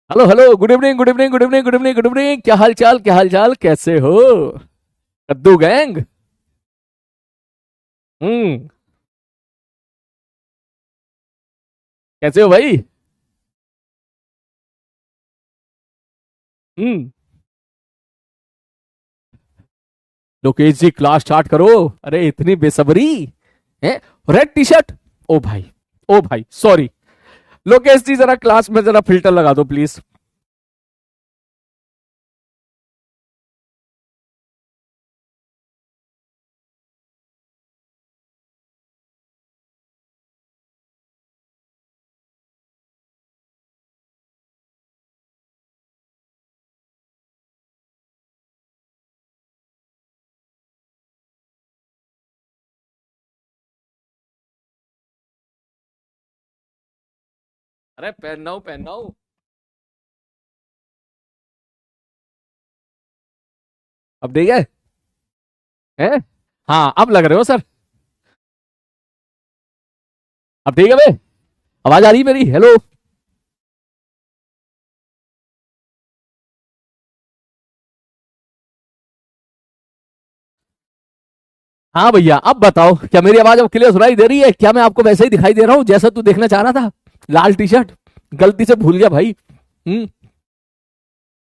Hello hello, good evening good evening good evening good evening good evening. क्या हाल चाल, क्या हाल चाल, कैसे हो? कद्दू गैंग। हम्म। कैसे हो भाई? हम्म। लोकेश जी, क्लास स्टार्ट करो। अरे इतनी बेसब्री है। Red T shirt. ओ भाई, ओ भाई सॉरी। लोकेश जी, जरा क्लास में जरा फिल्टर लगा दो प्लीज। अरे पहनना हूं, पहनना हूं। अब ठीक है? हैं? हाँ, अब लग रहे हो सर। अब ठीक है भाई? आवाज आ रही है मेरी? हेलो। हाँ भैया, अब बताओ, क्या मेरी आवाज अब क्लियर सुनाई दे रही है? क्या मैं आपको वैसे ही दिखाई दे रहा हूँ जैसा तू देखना चाह रहा था? लाल टी शर्ट। गलती से भूल गया भाई। हम्म।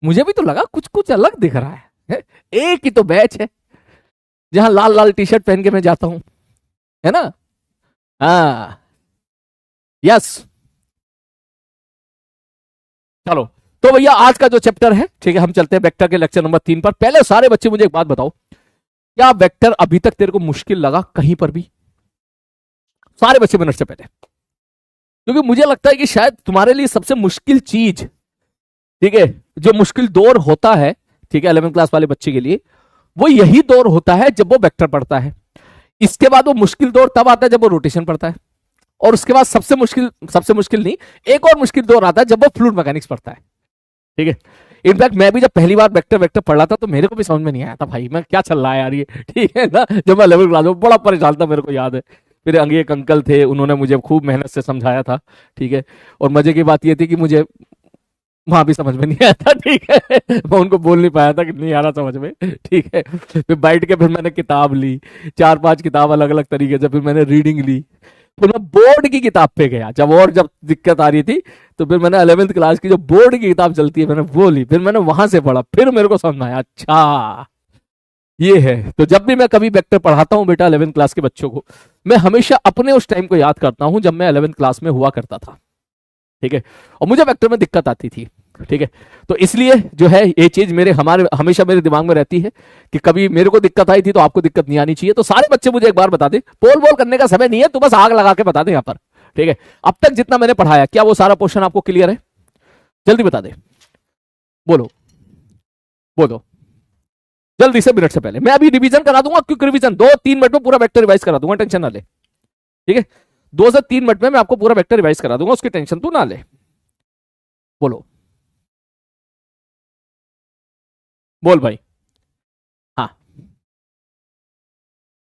मुझे भी तो लगा कुछ कुछ अलग दिख रहा है? एक ही तो बैच है जहां लाल लाल टी शर्ट पहन के मैं जाता हूँ, है ना? हाँ। यस। चलो, तो भैया आज का जो चैप्टर है, ठीक है, हम चलते हैं वेक्टर के लेक्चर नंबर 3 पर। पहले सारे बच्चे मुझे एक बात बताओ, क्या वेक्टर अभी तक तेरे को मुश्किल लगा कहीं पर भी? सारे बच्चे मिनट से पहले। क्योंकि मुझे लगता है कि शायद तुम्हारे लिए सबसे मुश्किल चीज, ठीक है, जो मुश्किल दौर होता है, ठीक है, 11वीं क्लास वाले बच्चे के लिए, वो यही दौर होता है जब वो वेक्टर पढ़ता है। इसके बाद वो मुश्किल दौर तब आता है जब वो रोटेशन पढ़ता है। और उसके बाद सबसे मुश्किल नहीं, एक और मुश्किल दौर आता है जब वो फ्लूइड मैकेनिक्स पढ़ता है। ठीक है। इनफैक्ट मैं भी जब पहली बार वेक्टर वेक्टर पढ़ रहा था तो मेरे को भी समझ में नहीं आया था भाई, मैं क्या चल रहा है यार ये। ठीक है ना, जब मैं 11वीं क्लास में बड़ा परेशान था, मेरे को याद है। फिर आगे एक अंकल थे, उन्होंने मुझे खूब मेहनत से समझाया था। ठीक है। और मजे की बात ये थी कि मुझे वहां भी समझ में नहीं आया था। ठीक है। मैं उनको बोल नहीं पाया था कि नहीं आ रहा समझ में। ठीक है। फिर बैठ के फिर मैंने किताब ली, चार पांच किताब अलग अलग तरीके से, फिर मैंने रीडिंग ली। फिर मैं बोर्ड की किताब पे गया जब, और जब दिक्कत आ रही थी, तो फिर मैंने 11वीं क्लास की जो बोर्ड की किताब चलती है मैंने वो ली, फिर मैंने वहां से पढ़ा, फिर मेरे को समझ में आया, अच्छा ये है। तो जब भी मैं कभी वेक्टर पढ़ाता हूँ बेटा 11वीं क्लास के बच्चों को, मैं हमेशा अपने उस टाइम को याद करता हूँ जब मैं 11वीं क्लास में हुआ करता था। ठीक है। और मुझे वेक्टर में दिक्कत आती थी। ठीक है। तो इसलिए जो है ये चीज मेरे हमारे हमेशा मेरे दिमाग में रहती है कि कभी मेरे को दिक्कत आई थी तो आपको दिक्कत नहीं आनी चाहिए। तो सारे बच्चे मुझे एक बार बता दे, पोल वोल करने का समय नहीं है, तू बस आग लगा के बता दे यहाँ पर। ठीक है। अब तक जितना मैंने पढ़ाया, क्या वो सारा पोर्शन आपको क्लियर है? जल्दी बता दे। बोलो, बोलो। जल्दी से, मिनट से पहले मैं अभी रिवीजन करा दूंगा, क्योंकि रिवीजन 2-3 मिनट में पूरा वेक्टर रिवाइज करा दूंगा, टेंशन ना ले। ठीक है। 2 से 3 मिनट में मैं आपको पूरा वेक्टर रिवाइज करा दूंगा, उसकी टेंशन तू ना ले। बोलो। बोल भाई। हाँ।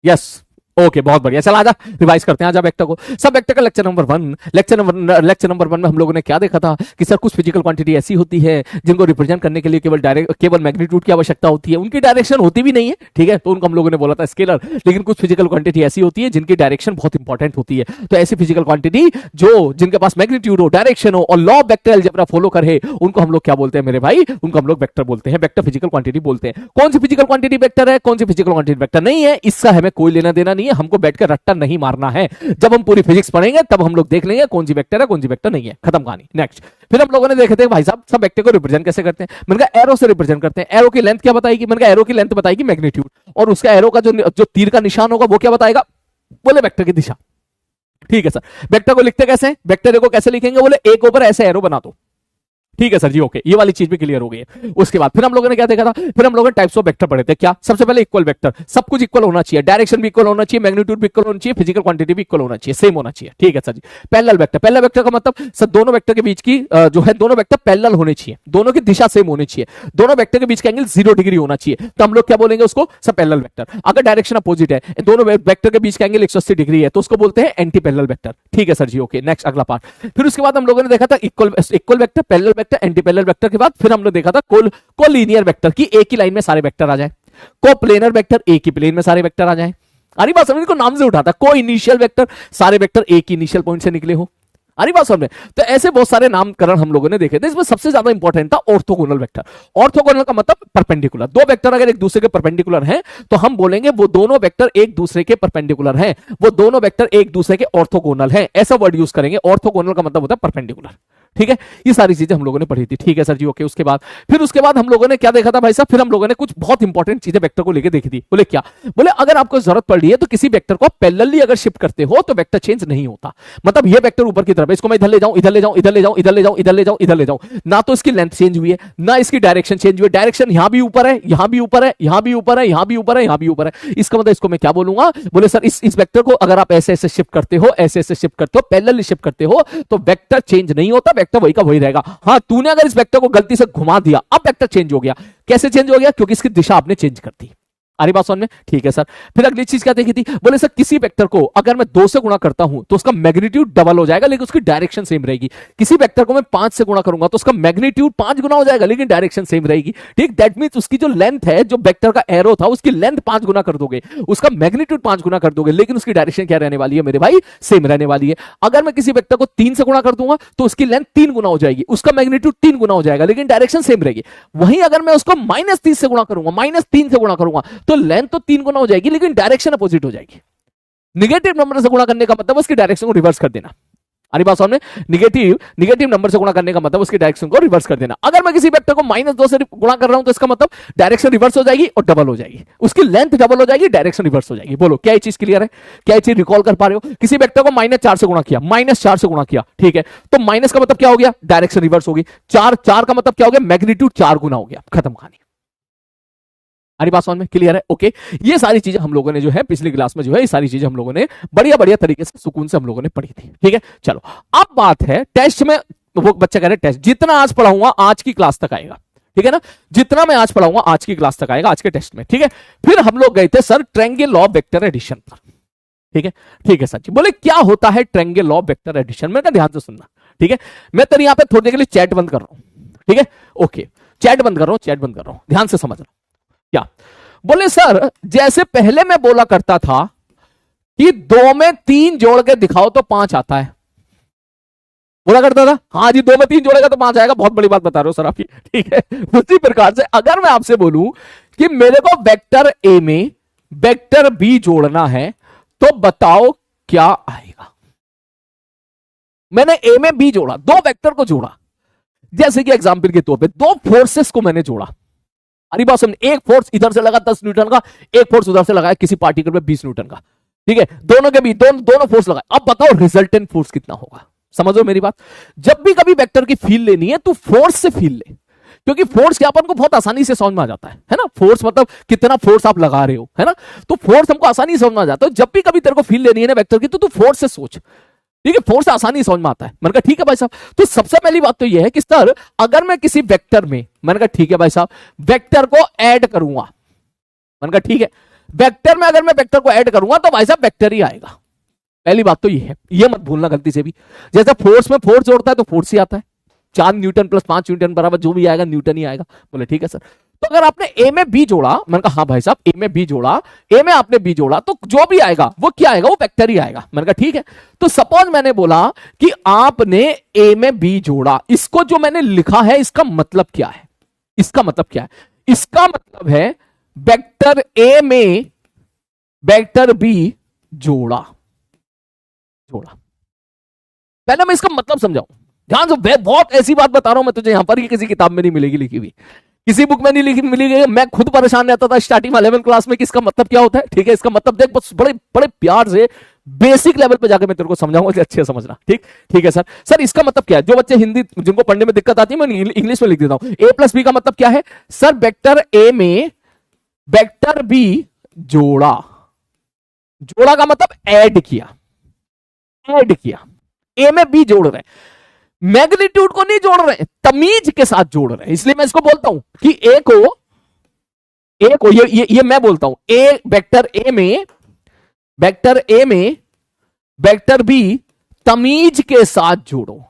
यस। ओके, बहुत बढ़िया। चल आजा, रिवाइज करते हैं, आजा वेक्टर को। सब वेक्टर का लेक्चर नंबर 1। लेक्चर नंबर 1 में हम लोगों ने क्या देखा था कि सर कुछ फिजिकल क्वांटिटी ऐसी होती है जिनको रिप्रेजेंट करने के लिए केवल मैग्नीट्यूड की आवश्यकता होती है, उनकी डायरेक्शन होती भी नहीं है। ठीक है, तो उनको हम लोगों ने बोला था स्केलर। लेकिन कुछ फिजिकल क्वांटिटी ऐसी होती है जिनकी डायरेक्शन बहुत इंपॉर्टेंट होती है। तो ऐसी फिजिकल क्वांटिटी जो जिनके पास मैग्नीट्यूड हो, डायरेक्शन हो और law of vector algebra follow करे, उनको हम लोग क्या बोलते हैं मेरे भाई? उनको हम लोग वेक्टर बोलते हैं, वेक्टर फिजिकल क्वांटिटी बोलते हैं। कौन सी फिजिकल क्वांटिटी वेक्टर है, कौन सी फिजिकल क्वांटिटी वेक्टर नहीं है, इसका हमें कोई लेना देना नहीं है। हमको बैठकर रट्टा नहीं मारना है। जब हम पूरी फिजिक्स पढ़ेंगे तब हम लोग देख लेंगे कौन सी वेक्टर है, कौन सी वेक्टर नहीं है। खत्म कहानी, नेक्स्ट। फिर हम लोगों ने देखे थे भाई साहब सब वेक्टर को रिप्रेजेंट कैसे करते हैं। मैंने कहा एरो से रिप्रेजेंट करते हैं। एरो की लेंथ क्या बताएगी? मैंने कहा एरो की लेंथ बताएगी मैग्नीट्यूड, और उसका एरो का जो तीर का निशान होगा वो क्या बताएगा? बोले वेक्टर की दिशा। ठीक है सर। वेक्टर को लिखते कैसे? वेक्टर को कैसे लिखेंगे? बोले एक ऊपर ऐसे एरो बना दो। ठीक है सर जी, ओके, ये वाली चीज भी क्लियर हो गई है। उसके बाद फिर हम लोगों ने क्या देखा था? फिर हम लोगों ने टाइप्स ऑफ वेक्टर पढ़े थे। क्या? सबसे पहले इक्वल वेक्टर, सब कुछ इक्वल होना चाहिए, डायरेक्शन भी इक्वल होना चाहिए, मैग्नीट्यूड भी इक्वल होना चाहिए, फिजिकल क्वांटिटी भी इक्वल होना चाहिए, सेम होना चाहिए। ठीक है सर जी। पैरेलल वेक्टर, पैरेलल वेक्टर का मतलब सर दोनों वेक्टर के बीच की जो है दोनों वेक्टर पैरेलल होने चाहिए, दोनों की दिशा सेम होनी चाहिए, दोनों वेक्टर के बीच का एंगल 0 डिग्री होना चाहिए। तो हम लोग क्या बोलेंगे उसको? सब पैरेलल वेक्टर। अगर डायरेक्शन अपोजिट है, दोनों वेक्टर के बीच का एंगल 180 डिग्री है, तो उसको बोलते हैं एंटी पैरेलल वेक्टर। ठीक है सर जी, ओके, नेक्स्ट अगला पार्ट। फिर उसके बाद हम लोगों ने देखा था equal vector, parallel vector, vector, anti parallel vector के बाद फिर हमने देखा था कोलिनियर वेक्टर की एक ही लाइन में सारे वेक्टर आ जाए, कोप्लेनर वेक्टर एक ही प्लेन में सारे वेक्टर आ जाए। अरे बात समझ को नाम से उठाता, को इनिशियल वेक्टर सारे वेक्टर एक ही इनिशियल पॉइंट से निकले हो। अरे बात समझ में, तो ऐसे बहुत सारे नामकरण हम लोगों ने देखे थे। इसमें सबसे ज्यादा इंपॉर्टेंट था ऑर्थोगोनल वेक्टर। ऑर्थोगोनल का मतलब परपेंडिकुलर, दो वेक्टर अगर एक दूसरे के परपेंडिकुलर हैं तो हम बोलेंगे वो दोनों वेक्टर एक दूसरे के परपेंडिकुलर हैं, वो दोनों वेक्टर एक दूसरे के ऑर्थोगोनल हैं, ऐसा वर्ड यूज करेंगे। ऑर्थोगोनल का मतलब होता है परपेंडिकुलर। ठीक है, ये सारी चीजें हम लोगों ने पढ़ी थी। ठीक है सर जी, ओके। उसके बाद हम लोगों ने क्या देखा था भाई साहब, फिर हम लोगों ने कुछ बहुत इंपॉर्टेंट चीजें वेक्टर को लेकर देखी थी। बोले क्या, बोले अगर आपको जरूरत पड़ रही है तो किसी वेक्टर को पैरेलली अगर शिफ्ट करते हो तो वेक्टर चेंज नहीं होता। मतलब ये वेक्टर ऊपर की तरफ है, इसको मैं इधर ले जाऊं, इधर ले जाऊं, इधर ले जाऊं, इधर ले जाऊं, इधर ले जाऊं, इधर ले जाऊं, ना तो इसकी लेंथ चेंज हुई है, ना इसकी डायरेक्शन चेंज हुई है। डायरेक्शन यहां भी ऊपर है, यहां भी ऊपर है, यहां भी ऊपर है, यहां भी ऊपर है, यहां भी ऊपर है। इसका मतलब इसको मैं क्या बोलूंगा, बोले सर इस वेक्टर को अगर आप ऐसे ऐसे शिफ्ट करते हो, ऐसे ऐसे शिफ्ट करते हो, पैरेलली शिफ्ट करते हो तो वेक्टर चेंज नहीं होता, वेक्टर वही का वही रहेगा। हाँ, तूने अगर इस वेक्टर को गलती से घुमा दिया, अब वेक्टर चेंज हो गया। कैसे चेंज हो गया, क्योंकि इसकी दिशा आपने चेंज कर दी। अरे बात समझ में, ठीक है सर। फिर अगली चीज क्या देखी थी, बोले सर किसी वेक्टर को अगर मैं 2 से गुणा करता हूं तो उसका मैग्नीट्यूड डबल हो जाएगा लेकिन उसकी डायरेक्शन सेम रहेगी। किसी वेक्टर को मैं 5 से गुणा करूंगा तो उसका मैग्नीट्यूड 5 गुना हो जाएगा लेकिन डायरेक्शन सेम रहेगी। ठीक, दैट मींस उसकी जो लेंथ है, जो वेक्टर का एरो था, उसकी लेंथ 5 गुना कर दोगे, उसका मैग्नीट्यूड 5 गुना कर दोगे, लेकिन उसकी डायरेक्शन क्या रहने वाली है मेरे भाई, सेम रहने वाली है। अगर मैं किसी वेक्टर को 3 से गुणा कर दूंगा तो उसकी लेंथ 3 गुना हो जाएगी, उसका मैग्नीट्यूड 3 गुना हो जाएगा लेकिन डायरेक्शन सेम रहेगी। वहीं अगर मैं उसको -30 से गुणा करूंगा, -3 से गुणा करूंगा तो लेंथ तो 3 गुना हो जाएगी लेकिन डायरेक्शन अपोजिट हो जाएगी। नेगेटिव नंबर से गुणा करने का मतलब उसकी डायरेक्शन को रिवर्स कर देना। अरे बात समझ में, नेगेटिव नंबर से गुणा करने का मतलब उसकी डायरेक्शन को रिवर्स कर देना। अगर मैं किसी वेक्टर को -2 से गुणा कर रहा हूं तो इसका मतलब डायरेक्शन रिवर्स हो जाएगी और डबल हो जाएगी, उसकी लेंथ डबल हो जाएगी, डायरेक्शन रिवर्स हो जाएगी। बोलो क्या ये चीज क्लियर है, क्या ये चीज रिकॉल कर पा रहे हो। किसी वेक्टर को -4 से गुणा किया, -4 से गुणा किया, ठीक है, तो माइनस का मतलब क्या हो गया, डायरेक्शन रिवर्स होगी। 4 का मतलब क्या हो गया, मैग्नीट्यूड 4 गुना हो गया, खत्म कहानी। हमारी बात समझ में क्लियर है, ओके। ये सारी चीजें हम लोगों ने जो है पिछली क्लास में जो है ये सारी चीजें हम लोगों ने बढ़िया बढ़िया तरीके से सुकून से हम लोगों ने पढ़ी थी। ठीक है, चलो अब बात है टेस्ट में। वो बच्चा कह रहे टेस्ट जितना आज पढ़ाऊंगा आज की क्लास तक आएगा, ठीक है ना, जितना मैं आज पढ़ाऊंगा आज की क्लास तक आएगा, आज के टेस्ट में। ठीक है, फिर हम लोग गए थे sir triangle of vector addition पर। ठीक है सर जी। बोले क्या होता है ट्रायंगल ऑफ वेक्टर एडिशन, मैं ध्यान से सुनना। ठीक है, मैं तेरे यहां पे थोड़ी देर के लिए चैट बंद कर रहा हूं। ठीक है, ओके, चैट बंद कर रहा हूं, चैट बंद कर रहा हूं, ध्यान से समझ रहा हूं। क्या बोले सर, जैसे पहले मैं बोला करता था कि 2 में 3 जोड़ के दिखाओ तो 5 आता है, बोला करता था। हाँ जी, 2 में 3 जोड़ेगा तो 5 आएगा, बहुत बड़ी बात बता रहे हो सर आप। ठीक है, उसी प्रकार से अगर मैं आपसे बोलूं कि मेरे को वेक्टर ए में वेक्टर बी जोड़ना है तो बताओ क्या आएगा। मैंने ए में बी जोड़ा, 2 वेक्टर को जोड़ा, जैसे कि एग्जाम्पल के तौर पे 2 फोर्सेस को मैंने जोड़ा। अरे बात समझ, एक फोर्स इधर से लगा 10 न्यूटन का, एक फोर्स उधर से लगाया किसी पार्टिकल पे 20 न्यूटन का। ठीक है, दोनों के बीच दोनों फोर्स लगाए। अब बताओ रिजल्टेंट फोर्स कितना होगा। समझो मेरी बात, जब भी कभी वेक्टर की फील लेनी है तो फोर्स से फील ले, क्योंकि फोर्स क्या अपन को बहुत आसानी से समझ में आ जाता है ना। फोर्स मतलब कितना फोर्स आप लगा रहे हो, है ना, तो फोर्स हमको आसानी से समझ में आ जाता है। जब भी कभी तेरे को फील लेनी है ना वेक्टर की तो तू फोर्स से सोच। ठीक है, फोर्स आसानी समझ में आता है। मैंने कहा ठीक है भाई साहब, तो सबसे पहली बात तो यह है कि सर अगर मैं किसी वेक्टर में, मैंने कहा ठीक है भाई साहब, वेक्टर को ऐड करूंगा। मैंने कहा ठीक है, वेक्टर में अगर मैं वेक्टर को ऐड करूंगा तो भाई साहब वेक्टर ही आएगा। पहली बात तो यह है, यह मत भूलना गलती से भी। जैसे फोर्स में फोर्स जोड़ता है तो फोर्स ही आता है, 4 न्यूटन प्लस 5 न्यूटन बराबर जो भी आएगा न्यूटन ही आएगा। बोले ठीक है सर, तो अगर आपने ए में बी जोड़ा, मैंने कहा हाँ भाई साहब ए में बी जोड़ा, ए में आपने बी जोड़ा तो जो भी आएगा वो क्या आएगा, वो वेक्टर ही आएगा। मैंने कहा ठीक है, तो सपोज मैंने बोला कि आपने ए में बी जोड़ा, इसको जो मैंने लिखा है इसका मतलब क्या है, इसका मतलब क्या है, इसका मतलब है वेक्टर ए में वेक्टर बी जोड़ा। पहले मैं इसका मतलब समझाऊं, ध्यान से, बहुत ऐसी बात बता रहा हूं मैं तुझे यहां पर, किसी किताब में नहीं मिलेगी लिखी हुई, किसी बुक में नहीं मिलेगी। मैं खुद परेशान रहता था स्टार्टिंग में 11th क्लास में कि इसका मतलब क्या होता है। ठीक है, इसका मतलब देख, बस बड़े बड़े प्यार से बेसिक लेवल पे जाकर मैं तेरे को समझाऊंगा, अच्छे से समझना। ठीक है सर इसका मतलब क्या है। जो बच्चे हिंदी जिनको पढ़ने में दिक्कत आती है मैं इंग्लिश में लिख देता हूं। ए प्लस बी का मतलब क्या है सर, वेक्टर ए में वेक्टर बी जोड़ा का मतलब ऐड किया, ए में बी जोड़ रहे, मैग्नीट्यूड को नहीं जोड़ रहे, तमीज के साथ जोड़ रहे हैं। इसलिए मैं इसको बोलता हूं कि ए को ये मैं बोलता हूं, ए वेक्टर ए में वेक्टर बी तमीज के साथ जोड़ो।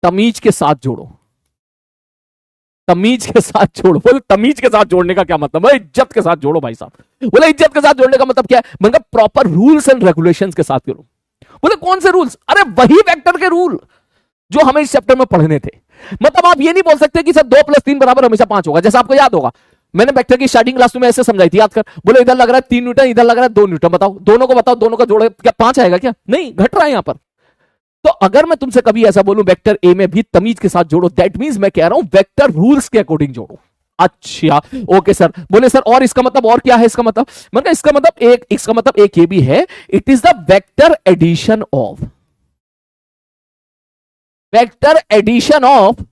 तमीज के साथ जोड़ो, तमीज के साथ जोड़ो। बोले तमीज के साथ जोड़ने का क्या मतलब है? इज्जत के साथ जोड़ो भाई साहब। बोले इज्जत के साथ जोड़ने का मतलब क्या है? मतलब प्रॉपर रूल्स एंड रेगुलेशंस के साथ जोड़ो। बोले कौन से रूल्स? अरे वही वेक्टर के रूल जो हमें इस चैप्टर में पढ़ने थे। मतलब आप ये नहीं बोल सकते कि सर 2 + 3 बराबर हमेशा 5 होगा। जैसा आपको याद होगा मैंने वेक्टर की स्टार्टिंग क्लास में ऐसे समझाई थी, याद कर। बोले इधर लग रहा है 3 न्यूटन, इधर लग रहा है 2 न्यूटन, बताओ दोनों को, बताओ दोनों का जोड़े क्या 5 आएगा क्या? नहीं, घट रहा है यहां पर। तो अगर मैं तुमसे कभी ऐसा बोलूं वेक्टर ए में भी तमीज के साथ जोड़ो, दैट मींस मैं कह रहा हूं वेक्टर रूल्स के अकॉर्डिंग जोड़ो। अच्छा ओके सर। बोले सर और इसका मतलब और क्या है? इसका मतलब इसका मतलब एक ये भी है, it is the vector addition of, vector addition of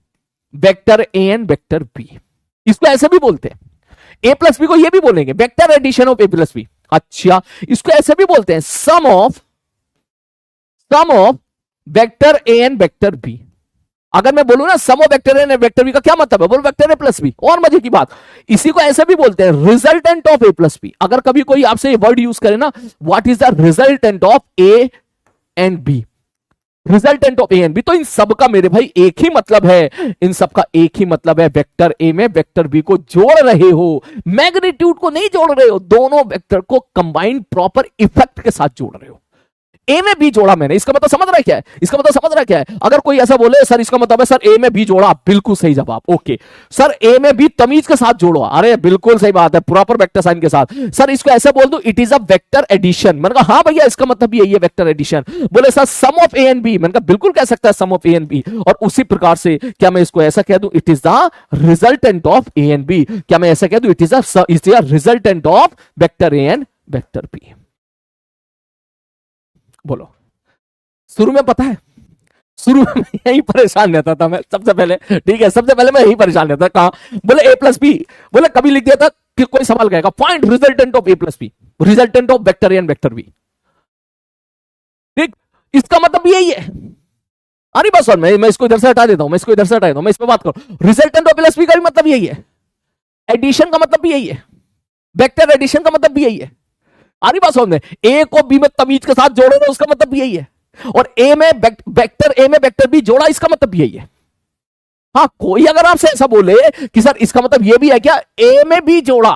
vector A and vector B. इसको ऐसे भी बोलते हैं, ए प्लस बी को ये भी बोलेंगे vector addition of A plus B. अच्छा इसको ऐसे भी बोलते हैं sum of vector A and vector B. अगर मैं बोलूं ना sum of vector A and vector B का क्या मतलब है? बोलो वेक्टर ए प्लस बी। और मजे की बात, इसी को ऐसे भी बोलते हैं resultant of A plus B. अगर कभी कोई आपसे ये वर्ड यूज करे ना, what is the resultant of A and B, resultant of A and B, तो इन सब का मेरे भाई एक ही मतलब है, इन सब का एक ही मतलब है, वेक्टर ए में वेक्टर बी को जोड़ रहे हो, मैग्नीट्यूड को नहीं जोड़ रहे हो, दोनों वेक्टर को कंबाइंड प्रॉपर इफेक्ट के साथ जोड़ रहे हो। ए में बी जोड़ा मैंने, इसका मतलब समझ रहा है क्या है? इसका मतलब समझ रहा है क्या है? अगर कोई ऐसा बोले सर इसका मतलब है सर ए में बी जोड़ा, बिल्कुल सही जवाब। ओके सर ए में बी तमीज के साथ जोड़ो, अरे बिल्कुल सही बात है, प्रॉपर वेक्टर साइन के साथ। सर इसको ऐसे बोल दो it is a vector addition, मैंने कहा हाँ भैया इसका मतलब यही है वेक्टर एडिशन। बोले sir sum of A and B, मैंने कहा बिल्कुल कह सकता है sum of A and B. और उसी प्रकार से क्या मैं इसको ऐसा कह दूं it is the resultant of A and B? क्या मैं ऐसा कह दूं it is a resultant of vector A and vector B? बोलो। शुरू में पता है, शुरू में यही परेशान रहता था मैं सबसे पहले, ठीक है सबसे पहले मैं यही परेशान रहता था। कहां? बोले ए प्लस बी, बोले कभी लिख दिया था कि कोई सवाल कहेगा find resultant of A plus B, resultant of vector A and vector B. ठीक, इसका मतलब यही है। अरे बस और मैं इसको इधर से हटा देता हूं, मैं इसको इधर से हटा देता हूं, मैं इस पर बात करूं। रिजल्टेंट ऑफ प्लस बी का भी मतलब यही है, एडिशन का मतलब भी यही है, वेक्टर एडिशन का मतलब भी यही है। अरे बात समझ में, ए को बी में तमीज के साथ जोड़ो ना, उसका मतलब भी यही है। और ए में वेक्टर बी जोड़ा, इसका मतलब भी यही है। हाँ कोई अगर आपसे ऐसा बोले कि सर इसका मतलब यह भी है क्या ए में बी जोड़ा,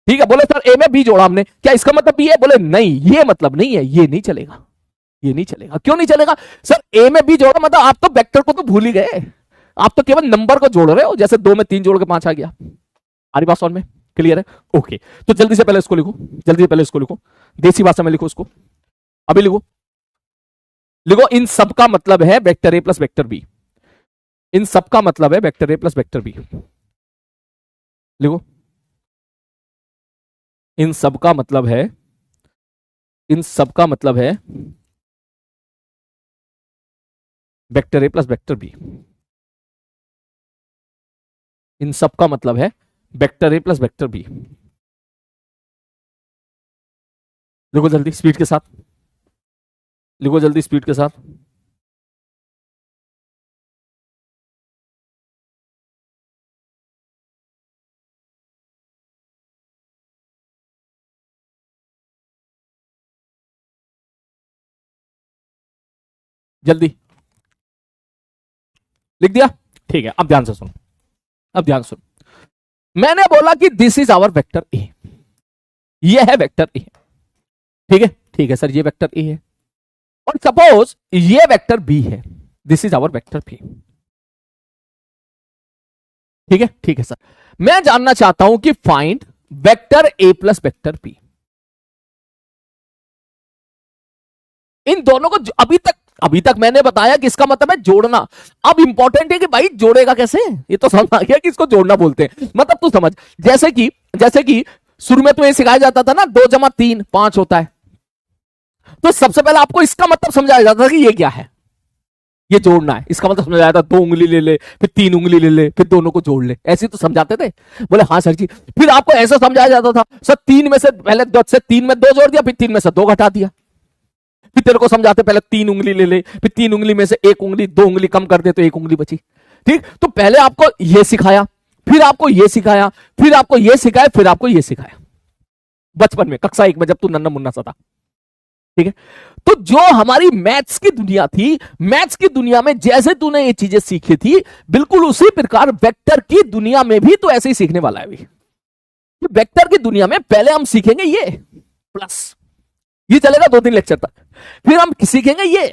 ठीक है बोले सर ए में बी जोड़ा हमने, क्या इसका मतलब भी है? बोले नहीं ये मतलब नहीं है, ये नहीं चलेगा, ये नहीं चलेगा। क्यों नहीं चलेगा? सर ए में बी जोड़ा मतलब आप तो वेक्टर को तो भूल ही गए, आप तो केवल नंबर को जोड़ रहे हो, जैसे 2 में 3 जोड़ के 5 आ गया। आ रही बात समझ में? क्लियर है? ओके तो जल्दी से पहले इसको लिखो, जल्दी से पहले इसको लिखो, देसी भाषा में लिखो इसको, अभी लिखो, लिखो इन सब का मतलब है vector A plus vector B, इन सब का मतलब है vector A plus vector B. लिखो इन सब का मतलब है, इन सब का मतलब है vector A plus vector B, इन सब का मतलब है vector A plus vector B. लिखो जल्दी स्पीड के साथ, लिखो जल्दी स्पीड के साथ। जल्दी लिख दिया? ठीक है अब ध्यान से सुनो, अब ध्यान सुनो। मैंने बोला कि this is our vector A, ये है वेक्टर ए, ठीक है, ठीक है सर ये वेक्टर ए है, और सपोज ये वेक्टर बी है, this is our vector B, ठीक है सर। मैं जानना चाहता हूं कि find vector A plus vector B. इन दोनों को अभी तक मैंने बताया कि इसका मतलब है जोड़ना। अब इंपॉर्टेंट है कि भाई जोड़ेगा कैसे, ये तो समझ आ गया कि इसको जोड़ना बोलते हैं। मतलब तू समझ, जैसे कि शुरू में तो ये सिखाया जाता था ना 2 + 3 5 होता है, तो सबसे पहले आपको इसका मतलब समझाया जाता था कि ये क्या है, ये जोड़ना है। इसका मतलब समझाया था 2 उंगली ले ले, फिर 3 उंगली ले ले, फिर दोनों को जोड़ ले, ऐसे तो समझाते थे। बोले हाँ सर जी। फिर आपको ऐसा समझाया जाता था सर 3 में से पहले 3 में 2 जोड़ दिया, फिर 3 में से 2 घटा दिया। फिर तेरे को समझाते पहले 3 उंगली ले ले, फिर 3 उंगली में से 1 उंगली 2 उंगली कम कर दे तो 1 उंगली बची। ठीक, तो पहले आपको यह सिखाया, फिर आपको यह सिखाया, फिर आपको यह सिखाया, फिर आपको यह सिखाया, बचपन में कक्षा 1 में जब तू नन्ना मुन्ना सा था। ठीक है। तो जो हमारी मैथ्स की दुनिया थी, मैथ्स की दुनिया में जैसे तूने ये चीजें सीखी थी, बिल्कुल उसी प्रकार वेक्टर की दुनिया में भी तो ऐसे ही सीखने वाला है अभी। वेक्टर की दुनिया में पहले हम सीखेंगे ये प्लस, ये चलेगा 2-3 लेक्चर तक, फिर हम सीखेंगे ये,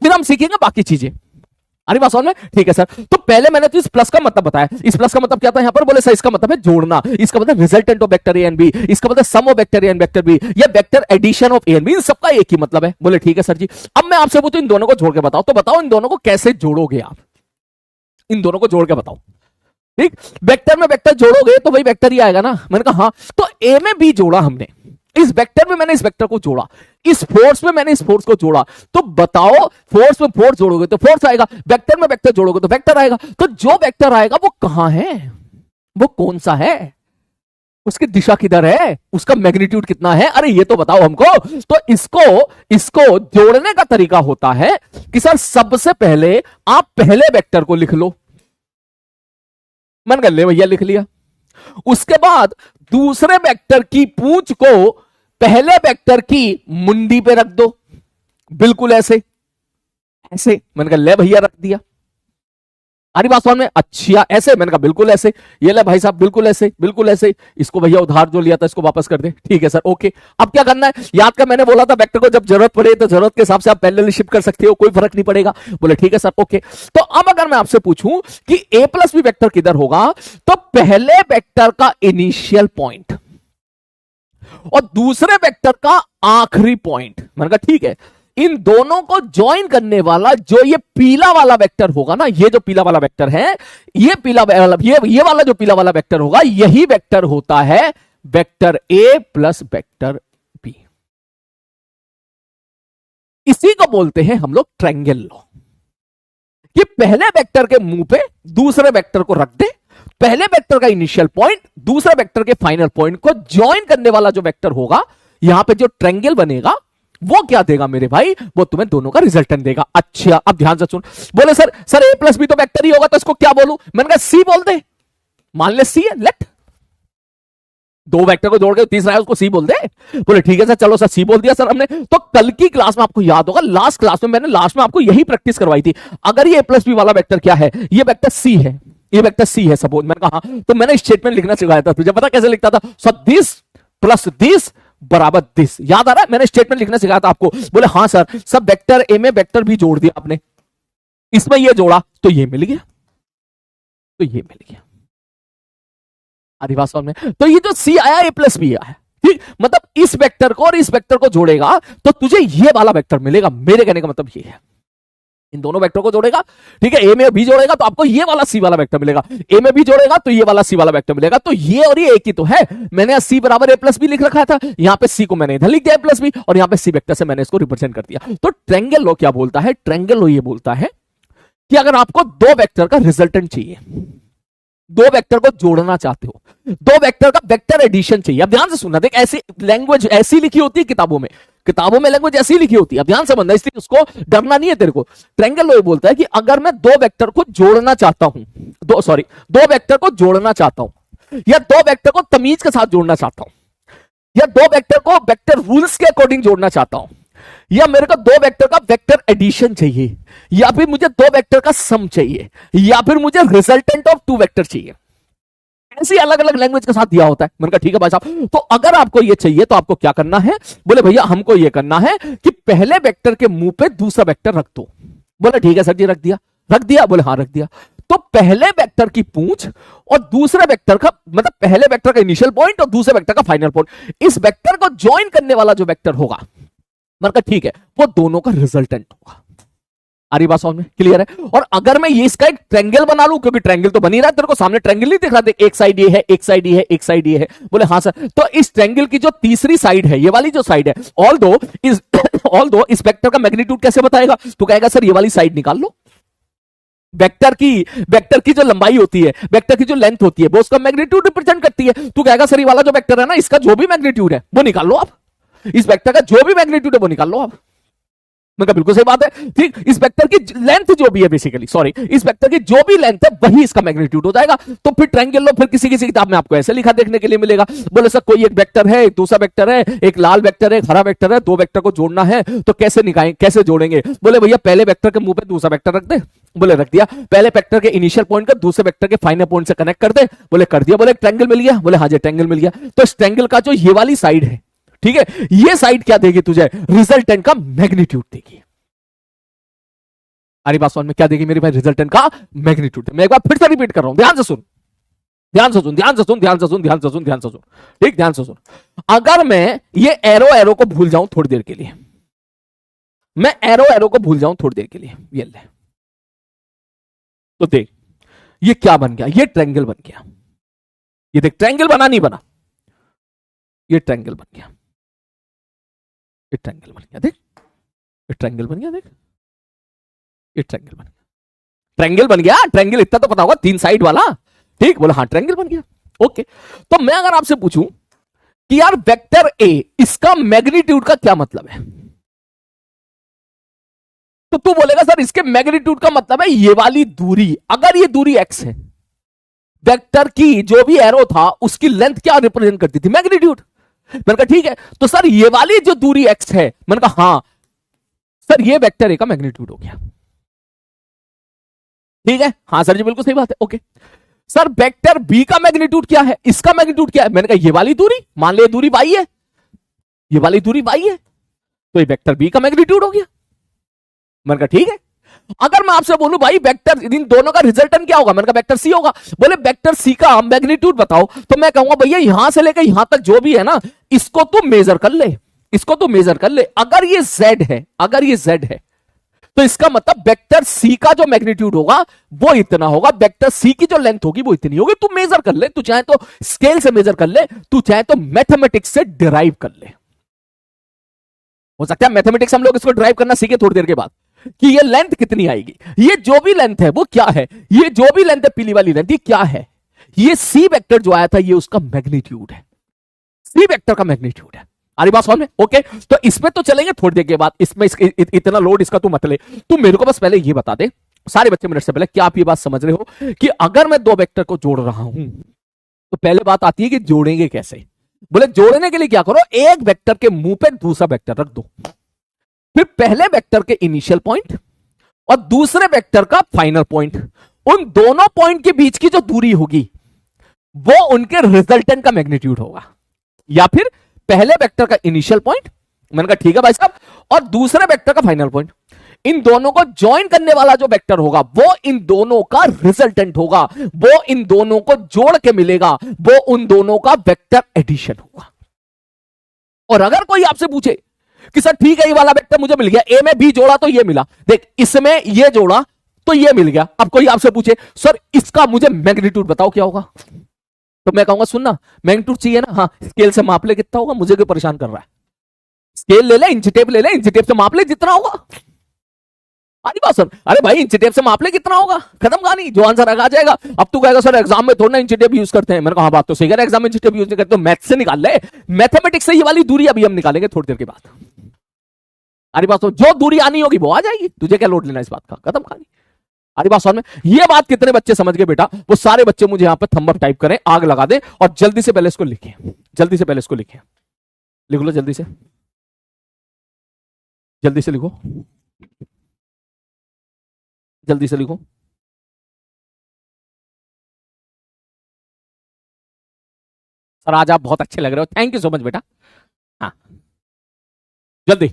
फिर हम सीखेंगे बाकी चीजें। अरे बात समझ में? ठीक है सर। तो पहले मैंने तो इस प्लस का मतलब बताया, इस प्लस का मतलब क्या था यहां पर? बोले सर इसका मतलब है जोड़ना, इसका मतलब resultant of vector A and B, इसका मतलब sum of vector A and vector B, या vector addition of A and B, इन सबका एक ही मतलब है। बोले ठीक है सर जी। अब मैं आपसे पूछूं इन दोनों को जोड़ के बताओ, तो बताओ इन दोनों को कैसे जोड़ोगे आप? इन दोनों को जोड़ के बताओ। ठीक, वेक्टर में वेक्टर जोड़ोगे तो वही वेक्टर ही आएगा ना। मैंने कहा हाँ। तो ए में बी जोड़ा हमने, इस वेक्टर में मैंने इस वेक्टर को जोड़ा, इस फोर्स में मैंने इस फोर्स को जोड़ा, तो बताओ फोर्स में फोर्स जोड़ोगे तो फोर्स आएगा, वेक्टर में वेक्टर जोड़ोगे तो वेक्टर आएगा। तो जो वेक्टर आएगा वो कहां है, वो कौन सा है, उसकी दिशा किधर है, उसका मैग्नीट्यूड कितना है? अरे ये तो बताओ हमको। तो इसको जोड़ने का तरीका होता है कि सर सबसे पहले आप पहले वेक्टर को लिख लो, मन कर ले भैया, लिख लिया। उसके बाद दूसरे वेक्टर की पूंछ को पहले वेक्टर की मुंडी पे रख दो, बिल्कुल ऐसे ऐसे। मैंने कहा ले भैया, रख दिया। अरे बात समझ में? अच्छा ऐसे? मैंने कहा बिल्कुल ऐसे। ये ले भाई साहब, बिल्कुल ऐसे, बिल्कुल ऐसे। इसको भैया उधार जो लिया था इसको वापस कर दे। ठीक है सर, ओके। अब क्या करना है? याद कर, मैंने बोला था वेक्टर को जब जरूरत पड़े तो जरूरत के हिसाब से आप पैरेलल शिफ्ट कर सकते हो, कोई फर्क नहीं पड़ेगा। बोले ठीक है सर, ओके। तो अब अगर मैं आपसे पूछूं कि ए प्लस बी वेक्टर किधर होगा, तो पहले वेक्टर का इनिशियल पॉइंट और दूसरे वेक्टर का आखिरी पॉइंट। मैंने कहा ठीक है, इन दोनों को ज्वाइन करने वाला जो ये पीला वाला वेक्टर होगा ना, ये जो पीला वाला वेक्टर है, ये पीला ये वाला जो पीला वाला वेक्टर होगा, यही वेक्टर होता है vector A plus vector B. इसी को बोलते हैं हम लोग ट्रायंगल लॉ, कि पहले वेक्टर के मुंह पे दूसरे वेक्टर को रख दे, पहले वेक्टर का इनिशियल पॉइंट दूसरे वेक्टर के फाइनल पॉइंट को ज्वाइन करने वाला जो वेक्टर होगा, यहां पे जो ट्रायंगल बनेगा वो क्या देगा मेरे भाई? वो तुम्हें दोनों का रिजल्टेंट देगा। अच्छा अब ध्यान से सुन। बोले सर ए प्लस बी तो वेक्टर ही होगा, तो इसको क्या बोलूं? मैंने कहा सी बोल दे। मान ले सी है, लेट दो वेक्टर को जोड़ के तीसरा है उसको सी बोल दे। बोले ठीक है सर, चलो सर सी बोल दिया सर हमने। तो कल की क्लास में आपको याद होगा, लास्ट क्लास में मैंने लास्ट में आपको यही प्रैक्टिस करवाई थी। अगर ये ए प्लस बी वाला वेक्टर क्या है, ये वेक्टर सी है, ये वेक्टर सी है सपोज। मैंने कहा तो मैंने स्टेटमेंट लिखना सिखाया था तुझे, पता कैसे लिखता था? सर दिस प्लस दिस बराबर दिस, याद आ रहा है? मैंने स्टेटमेंट लिखना सिखाया था आपको। बोले हाँ सर। सब वेक्टर ए में वेक्टर बी जोड़ दिया आपने, इसमें ये जोड़ा तो ये मिल गया, तो ये मिल गया। आदिवासी में तो ये जो सी आया ए प्लस बी आया, ठीक? मतलब इस वेक्टर को और इस वेक्टर को जोड़ेगा तो तुझे ये वाला वेक्टर मिलेगा। मेरे कहने का मतलब ये है, इन दोनों वेक्टर को जोड़ेगा, ठीक है, ए में बी जोड़ेगा तो आपको ये वाला सी वाला वेक्टर मिलेगा, ए में बी जोड़ेगा तो ये वाला सी वाला वेक्टर मिलेगा। तो ये और ये एक ही तो है। मैंने सी बराबर ए प्लस बी लिख रखा था, यहां पे सी को मैंने इधर लिख दिया ए प्लस बी, और यहां पे सी वेक्टर से मैंने इसको रिप्रेजेंट कर दिया। तो ट्रायंगल लॉ क्या बोलता है? ट्रायंगल लॉ ये बोलता है कि अगर आपको दो वेक्टर का रिजल्टेंट चाहिए, दो वेक्टर को जोड़ना चाहते हो, दो वेक्टर का वेक्टर एडिशन चाहिए। अब ध्यान से सुनना, देख ऐसी लैंग्वेज ऐसी लिखी होती है किताबों में लैंग्वेज ऐसी लिखी होती है। अब ध्यान से बनना, इसलिए उसको डरना नहीं है तेरे को। ट्रायंगल लॉ बोलता है कि अगर मैं दो वेक्टर को जोड़ना चाहता हूं, दो वेक्टर को जोड़ना चाहता हूं, या दो वेक्टर को तमीज के साथ जोड़ना चाहता हूं, या दो वेक्टर को वेक्टर रूल्स के अकॉर्डिंग जोड़ना चाहता हूं, या मेरे को दो वेक्टर का वेक्टर एडिशन चाहिए, या फिर मुझे दो वेक्टर का सम चाहिए, या फिर मुझे रिजल्टेंट ऑफ टू वेक्टर चाहिए, ऐसी अलग अलग लैंग्वेज के साथ दिया होता है। मैंने कहा ठीक है भाई साहब, तो अगर आपको ये चाहिए तो आपको क्या करना है? बोले भैया हमको ये करना है कि पहले वेक्टर के मुंह पे दूसरा वेक्टर रख दो। बोले ठीक है सर जी, रख दिया। बोले हाँ रख दिया। तो पहले वेक्टर की पूंछ और दूसरे वेक्टर का, मतलब पहले वेक्टर का इनिशियल पॉइंट और दूसरे वेक्टर का फाइनल पॉइंट, इस वेक्टर को ज्वाइन करने वाला जो वेक्टर होगा, मैंने कहा ठीक है, वो दोनों का रिजल्टेंट होगा। आरी बात समझ में? क्लियर है? और अगर मैं ये इसका एक ट्रायंगल बना लूं, क्योंकि ट्रायंगल तो बन ही रहा है, तेरे को सामने ट्रायंगल नहीं दिख रहा? देख, एक साइड ये है, एक साइड ये है, एक साइड ये है। बोले हाँ सर। तो इस ट्रायंगल की जो तीसरी साइड है, ये वाली जो साइड है, ऑल दो इस वेक्टर का मैग्नीट्यूड कैसे बताएगा? तो कहेगा सर ये वाली साइड निकाल लो। वेक्टर की जो लंबाई होती है, वेक्टर की जो लेंथ होती है, वो उसका मैग्नीट्यूड रिप्रेजेंट करती है। तू कहेगा सर ये वाला जो वेक्टर है ना, इसका जो भी मैग्नीट्यूड है वो निकाल लो आप, इस वेक्टर का जो भी मैग्नीट्यूड है वो निकाल लो आप। मैं कहा बिल्कुल सही बात है। ठीक, इस वेक्टर की लेंथ जो भी है बेसिकली, सॉरी, इस वेक्टर की जो भी लेंथ है वही इसका मैग्नीट्यूड हो जाएगा। तो फिर ट्रायंगल लो, फिर किसी किसी किताब में आपको ऐसे लिखा देखने के लिए मिलेगा, बोले सर कोई एक वेक्टर है, एक दूसरा वेक्टर है, एक लाल वेक्टर है, एक हरा वेक्टर है, दो वेक्टर को जोड़ना है तो कैसे निकालें, कैसे जोड़ेंगे? बोले भैया पहले वेक्टर के मुंह पे दूसरा वेक्टर रख दे। बोले रख दिया। पहले वेक्टर के इनिशियल पॉइंट का दूसरे वेक्टर के फाइनल पॉइंट से कनेक्ट कर दे। बोले कर दिया। बोले ट्रायंगल मिल गया। बोले हाँ जी ट्रायंगल मिल गया। तो इस ट्रायंगल का जो ये वाली साइड है, ठीक है, ये साइड क्या देगी तुझे? रिजल्टेंट का मैग्नीट्यूड देगी। अरे बात समझ में क्या देगी मेरी भाई? रिजल्टेंट का मैग्नीट्यूड। मैं एक बार फिर से रिपीट कर रहा हूं, ध्यान से सुन, ध्यान से सुन, ध्यान से सुन, ध्यान से सुन, ध्यान से सुन, ध्यान से सुन, ठीक, ध्यान से सुन। अगर मैं ये एरो एरो को भूल जाऊं थोड़ी देर के लिए, मैं एरो एरो को भूल जाऊं थोड़ी देर के लिए, ये ले, तो देख ये क्या बन गया? ये ट्रायंगल बन गया। ये देख ट्रायंगल बना नहीं बना? ये ट्रायंगल बन गया, ये ट्रायंगल बन गया, देख ये ट्रायंगल बन गया, देख ये ट्रायंगल बन गया, ट्रायंगल बन गया। ट्रायंगल इतना तो पता होगा, 3 साइड वाला, ठीक, बोला हाँ ट्रायंगल बन गया। ओके, तो मैं अगर आपसे पूछूं कि यार वेक्टर ए, इसका मैग्नीट्यूड का क्या मतलब है, तो तू बोलेगा सर इसके मैग्नीट्यूड का मतलब है ये वाली दूरी। अगर ये दूरी एक्स है, वेक्टर की जो भी एरो था उसकी लेंथ क्या रिप्रेजेंट करती थी? मैग्नीट्यूड। मैंने कहा ठीक है, तो सर ये वाली जो दूरी एक्स है, मैंने कहा हाँ सर ये वेक्टर ए का मैग्नीट्यूड हो गया। ठीक है, हाँ सर जी बिल्कुल सही बात है। ओके सर वेक्टर बी का मैग्नीट्यूड क्या है? इसका मैग्नीट्यूड क्या है? मैंने कहा ये वाली दूरी, मान ले दूरी वाई है, ये वाली दूरी वाई है, तो ये वेक्टर बी का मैग्नीट्यूड हो गया। मैंने कहा ठीक है। अगर मैं आपसे बोलूं भाई वेक्टर इन दोनों का रिजल्टेंट क्या होगा? मैंने कहा वेक्टर सी होगा। बोले वेक्टर सी का मैग्नीट्यूड बताओ, तो मैं कहूंगा भैया यहां से लेकर यहां तक जो भी है ना, इसको तू मेजर कर ले, इसको तू मेजर कर ले। अगर ये z है, अगर ये z है, तो इसका मतलब वेक्टर सी का जो मैग्नीट्यूड होगा वो इतना होगा, वेक्टर सी की जो लेंथ होगी वो इतनी होगी। तू मेजर कर ले, तू चाहे तो स्केल से मेजर कर ले, तू चाहे तो मैथमेटिक्स से डिराइव कर ले। हो सकता है मैथमेटिक्स हम लोग इसको डिराइव करना सीखे थोड़ी देर के बाद, कि ये लेंथ कितनी आएगी। ये जो भी लेंथ है वो क्या है? ये जो भी लेंथ है पीली वाली लेंथ, ये क्या है? ये सी वेक्टर जो आया था ये उसका मैग्नीट्यूड है, सी वेक्टर का मैग्नीट्यूड है। आ रही बात समझ में? ओके, तो इसमें तो चलेंगे थोड़ी देर के बाद, इसमें इतना लोड इसका तू मत ले। तू मेरे को बस पहले ये बता दे, सारे बच्चे मिनट से पहले, क्या आप ये बात समझ रहे हो कि अगर मैं दो वेक्टर को जोड़ रहा हूं तो पहले बात आती है कि जोड़ेंगे कैसे? बोले जोड़ने के लिए क्या करो, एक वेक्टर के मुंह पे दूसरा वेक्टर रख दो, फिर पहले वेक्टर के इनिशियल पॉइंट और दूसरे वेक्टर का फाइनल पॉइंट, उन दोनों पॉइंट के बीच की जो दूरी होगी वो उनके रिजल्टेंट का मैग्नीट्यूड होगा। या फिर पहले वेक्टर का इनिशियल पॉइंट, मैंने कहा ठीक है भाई साहब, और दूसरे वेक्टर का फाइनल पॉइंट, इन दोनों को ज्वाइन करने वाला जो वेक्टर होगा वो इन दोनों का रिजल्टेंट होगा, वो इन दोनों को जोड़ के मिलेगा, वो उन दोनों का वेक्टर एडिशन होगा। और अगर कोई आपसे पूछे कि सर ठीक है ये वाला वेक्टर मुझे मिल गया, ए में बी जोड़ा तो ये मिला, देख इसमें ये जोड़ा तो ये मिल गया, अब कोई आपसे पूछे सर इसका मुझे मैग्नीट्यूड बताओ क्या होगा, तो मैं कहूंगा सुनना मैग्नीट्यूड चाहिए ना, हाँ स्केल से माप ले कितना होगा, मुझे क्यों परेशान कर रहा है, स्केल ले ले, इंच टेप ले ले, इंच टेप से माप ले जितना होगा। अरे बात सर, अरे भाई इंच टेप से माप ले कितना होगा, खत्म कहानी, जो आंसर आ जाएगा। अब तू कहेगा सर एग्जाम में थोड़ा ना इंच टेप यूज करते हैं, मैंने कहा बात तो सही है, एग्जाम में इंच टेप यूज नहीं करते, तो मैथ से निकाल ले, मैथमेटिक्स से ये वाली दूरी अभी हम निकालेंगे थोड़ी देर के बाद। अरे बात, जो दूरी आनी होगी वो आ जाएगी, तुझे क्या लोड लेना इस बात का, खत्म कहानी। अरे बात समझ में? ये बात कितने बच्चे समझ गए बेटा? वो सारे बच्चे मुझे यहां पे थंब अप टाइप करें, आग लगा दे, और जल्दी से पहले इसको लिखें, जल्दी से पहले इसको लिखें, लिख लो जल्दी से, जल्दी से लिखो, जल्दी से लिखो। सर आज आप बहुत अच्छे लग रहे हो, थैंक यू सो मच बेटा। हाँ जल्दी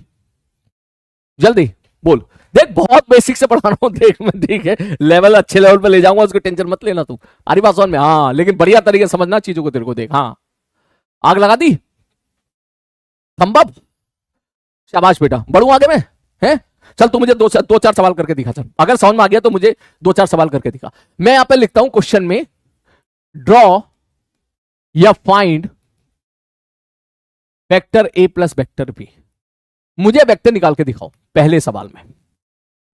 जल्दी बोल, देख बहुत बेसिक से पढ़ा रहा हूं, देख मैं ठीक है लेवल अच्छे लेवल पे ले जाऊंगा, उसको टेंशन मत लेना तू। अरे बात समझ में? हाँ लेकिन बढ़िया तरीके से समझना चीजों को तेरे को, देख हाँ आग लगा दी, थंब अप, शाबाश बेटा, बढ़ू आगे में है। चल तू मुझे दो चार सवाल करके दिखा, चल अगर समझ में आ गया तो मुझे 2-4 सवाल करके दिखा। मैं यहां पे लिखता हूं क्वेश्चन में, ड्रॉ या find vector A plus vector B, मुझे वेक्टर निकाल के दिखाओ पहले सवाल में।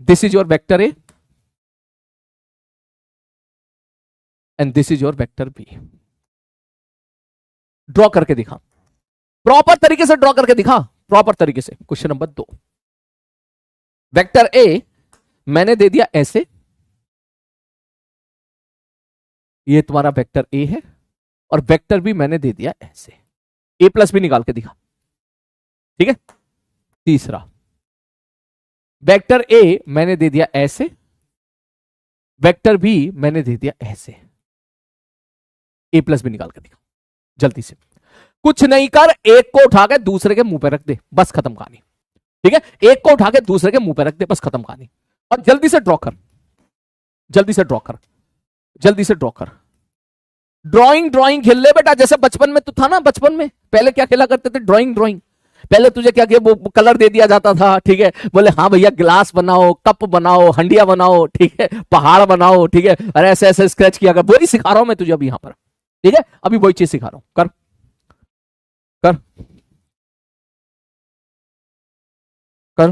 This is your vector A and this is your vector B, draw करके दिखा, प्रॉपर तरीके से ड्रॉ करके दिखा, प्रॉपर तरीके से। क्वेश्चन नंबर 2, वेक्टर ए मैंने दे दिया ऐसे, ये तुम्हारा वेक्टर ए है, और वेक्टर बी मैंने दे दिया ऐसे, ए प्लस बी निकाल के दिखा, ठीक है। तीसरा, वेक्टर ए मैंने दे दिया ऐसे, वेक्टर बी मैंने दे दिया ऐसे, ए प्लस बी निकाल के दिखा जल्दी से। कुछ नहीं कर, एक को उठा के दूसरे के मुंह पे रख दे, बस खत्म कहानी, ठीक है। एक को उठा के दूसरे के मुंह पे रख दे, बस खत्म कहानी। और जल्दी से ड्रॉ कर, जल्दी से ड्रॉ कर, जल्दी से ड्रॉ कर। ड्राइंग ड्राइंग खेल ले बेटा, जैसे बचपन में तो था ना, बचपन में पहले क्या खेला करते थे, ड्राइंग ड्राइंग। पहले तुझे क्या किया, वो कलर दे दिया जाता था, ठीक है, बोले हाँ भैया गिलास बनाओ, कप बनाओ, हंडिया बनाओ, ठीक है, पहाड़ बनाओ, ठीक है, अरे ऐसे ऐसे स्केच किया कर। वही सिखा रहा हूं मैं तुझे अभी यहां पर, ठीक है, अभी वही चीज सिखा रहा हूं, कर कर कर।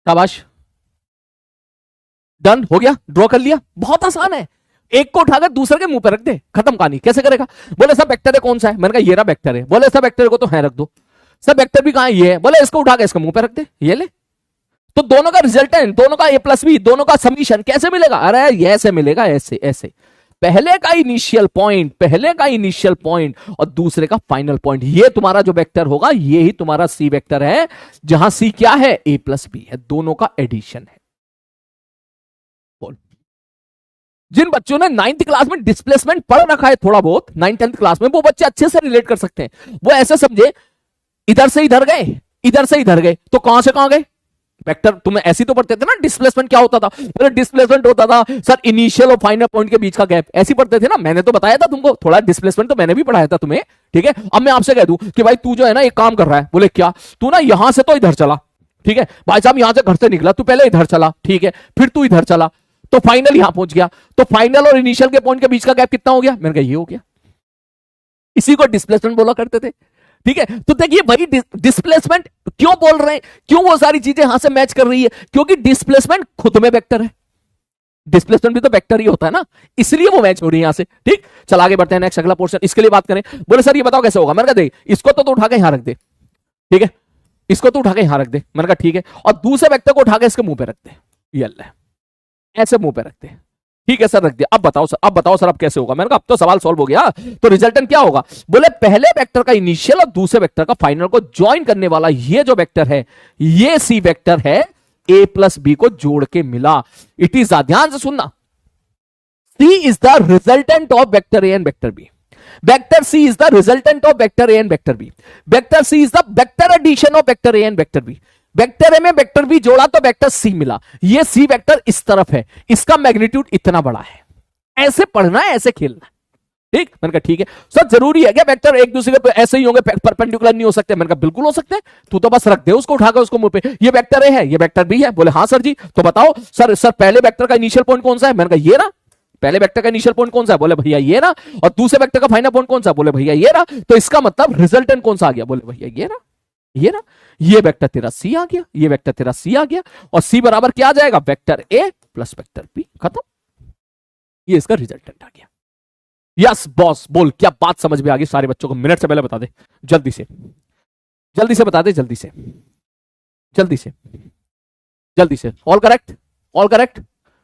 शाबाश, डन हो गया, ड्रॉ कर लिया, बहुत आसान है। एक को उठाकर दूसरे के मुंह पे रख दे, खत्म कहानी। कैसे करेगा, बोले सब वेक्टर है, कौन सा है, मैंने कहा ये रहा वेक्टर है, बोले सब वेक्टर को तो है रख दो, सब वेक्टर भी कहां है, ये है, बोले इसको उठा के इसके मुंह पे रख दे, ये ले। तो दोनों का रिजल्टेंट, दोनों का ए प्लस बी, दोनों का समीशन कैसे मिलेगा, अरे ये ऐसे मिलेगा, ऐसे ऐसे, पहले का इनिशियल पॉइंट, पहले का इनिशियल पॉइंट और दूसरे का फाइनल पॉइंट, ये तुम्हारा जो वेक्टर होगा ये ही तुम्हारा सी वेक्टर है, जहां सी क्या है, ए प्लस बी है, दोनों का एडिशन है। बोल, जिन बच्चों ने 9th क्लास में डिस्प्लेसमेंट पढ़ रखा है थोड़ा बहुत, 9th-10th क्लास में, वो बच्चे अच्छे से रिलेट कर सकते हैं। वो ऐसे समझे, इधर से इधर गए, इधर से इधर गए, तो कहां से कहां गए, वेक्टर तुम्हें ऐसी तो पढ़ते थे ना, डिस्प्लेसमेंट क्या होता था, डिस्प्लेसमेंट होता था सर इनिशियल और फाइनल पॉइंट के बीच का गैप, ऐसी पढ़ते थे ना, मैंने तो बताया था तुमको, थोड़ा डिस्प्लेसमेंट तो मैंने भी पढ़ाया था तुम्हें, ठीक है। अब मैं आपसे कह दूं कि भाई तू जो है ना एक काम कर रहा है, बोले क्या, तू ना यहां से तो इधर चला, ठीक है, भाई साहब यहां से घर से निकला, तू पहले इधर चला, ठीक है, फिर तू इधर चला, तो फाइनल यहां पहुंच गया, तो फाइनल और इनिशियल के पॉइंट के बीच का गैप कितना हो गया, मैंने कहा ये हो गया, इसी को डिस्प्लेसमेंट बोला करते थे, ठीक है। तो देखिए भाई डिस्प्लेसमेंट क्यों बोल रहे हैं, क्यों वो सारी चीजें यहां से मैच कर रही है, क्योंकि डिस्प्लेसमेंट खुद में वेक्टर है, डिस्प्लेसमेंट भी तो वेक्टर ही होता है ना, इसलिए वो मैच हो रही है यहां से, ठीक। चल आगे बढ़ते हैं, नेक्स्ट अगला पोर्शन, इसके लिए बात करें। बोले सर ये बताओ कैसे होगा, मैंने कहा देख इसको तो उठा के यहां रख दे, ठीक है, इसको तो उठा के यहां रख दे, मैंने कहा ठीक है, और दूसरे वेक्टर को उठा के इसके मुंह पे रख दे, ये ऐसे मुंह पे रख दे, ठीक है सर रख दिया। अब बताओ सर, अब बताओ सर अब कैसे होगा, मैंने कहा अब तो सवाल सॉल्व हो गया, तो रिजल्टेंट क्या होगा, बोले पहले वेक्टर का इनिशियल और दूसरे वेक्टर का फाइनल को ज्वाइन करने वाला ये जो वेक्टर है, ये सी वेक्टर है, ए प्लस बी को जोड़ के मिला। इट इज, ध्यान से सुनना, C is the resultant of vector A and vector B, vector C is the resultant of vector A and vector B, vector C is the vector addition of vector A and vector B, vector A में vector B जोड़ा तो vector C मिला, ये C vector इस तरफ है, इसका magnitude इतना बड़ा है, ऐसे पढ़ना है, ऐसे खेलना है, ठीक। मैंने कहा ठीक है सर, जरूरी है क्या वेक्टर एक दूसरे के ऐसे ही होंगे, परपेंडिकुलर नहीं हो सकते, मैंने कहा बिल्कुल हो सकते हैं, तू तो बस रख दे उसको उठाकर उसको मुंह पे, ये वेक्टर ए है, ये वेक्टर बी है, बोले हाँ सर जी, तो बताओ सर, सर पहले वेक्टर का इनिशियल पॉइंट कौन सा है, मैंने कहा ये रहा, पहले वेक्टर का इनिशियल पॉइंट कौन सा है, बोले भैया ये रहा, और दूसरे वेक्टर का फाइनल पॉइंट कौन सा, बोले भैया ये रहा, तो इसका मतलब रिजल्टेंट कौन सा आ गया, बोले भैया ये रहा, ये ना, ये वेक्टर तेरा सी आ गया, ये वेक्टर तेरा सी आ गया, और सी बराबर क्या आ जाएगा, vector A plus vector B, खत्म, ये इसका रिजल्टेंट आ गया। यस बॉस, बोल क्या बात समझ में आ गई सारे बच्चों को, मिनट से पहले बता दे, जल्दी से, जल्दी से बता दे, जल्दी से, जल्दी से, जल्दी से, ऑल करेक्ट, ऑल करेक्ट,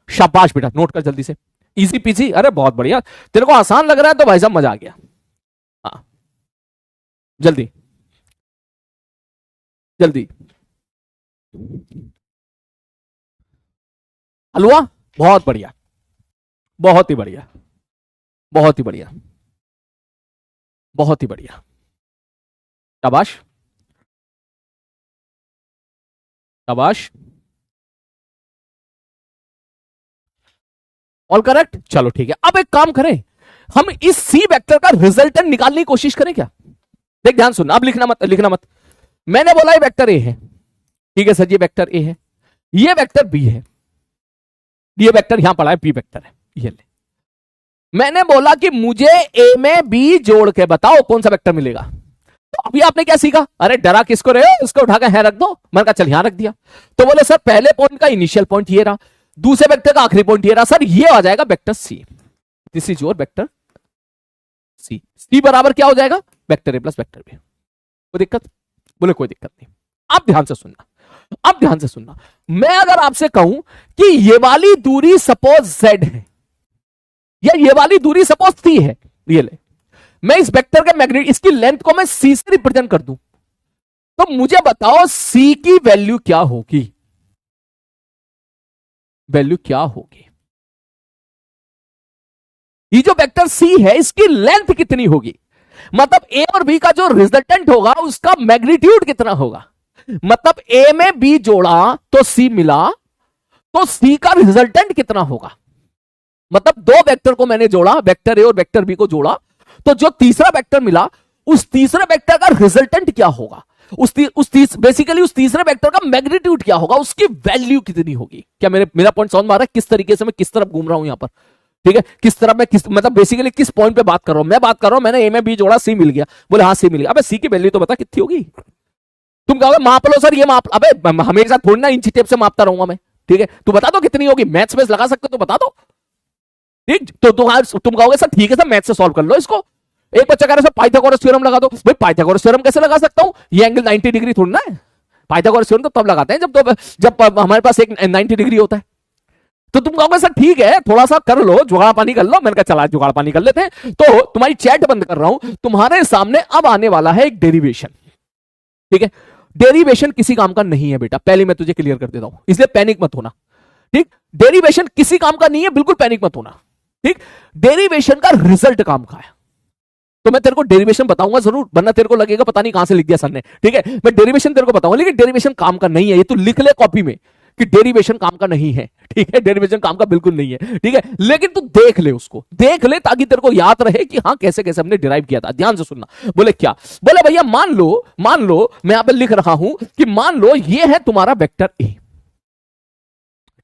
शाबाश बेटा, नोट कर जल्दी से, इजी पीजी, अरे बहुत बढ़िया, तेरे को आसान लग रहा है तो भाई साहब मजा आ गया, हाँ जल्दी जल्दी, हलवा, बहुत बढ़िया, बहुत ही बढ़िया, बहुत ही बढ़िया, बहुत ही बढ़िया, शाबाश शाबाश, ऑल करेक्ट, चलो ठीक है। अब एक काम करें, हम इस सी वेक्टर का रिजल्टेंट निकालने की कोशिश करें क्या, देख ध्यान सुन, अब लिखना मत, लिखना मत, मैंने बोला ये वेक्टर ए है, ठीक है सर, ये वेक्टर ए है, ये वेक्टर बी है, ये वेक्टर यहां पड़ा है बी वेक्टर है, ये ले, मैंने बोला कि मुझे ए में बी जोड़ के बताओ कौन सा वेक्टर मिलेगा, तो अभी आपने क्या सीखा, अरे डरा किसको रहे हो, इसको उठाकर है रख दो, मैंने कहा चल यहां रख दिया, तो बोले सर पहले पॉइंट का इनिशियल पॉइंट ये रहा, दूसरे वेक्टर का आखिरी पॉइंट ये रहा, सर ये आ जाएगा vector C, this is your vector C, C बराबर क्या हो जाएगा, vector A plus vector B. कोई दिक्कत? बोले कोई दिक्कत नहीं। अब ध्यान से सुनना, अब ध्यान से सुनना। मैं अगर आपसे कहूं कि ये वाली दूरी सपोज z है या ये वाली दूरी सपोज c है, ये ले, मैं इस वेक्टर के मैग्नीट्यूड, इसकी लेंथ को मैं c से रिप्रेजेंट कर दूं, तो मुझे बताओ c की वैल्यू क्या होगी? वैल्यू क्या होगी? ये जो वेक्टर c है इसकी लेंथ कितनी होगी? मतलब a और b का जो रिजल्टेंट होगा उसका मैग्नीट्यूड कितना होगा? मतलब a में b जोड़ा तो c मिला, तो c का रिजल्टेंट कितना होगा? मतलब दो वेक्टर को मैंने जोड़ा, वेक्टर a और वेक्टर b को जोड़ा, तो जो तीसरा वेक्टर मिला उस तीसरे वेक्टर का रिजल्टेंट क्या होगा? बेसिकली उस तीसरे वेक्टर का मैग्नीट्यूड क्या होगा? उसकी वैल्यू कितनी होगी? क्या मेरा पॉइंट समझ में आ रहा है? किस तरीके से मैं किस तरफ घूम रहा हूं यहां पर, ठीक है? किस तरफ मैं मतलब बेसिकली किस पॉइंट पे बात कर रहा हूं? मैं बात कर रहा हूं मैंने a में b जोड़ा, c मिल गया। बोले हाँ c मिल गया। अबे c की वैल्यू तो बता कितनी होगी? तुम कहोगे माप लो सर, ये माप, अबे हमेशा थोड़ी ना इंची टेप से मापता रहूंगा मैं, ठीक है? तू बता दो कितनी होगी, मैथ्स में लगा सकते हो तो बता दो, ठीक? तो तुम कहोगे सर ठीक है सर मैथ से सॉल्व कर लो इसको। एक बच्चा कह रहा है सर पाइथागोरस थ्योरम लगा दो। भाई पाइथागोरस थ्योरम कैसे लगा सकता हूं? ये एंगल 90 डिग्री थोड़ी ना है। पाइथागोरस थ्योरम तो तब लगाते हैं जब हमारे पास एक 90 डिग्री होता है। तो तुम कहोगे सर ठीक है थोड़ा सा कर लो, जुगाड़ पानी कर लो। मैंने कहा चला जुगाड़ पानी कर लेते हैं। तो तुम्हारी चैट बंद कर रहा हूं, तुम्हारे सामने अब आने वाला है एक डेरिवेशन, ठीक है? डेरिवेशन किसी काम का नहीं है बेटा, पहले मैं तुझे क्लियर कर देता हूं, इसलिए पैनिक मत होना, ठीक? डेरिवेशन किसी काम का नहीं है, बिल्कुल पैनिक मत होना, ठीक? डेरिवेशन का रिजल्ट काम का है। तो मैं तेरे को डेरिवेशन बताऊंगा जरूर, वरना तेरे को लगेगा पता नहीं कहां से लिख दिया सर ने, ठीक है? मैं डेरिवेशन तेरे को बताऊंगा, लेकिन डेरिवेशन काम का नहीं है। ये तू लिख ले कॉपी में कि डेरिवेशन काम का नहीं है, ठीक है? डेरिवेशन काम का बिल्कुल नहीं है, ठीक है? लेकिन तू देख ले, उसको देख ले ताकि तेरे को याद रहे कि हाँ कैसे कैसे हमने डिराइव किया था। ध्यान से सुनना। बोले क्या? बोले भैया मान लो मैं यहां पर लिख रहा हूं कि मान लो ये है तुम्हारा वेक्टर ए,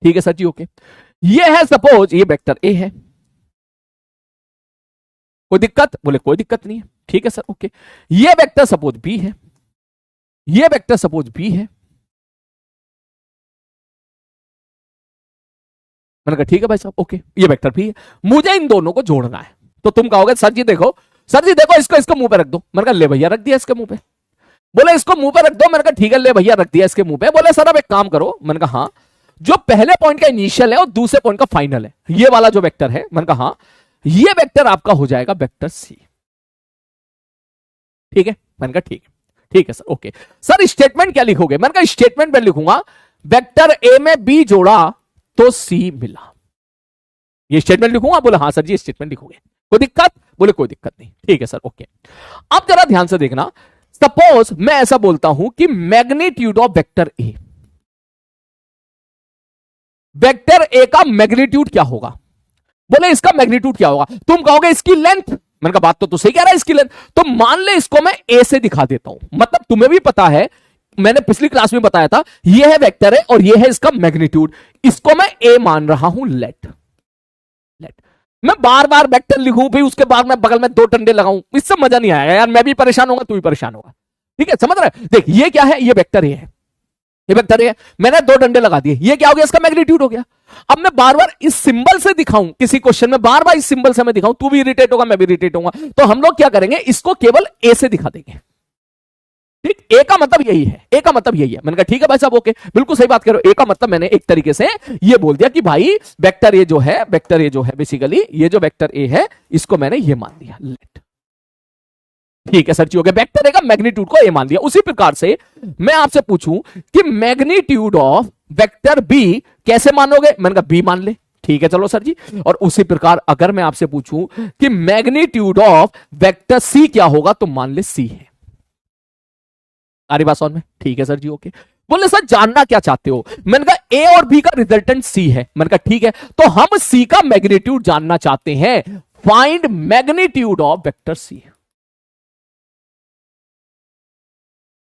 ठीक है सर जी? ओके, ये है सपोज ये वेक्टर ए है। कोई दिक्कत? बोले कोई दिक्कत नहीं है, ठीक है सर? ओके, ये वेक्टर सपोज बी है, ये वेक्टर सपोज बी है। मैंने कहा ठीक है भाई साहब, ओके, ये वेक्टर भी है, मुझे इन दोनों को जोड़ना है। तो तुम कहोगे सर जी देखो इसको मुंह पे रख दो। मैंने कहा ले भैया रख दिया इसके मुंह पे। बोले इसको मुंह पे रख दो। मैंने कहा ठीक है ले भैया रख दिया इसके मुंह पे। बोले सर अब एक काम करो। मैंने कहा हाँ, जो पहले पॉइंट का इनिशियल है और दूसरे पॉइंट का फाइनल है, ये वाला जो वेक्टर है, मैंने कहा हाँ, ये वेक्टर आपका हो जाएगा वेक्टर सी, ठीक है? मैंने कहा ठीक है सर, ओके। सर स्टेटमेंट क्या लिखोगे? मैंने कहा स्टेटमेंट में लिखूंगा वेक्टर ए में बी जोड़ा तो सी मिला, ये स्टेटमेंट लिखूंगा। बोले हाँ सर जी स्टेटमेंट लिखोगे, कोई दिक्कत? बोले कोई दिक्कत नहीं, ठीक है सर, ओके। अब जरा ध्यान से देखना, सपोज मैं ऐसा बोलता हूं कि magnitude of vector A, vector A का मैग्नीट्यूड क्या होगा? बोले इसका मैग्नीट्यूड क्या होगा? तुम कहोगे इसकी लेंथ। मैंने कहा बात तो सही कह रहा है, इसकी लेंथ। तो मान ले इसको मैं ए से दिखा देता हूं, मतलब तुम्हें भी पता है, मैंने पिछली क्लास में बताया था, ये है वेक्टर है और ये है इसका मैग्नीट्यूड, इसको मैं ए मान रहा हूं, लेट। मैं बार बार वेक्टर लिखूं फिर उसके बाद मैं बगल में दो डंडे लगाऊं, इससे मजा नहीं आएगा यार, मैं भी परेशान होगा तू भी परेशान होगा, ठीक है? समझ रहा है? देख ये क्या है, ये वेक्टर ए है, ये वेक्टर ए है, मैंने दो डंडे लगा दिए, ये क्या हो गया? इसका मैग्नीट्यूड हो गया। अब मैं बार बार इस सिंबल से दिखाऊं किसी क्वेश्चन में, बार बार इस सिंबल से मैं दिखाऊं, तू भी इरिटेट होगा मैं भी इरिटेट होगा, तो हम लोग क्या करेंगे, इसको केवल ए से दिखा देंगे, ठीक? ए का मतलब यही है, ए का मतलब यही है। मैंने कहा ठीक है भाई साहब, ओके, बिल्कुल सही बात कर रहे हो। ए का मतलब मैंने एक तरीके से ये बोल दिया कि भाई वेक्टर ए जो है, बेसिकली ये जो वेक्टर ए है इसको मैंने ये मान लिया, लेट, ठीक है सर जी, हो गया। वेक्टर ए का मैग्नीट्यूड को ए मान लिया। उसी प्रकार से मैं आपसे पूछूं कि मैग्नीट्यूड ऑफ वेक्टर बी कैसे मानोगे? मैंने कहा बी मान ले, ठीक है चलो सर जी। और उसी प्रकार अगर मैं आपसे पूछूं कि मैग्नीट्यूड ऑफ वेक्टर सी क्या होगा, तो मान ले सी है। सारी बात समझ में? ठीक है सर जी, ओके। बोले सर जानना क्या चाहते हो? मैंने कहा ए और बी का रिजल्टेंट सी है। मैंने कहा ठीक है, तो हम सी का मैग्नीट्यूड जानना चाहते हैं, find magnitude of vector C.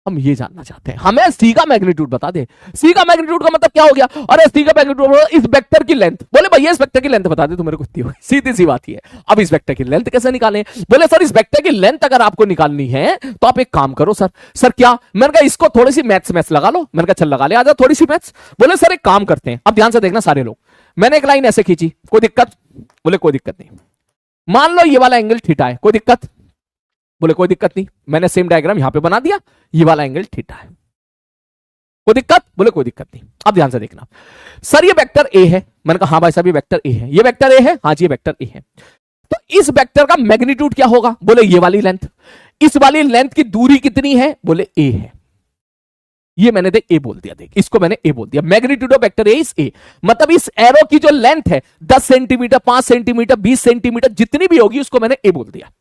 हम ये जानना चाहते हैं, हमें सी का मैग्नीट्यूड बता दे। सी का मैग्नीट्यूड का मतलब क्या हो गया? अरे सी का मैग्नीट्यूड इस वेक्टर की लेंथ। बोले भैया इस वेक्टर की लेंथ बता दे, तो मेरे को इतनी सीधी सी बात ही है। अब इस वेक्टर की लेंथ कैसे निकालें? बोले सर इस वेक्टर की लेंथ अगर आपको निकालनी है तो आप एक काम करो सर क्या? मैंने कहा इसको थोड़ी सी मैथ्स लगा लो। मैंने कहा चल लगा ले, आजा थोड़ी सी मैथ्स। बोले सर एक काम करते हैं, अब ध्यान से देखना सारे लोग, मैंने एक लाइन ऐसे खींची, कोई दिक्कत? बोले कोई दिक्कत नहीं। मान लो ये वाला एंगल थीटा है, कोई दिक्कत? बोले कोई दिक्कत नहीं, मैंने सेम डायग्राम यहां पे बना दिया, ये वाला एंगल थीटा है, कोई दिक्कत? बोले कोई दिक्कत नहीं। अब ध्यान से देखना, सर ये वेक्टर ए है, मैंने कहा हाँ भाई साहब ये वेक्टर ए है, ये वेक्टर ए है, हाँ जी ये वेक्टर ए है। तो इस वेक्टर का मैग्नीट्यूड क्या होगा? बोले ये वाली लेंथ। इस वाली लेंथ की दूरी कितनी है? बोले ए है। ये मैंने देख ए बोल दिया, देख इसको मैंने ए बोल दिया, magnitude of vector A is a. मतलब इस एरो की जो लेंथ है 10 सेंटीमीटर, 5 सेंटीमीटर, 20 सेंटीमीटर जितनी भी होगी उसको मैंने ए बोल दिया।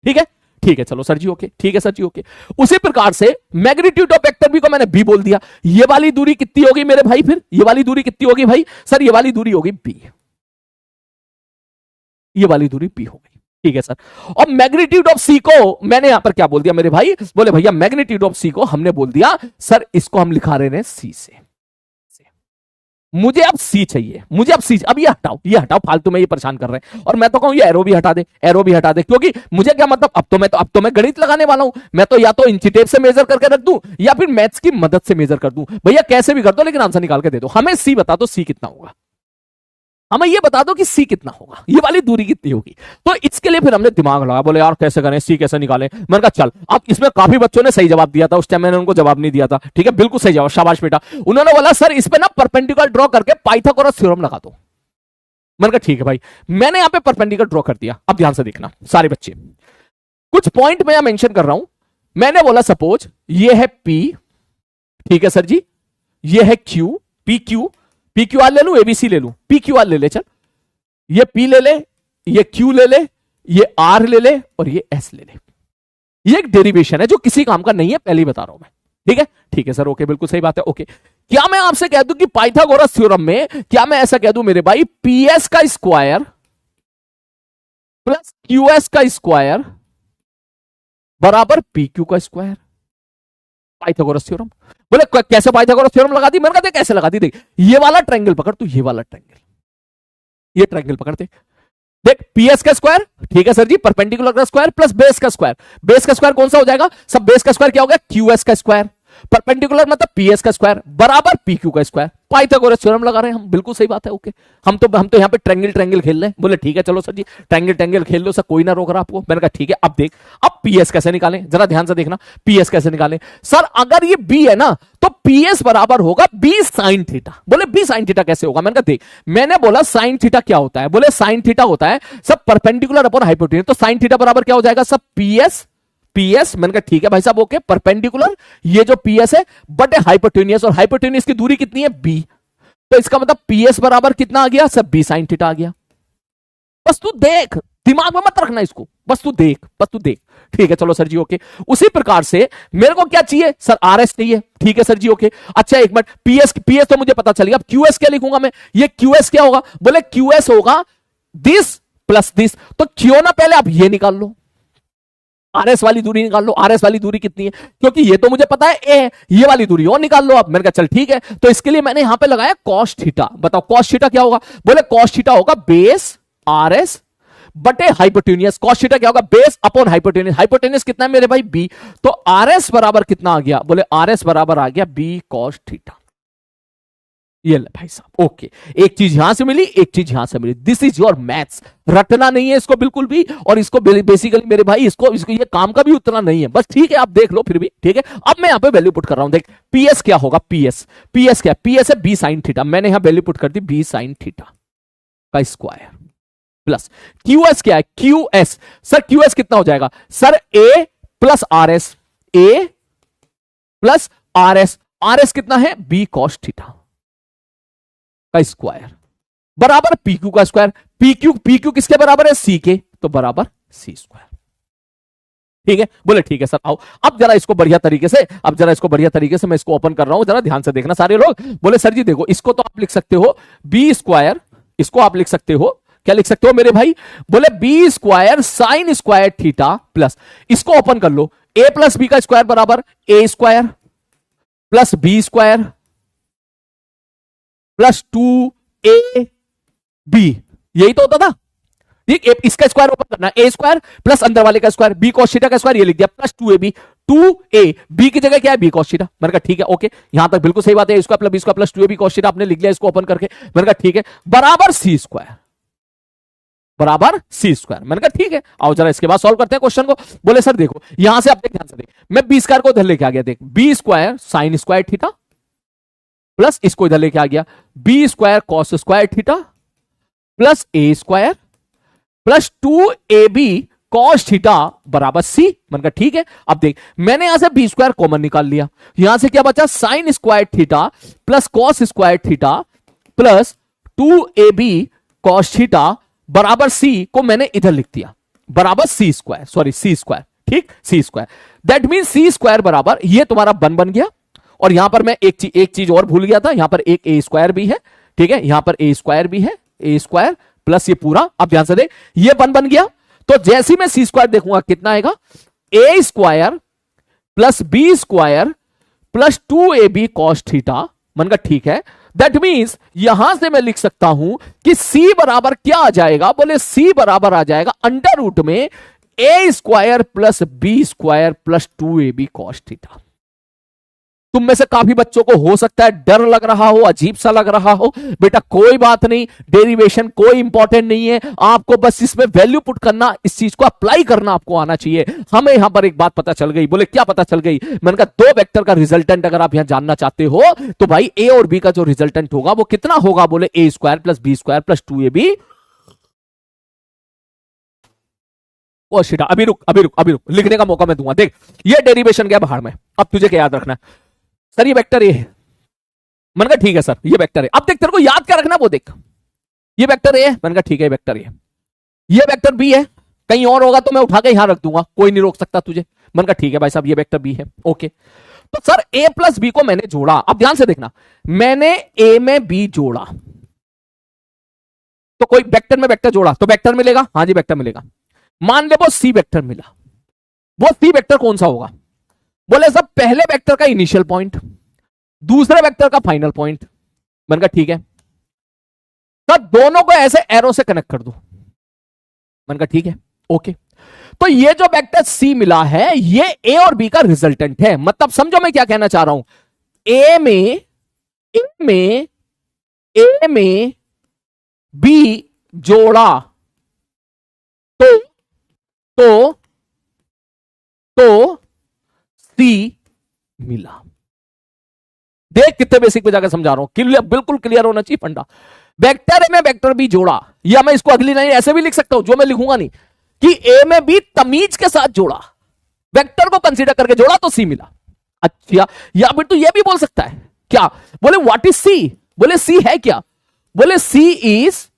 ठीक है, ठीक है, चलो सर जी ओके, ठीक है सर जी ओके। उसी प्रकार से मैग्नीट्यूड ऑफ वेक्टर बी को मैंने बी बोल दिया। ये वाली दूरी कितनी होगी मेरे भाई? फिर ये वाली दूरी कितनी होगी भाई? सर ये वाली दूरी होगी बी, ये वाली दूरी बी हो गई। ठीक है सर। और मैग्नीट्यूड ऑफ सी को मैंने यहां पर क्या बोल दिया मेरे भाई? बोले भैया मैग्नीट्यूड ऑफ सी को हमने बोल दिया सर, इसको हम लिखा रहे हैं सी से। मुझे अब सी चाहिए, मुझे अब सी, अब ये हटाओ फालतू में ये परेशान कर रहे हैं। और मैं तो कहूं ये एरो भी हटा दे, एरो भी हटा दे, क्योंकि मुझे क्या मतलब, अब तो मैं गणित लगाने वाला हूं। मैं तो या तो इंची टेप से मेजर करके रख दूं या फिर मैथ्स की मदद से मेजर कर दूं। भैया कैसे भी कर दो, लेकिन आंसर निकाल के दे दो। हमें सी बता दो, सी कितना होगा, हमें ये बता दो कि सी कितना होगा, ये वाली दूरी कितनी होगी। तो इसके लिए फिर हमने दिमाग लगाया, बोले यार कैसे करें, सी कैसे निकालें। मैंने कहा चल, अब इसमें काफी बच्चों ने सही जवाब दिया था, उस टाइम मैंने उनको जवाब नहीं दिया था। ठीक है, बिल्कुल सही जवाब, शाबाश बेटा। उन्होंने बोला सर इस पे ना परपेंडिकुलर ड्रॉ करके पाइथागोरस थ्योरम लगा दो। मैंने कहा ठीक है भाई, मैंने यहां पे परपेंडिकुलर ड्रॉ कर दिया। अब ध्यान से देखना सारे बच्चे, कुछ पॉइंट मैं यहां मेंशन कर रहा हूं। मैंने बोला सपोज ये है पी, ठीक है सर जी, ये है क्यू, पी क्यू आर ले लू, एबीसी ले लू, पी क्यू आर ले ले, चल ये P ले ले, ये Q ले ले, ये R ले ले और ये S ले ले। ये एक डेरिवेशन है जो किसी काम का नहीं है, पहले ही बता रहा हूं मैं। ठीक है, ठीक है सर ओके, बिल्कुल सही बात है ओके। क्या मैं आपसे कह दूं कि पाइथागोरस थ्योरम में क्या मैं ऐसा कह दूं मेरे भाई, PS का स्क्वायर प्लस QS का स्क्वायर बराबर PQ का स्क्वायर, पाइथागोरस थ्योरम। बोले कैसे पाइथागोरस थ्योरम लगा दी? मैंने कहा देख कैसे लगा दी, देख ये वाला ट्रायंगल पकड़ तू, ये वाला ट्रायंगल, ये ट्रायंगल पकड़ते, देख पीएस का स्क्वायर, ठीक है सर जी, परपेंडिकुलर का स्क्वायर प्लस बेस का स्क्वायर। बेस का स्क्वायर कौन सा हो जाएगा? सब बेस का स्क्वायर क्या हो गया? क्यूएस का स्क्वायर, परपेंडिकुलर मतलब पीएस का स्क्वायर बराबर पीक्यू का स्क्वायर। पाइथागोरस थ्योरम लगा रहे हैं हम, बिल्कुल सही बात है ओके। हम तो यहाँ पे ट्रायंगल खेल रहे हैं। बोले ठीक है चलो सर जी, ट्रायंगल खेल लो सर, कोई ना रोक रहा आपको। मैंने कहा ठीक है। अब देख, अब पीएस कैसे निकालें, जरा ध्यान से देखना, पीएस कैसे निकालें। सर अगर ये बी है ना तो पीएस बराबर होगा बी साइन थीटा। बोले बी साइन थीटा कैसे होगा? मैंने कहा देख, मैंने बोला साइन थीटा क्या होता है? बोले साइन थीटा होता है सब परपेंडिकुलर अपॉन हाइपोटेन्यूज। तो साइन थीटा बराबर क्या हो जाएगा? सब पीएस। मैंने कहा ठीक है भाई साहब ओके, परपेंडिकुलर ये जो पीएस है बटे हाइपोटेन्यूज, और हाइपोटेन्यूज की दूरी कितनी है? बी। तो इसका मतलब पीएस बराबर कितना आ गया? सब बी साइन थीटा आ गया। बस तू देख, दिमाग में मत रखना इसको, बस तू देख, बस तू देख। ठीक है चलो सर जी ओके। उसी प्रकार से मेरे को क्या चाहिए? सर आरएस चाहिए। ठीक है सर जी ओके। अच्छा एक मिनट, पीएस तो मुझे पता चल गया। अब क्यूएस क्या लिखूंगा मैं? ये क्यूएस क्या होगा? बोले क्यूएस होगा दिस प्लस दिस। तो क्यों ना पहले आप ये निकाल लो, आरएस वाली दूरी निकाल लो। आरएस वाली दूरी कितनी है? क्योंकि ये तो मुझे पता है ए है, ये वाली दूरी और निकाल लो आप। मैंने कहा चल ठीक है। तो इसके लिए मैंने यहां पे लगाया कॉस थीटा। बताओ कॉस थीटा क्या होगा? बोले कॉस थीटा होगा बेस आरएस बटे हाइपोटेन्यूज। कॉस थीटा क्या होगा? Base upon hypotenuse. हाइपोटेन्यूज कितना है मेरे भाई? बी। तो आरएस बराबर कितना आ गया? बोले आरएस बराबर आ गया बी कॉस थीटा। ये ले भाई साहब ओके, एक चीज यहां से मिली, एक चीज यहां से मिली। This is your maths. रटना नहीं है इसको बिल्कुल भी, और इसको बेसिकली मेरे भाई इसको ये काम का भी उतना नहीं है, बस ठीक है आप देख लो फिर भी। ठीक है, अब मैं यहां पे वैल्यू पुट कर रहा हूं। देख पीएस क्या होगा? पीएस क्या? पीएस है बी साइन थीटा। मैंने यहां वैल्यू पुट कर दी बी साइन थीटा का स्क्वायर प्लस क्यूएस क्या है? क्यूएस सर क्यूएस कितना हो जाएगा? सर ए प्लस आरएस, ए प्लस आरएस। आरएस कितना है? बी कॉस थीटा का स्क्वायर बराबर पीक्यू का स्क्वायर। पीक्यू किसके बराबर है? सी के, तो बराबर सी स्क्वायर। ठीक है, बोले ठीक है सर आओ अब जरा इसको बढ़िया तरीके से, अब जरा इसको बढ़िया तरीके से मैं इसको ओपन कर रहा हूं, जरा ध्यान से देखना सारे लोग। बोले सर जी देखो, इसको तो आप लिख सकते हो बी स्क्वायर, इसको आप लिख सकते हो, क्या लिख सकते हो मेरे भाई? बोले B square sine square theta plus, इसको ओपन कर लो, ए प्लस बी का स्क्वायर बराबर A square plus B square plus 2ab, यही तो होता था। ठीक, इसका स्क्वायर ओपन करना, ए स्क्वायर प्लस अंदर वाले का स्क्वायर बी कॉस थीटा का स्क्वायर, ये लिख दिया प्लस 2ab। 2a बी की जगह क्या है? B cos theta. मैंने कहा ठीक है ओके, यहां तक बिल्कुल सही बात है। इसका plus B square plus 2ab cos theta आपने लिख लिया, इसको ओपन करके। मैंने कहा ठीक है, बराबर सी स्क्वायर। बराबर सी स्क्वायर। मैंने कहा ठीक है, आओ जरा इसके बाद सॉल्व करते हैं क्वेश्चन को। बोले सर देखो यहां से आप देख, ध्यान से देख, मैं बी स्क्वायर को इधर लेके आ गया, देख B square sine square theta plus इसको इधर लेके आ गया B square cos square theta plus A square plus 2ab cos theta बराबर सी। मैंने कहा ठीक है। अब देख मैंने यहां से बी स्क्वायर कॉमन निकाल लिया, यहां से क्या बचा sine square theta plus cos square theta plus 2ab cos theta बराबर सी को मैंने इधर लिख दिया बराबर C square, sorry C square, ठीक C square. That mean C square बराबर ये तुम्हारा बन गया। और यहां पर मैं एक चीज और भूल गया था, यहां पर एक ए स्क्वायर भी है, ठीक है, यहां पर ए स्क्वायर भी है, ए स्क्वायर प्लस ये पूरा। अब ध्यान से देख ये बन गया, तो जैसे ही मैं सी स्क्वायर देखूंगा कितना आएगा, A square plus B square plus 2ab cos theta. मन का ठीक है, दैट मीन्स यहां से मैं लिख सकता हूं कि सी बराबर क्या आ जाएगा, बोले सी बराबर आ जाएगा अंडर रूट में A square plus B square plus 2ab cos theta. तुम में से काफी बच्चों को हो सकता है डर लग रहा हो, अजीब सा लग रहा हो, बेटा कोई बात नहीं, डेरिवेशन कोई इंपॉर्टेंट नहीं है, आपको बस इसमें वैल्यू पुट करना, इस चीज को अप्लाई करना आपको आना चाहिए। हमें यहां पर एक बात पता चल गई। बोले क्या पता चल गई? मैंने कहा दो वेक्टर का रिजल्टेंट अगर आप यहां जानना चाहते हो तो भाई ए और बी का जो रिजल्टेंट होगा वो कितना होगा, बोले A square plus B square plus 2ab। अभी रुक, लिखने का मौका मैं दूंगा। देख ये डेरिवेशन गया बाहर में, अब तुझे क्या याद रखना है? सर ये वेक्टर ए है। मैंने कहा ठीक है सर ये वेक्टर है। अब देख तेरे को याद क्या रखना वो देख, ये वेक्टर ए है, मैंने कहा ठीक है वेक्टर ए। ये वेक्टर बी है, कहीं और होगा तो मैं उठा के यहां रख दूंगा, कोई नहीं रोक सकता तुझे। मैंने कहा ठीक है भाई साहब ये वेक्टर बी है, ओके। तो सर ए प्लस बी को मैंने जोड़ा, अब ध्यान से देखना, मैंने ए में बी जोड़ा तो कोई वेक्टर में वेक्टर जोड़ा तो वेक्टर मिलेगा, हाँ जी वेक्टर मिलेगा। मान ले वो सी वेक्टर मिला, वो सी वेक्टर कौन सा होगा? बोले सब पहले वेक्टर का इनिशियल पॉइंट, दूसरे वेक्टर का फाइनल पॉइंट। मैंने कहा ठीक है सर दोनों को ऐसे एरो से कनेक्ट कर दो। मैंने कहा ठीक है ओके। तो ये जो वेक्टर सी मिला है ये ए और बी का रिजल्टेंट है। मतलब समझो मैं क्या कहना चाह रहा हूं, ए में बी जोड़ा तो सी मिला। देख कितने बेसिक पे जाकर समझा रहा हूं, क्लियर, बिल्कुल क्लियर होना चाहिए फंडा। वेक्टर ए में वेक्टर बी जोड़ा, या मैं इसको अगली लाइन ऐसे भी लिख सकता हूं जो मैं लिखूंगा नहीं, कि ए में बी तमीज के साथ जोड़ा, वेक्टर को कंसीडर करके जोड़ा तो सी मिला। अच्छा, या फिर तो यह भी बोल सकता है क्या, बोले व्हाट इज सी? बोले सी है क्या? बोले सी इज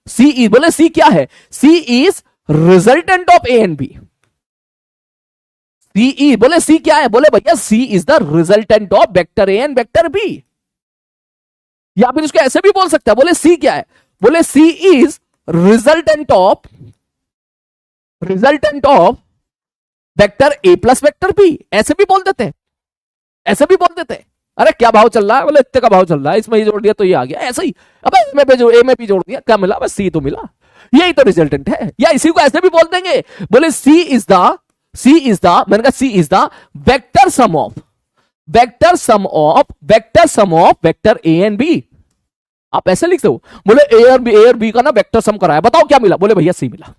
बोले सी क्या है? C is resultant of A and B. C बोले सी क्या है? बोले भैया C is the resultant of vector A and vector B. या फिर इसको ऐसे भी बोल सकता है, बोले सी क्या है? बोले C is resultant of vector A plus vector B. ऐसे भी बोल देते हैं, ऐसे भी बोल देते हैं। अरे क्या भाव चल रहा है? बोले इतने का भाव चल रहा है, इसमें ये जोड़ दिया तो ये आ गया, ऐसे ही। अब ए में भी जोड़ दिया, क्या मिला? बस सी तो मिला, यही तो रिजल्टेंट है। या इसी को ऐसे भी बोल देंगे, बोले सी इज द मैंने कहा C is the vector sum of vector A and B. आप ऐसे लिख दो, बोले ए और बी का ना वेक्टर सम कराया, बताओ क्या मिला? बोले भैया सी मिला।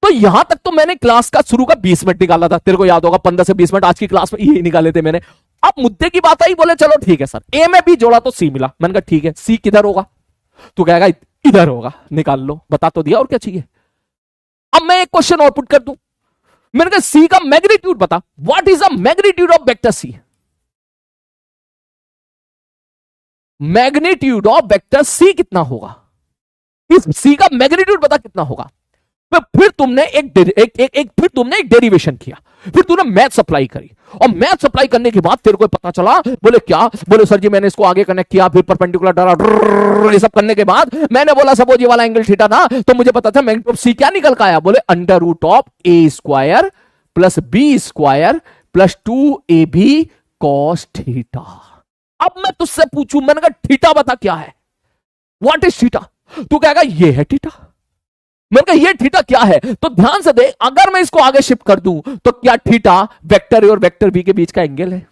तो यहां तक तो मैंने क्लास का शुरू का 20 मिनट निकाला था, तेरे को याद होगा 15 से 20 मिनट आज की क्लास में यही निकाले थे मैंने। अब मुद्दे की बात आई, बोले चलो ठीक है सर ए में बी जोड़ा तो सी मिला। मैंने कहा ठीक है सी किधर होगा? तू कहेगा इधर होगा, निकाल लो, बता तो दिया और क्या चाहिए। अब मैं एक क्वेश्चन और पुट कर दूं, मैंने कहा सी का मैग्नीट्यूड बता, what is the magnitude of vector C? Magnitude of vector C कितना होगा? इस सी का मैग्नीट्यूड बता कितना होगा। फिर तुमने एक डेरिवेशन किया, फिर तूने मैथ सप्लाई करी, और मैथ सप्लाई करने के बाद तेरे को पता चला, बोले क्या? बोले सर जी मैंने इसको आगे कनेक्ट किया, फिर परपेंडिकुलर डाला, ये सब करने के बाद मैंने बोला सपोज ये वाला एंगल थीटा था, तो मुझे पता था मैग्नीट्यूड ऑफ सी क्या निकल का आया? बोले under root of A square plus B square plus 2ab cos theta. अब मैं तुझसे पूछूं, मैंने कहा थीटा बता क्या है, व्हाट इज थीटा? तू कहेगा ये है थीटा। मैंने कहा ये थीटा क्या है? तो ध्यान से देख, अगर मैं इसको आगे शिफ्ट कर दूं तो क्या थीटा वेक्टर ए और वेक्टर बी के बीच का एंगल है?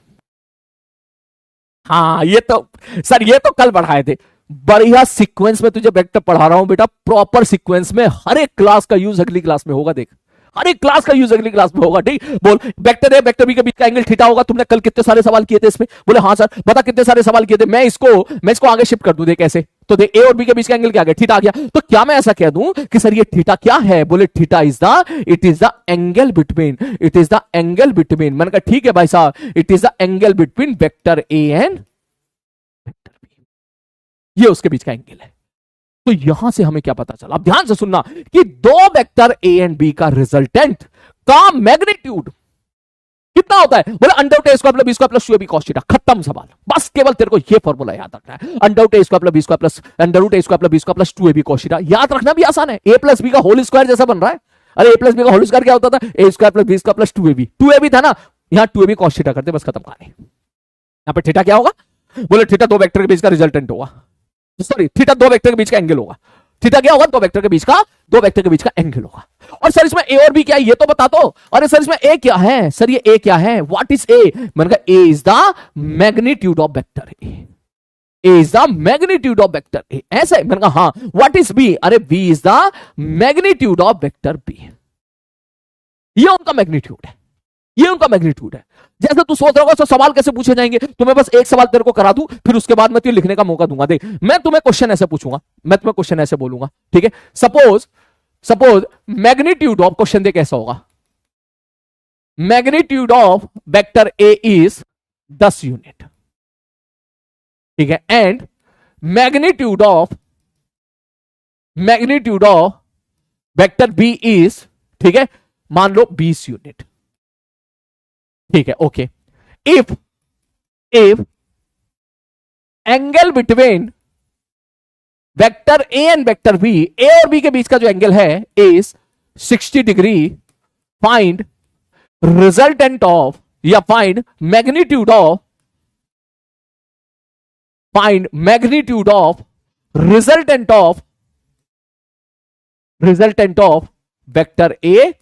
हाँ ये तो सर ये तो कल बढ़ाए थे, बढ़िया सीक्वेंस में तुझे वेक्टर पढ़ा रहा हूं बेटा, प्रॉपर सीक्वेंस में। हर एक क्लास का यूज अगली क्लास में होगा, देख हर एक क्लास का यूज अगली क्लास में होगा। ठीक, बोल वेक्टर ए वेक्टर बी के बीच का एंगल थीटा होगा। तुमने कल कितने सारे सवाल किए थे इसमें? बोले हाँ सर। बता कितने सारे सवाल किए थे। मैं इसको आगे शिफ्ट कर दूं, देख कैसे। तो देख ए और बी के बीच का एंगल क्या आ गया? थीटा आ गया। तो क्या मैं ऐसा कह दूं कि सर ये थीटा क्या है? बोले theta is the angle between, it is the angle between. मैंने कहा ठीक है भाई साहब, it is the angle between vector A and vector B, ये उसके बीच का एंगल है। तो यहां से हमें क्या पता चला? अब ध्यान से सुनना कि दो वेक्टर ए एंड बी का रिजल्टेंट का मैग्नीट्यूड कितना होता है? बोले under root A square plus B square plus 2ab cos theta. खत्म सवाल। बस केवल तेरे को ये फॉर्मूला याद रखना है, under root A square plus B square plus under root A square plus B square plus 2ab cos theta. याद रखना भी आसान है, ए प्लस बी का होल स्क्वायर जैसा बन रहा है। अरे ए प्लस बी का होल स्क्वायर क्या होता था? A square plus B square plus 2ab था ना, यहां 2ab cos थीटा करते, बस खत्म कहानी। यहां पे थीटा क्या होगा? बोले थीटा दो वेक्टर के बीच का रिजल्टेंट होगा, सॉरी थीटा दो वेक्टर के बीच का एंगल होगा। थीटा क्या होगा? दो वेक्टर के बीच का एंगल होगा। और सर इसमें ए और बी क्या है ये तो बता दो। अरे सर इसमें ए क्या है? सर ये ए क्या है? What is A? मैंने कहा A is the magnitude of vector A, A is the magnitude of vector A. ऐसे मैंने कहा हाँ। What is B? अरे B is the magnitude of vector B. ये उनका मैग्नीट्यूड है, ये उनका मैग्नीट्यूड है। जैसे तू सोच रहा होगा तो सवाल कैसे पूछे जाएंगे, तो मैं बस एक सवाल तेरे को करा दूं, फिर उसके बाद मैं तुझे लिखने का मौका दूंगा। देख मैं तुम्हें क्वेश्चन ऐसे पूछूंगा, मैं तुम्हें क्वेश्चन ऐसे बोलूंगा, ठीक है। सपोज मैग्नीट्यूड ऑफ, क्वेश्चन देख कैसा होगा, magnitude of vector A is 10 unit, ठीक है, and magnitude of vector B is, ठीक है, मान लो 20 यूनिट, ठीक है, okay. If angle between vector A and vector B, A और बी के बीच का जो एंगल है is 60 degree, find resultant of, या find magnitude of resultant of vector A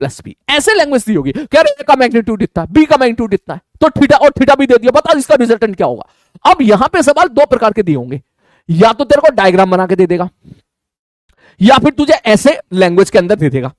plus B. ऐसे लैंग्वेज दी होगी, कह रहे ए का मैग्नीट्यूड इतना, बी का मैग्नीट्यूड इतना है, तो थीटा और थीटा भी दे दिया, बता इसका रिजल्टेंट क्या होगा। अब यहां पे सवाल दो प्रकार के दिए होंगे, या तो तेरे को डायग्राम बना के दे देगा, या फिर तुझे ऐसे लैंग्वेज के अंदर दे देगा,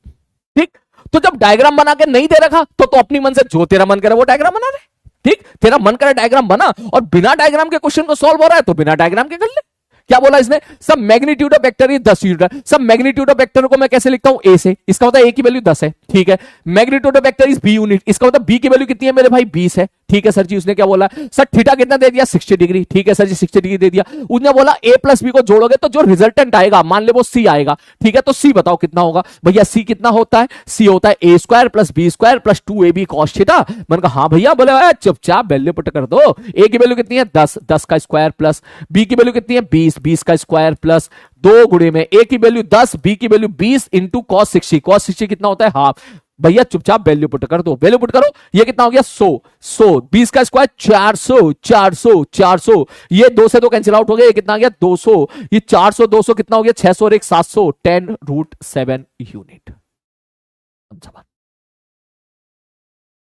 ठीक। तो जब डायग्राम बना के नहीं दे रखा तो अपनी मन से जो तेरा मन करे वो डायग्राम बना दे, ठीक। तेरा मन करे डायग्राम बना, और बिना डायग्राम के क्वेश्चन को सॉल्व हो रहा है तो बिना डायग्राम के कर ले। क्या बोला इसने? सब magnitude of vector is 10 unit. सब मैग्नीट्यूड ऑफ वेक्टर को मैं कैसे लिखता हूं? ए से, इसका मतलब ए की वैल्यू 10 है, ठीक है। Magnitude of vector is B unit, इसका मतलब बी की वैल्यू कितनी है मेरे भाई? 20 है, ठीक है सर जी। उसने क्या बोला? सर थीटा कितना दे दिया? 60 डिग्री, ठीक है सर जी 60 डिग्री दे दिया। उसने बोला ए प्लस बी को जोड़ोगे तो जो रिजल्टेंट आएगा मान ले वो सी आएगा, ठीक है। तो सी बताओ कितना होगा भैया? सी कितना होता है? सी होता है A square plus B square plus 2ab cos theta. मैंने कहा हाँ भैया। बोले चुपचाप वैल्यू पुट कर दो। ए की वैल्यू कितनी है? 10, 10 का स्क्वायर प्लस बी की वैल्यू कितनी है? 20, 20 का स्क्वायर प्लस 2 गुणे में ए की वैल्यू 10, बी की वैल्यू 20 इंटू cos 60। cos 60 कितना होता है? हाफ। भैया चुपचाप वैल्यू पुट कर दो, वैल्यू पुट करो। ये कितना हो गया? 100, 20 का स्क्वायर 400, 400, 400, ये 2 से 2 कैंसिल आउट हो गया। ये कितना आ गया? 200, ये 400, 200 कितना हो गया? 600 और 1 700, 10√7 यूनिट।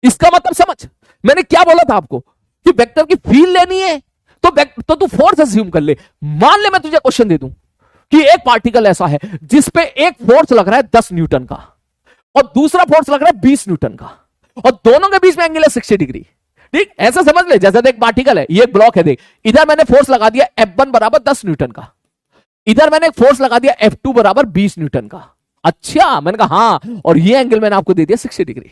इसका मतलब समझ मैंने क्या बोला था आपको कि वेक्टर की फील्ड लेनी है तो तू फोर्स अज्यूम कर ले। मान ले मैं तुझे क्वेश्चन दे दूं कि एक पार्टिकल ऐसा है जिसपे एक फोर्स लग रहा है 10 न्यूटन का और दूसरा फोर्स लग रहा है 20 न्यूटन का, और दोनों के बीच में एंगल है 60 डिग्री, ठीक। ऐसा समझ ले जैसे देख पार्टिकल है, ये ब्लॉक है, देख इधर मैंने फोर्स लगा दिया F1 बराबर 10 न्यूटन का, इधर मैंने फोर्स लगा दिया F2 बराबर 20 न्यूटन का। अच्छा, मैंने कहा हाँ, और ये एंगल मैंने आपको दे दिया 60 डिग्री,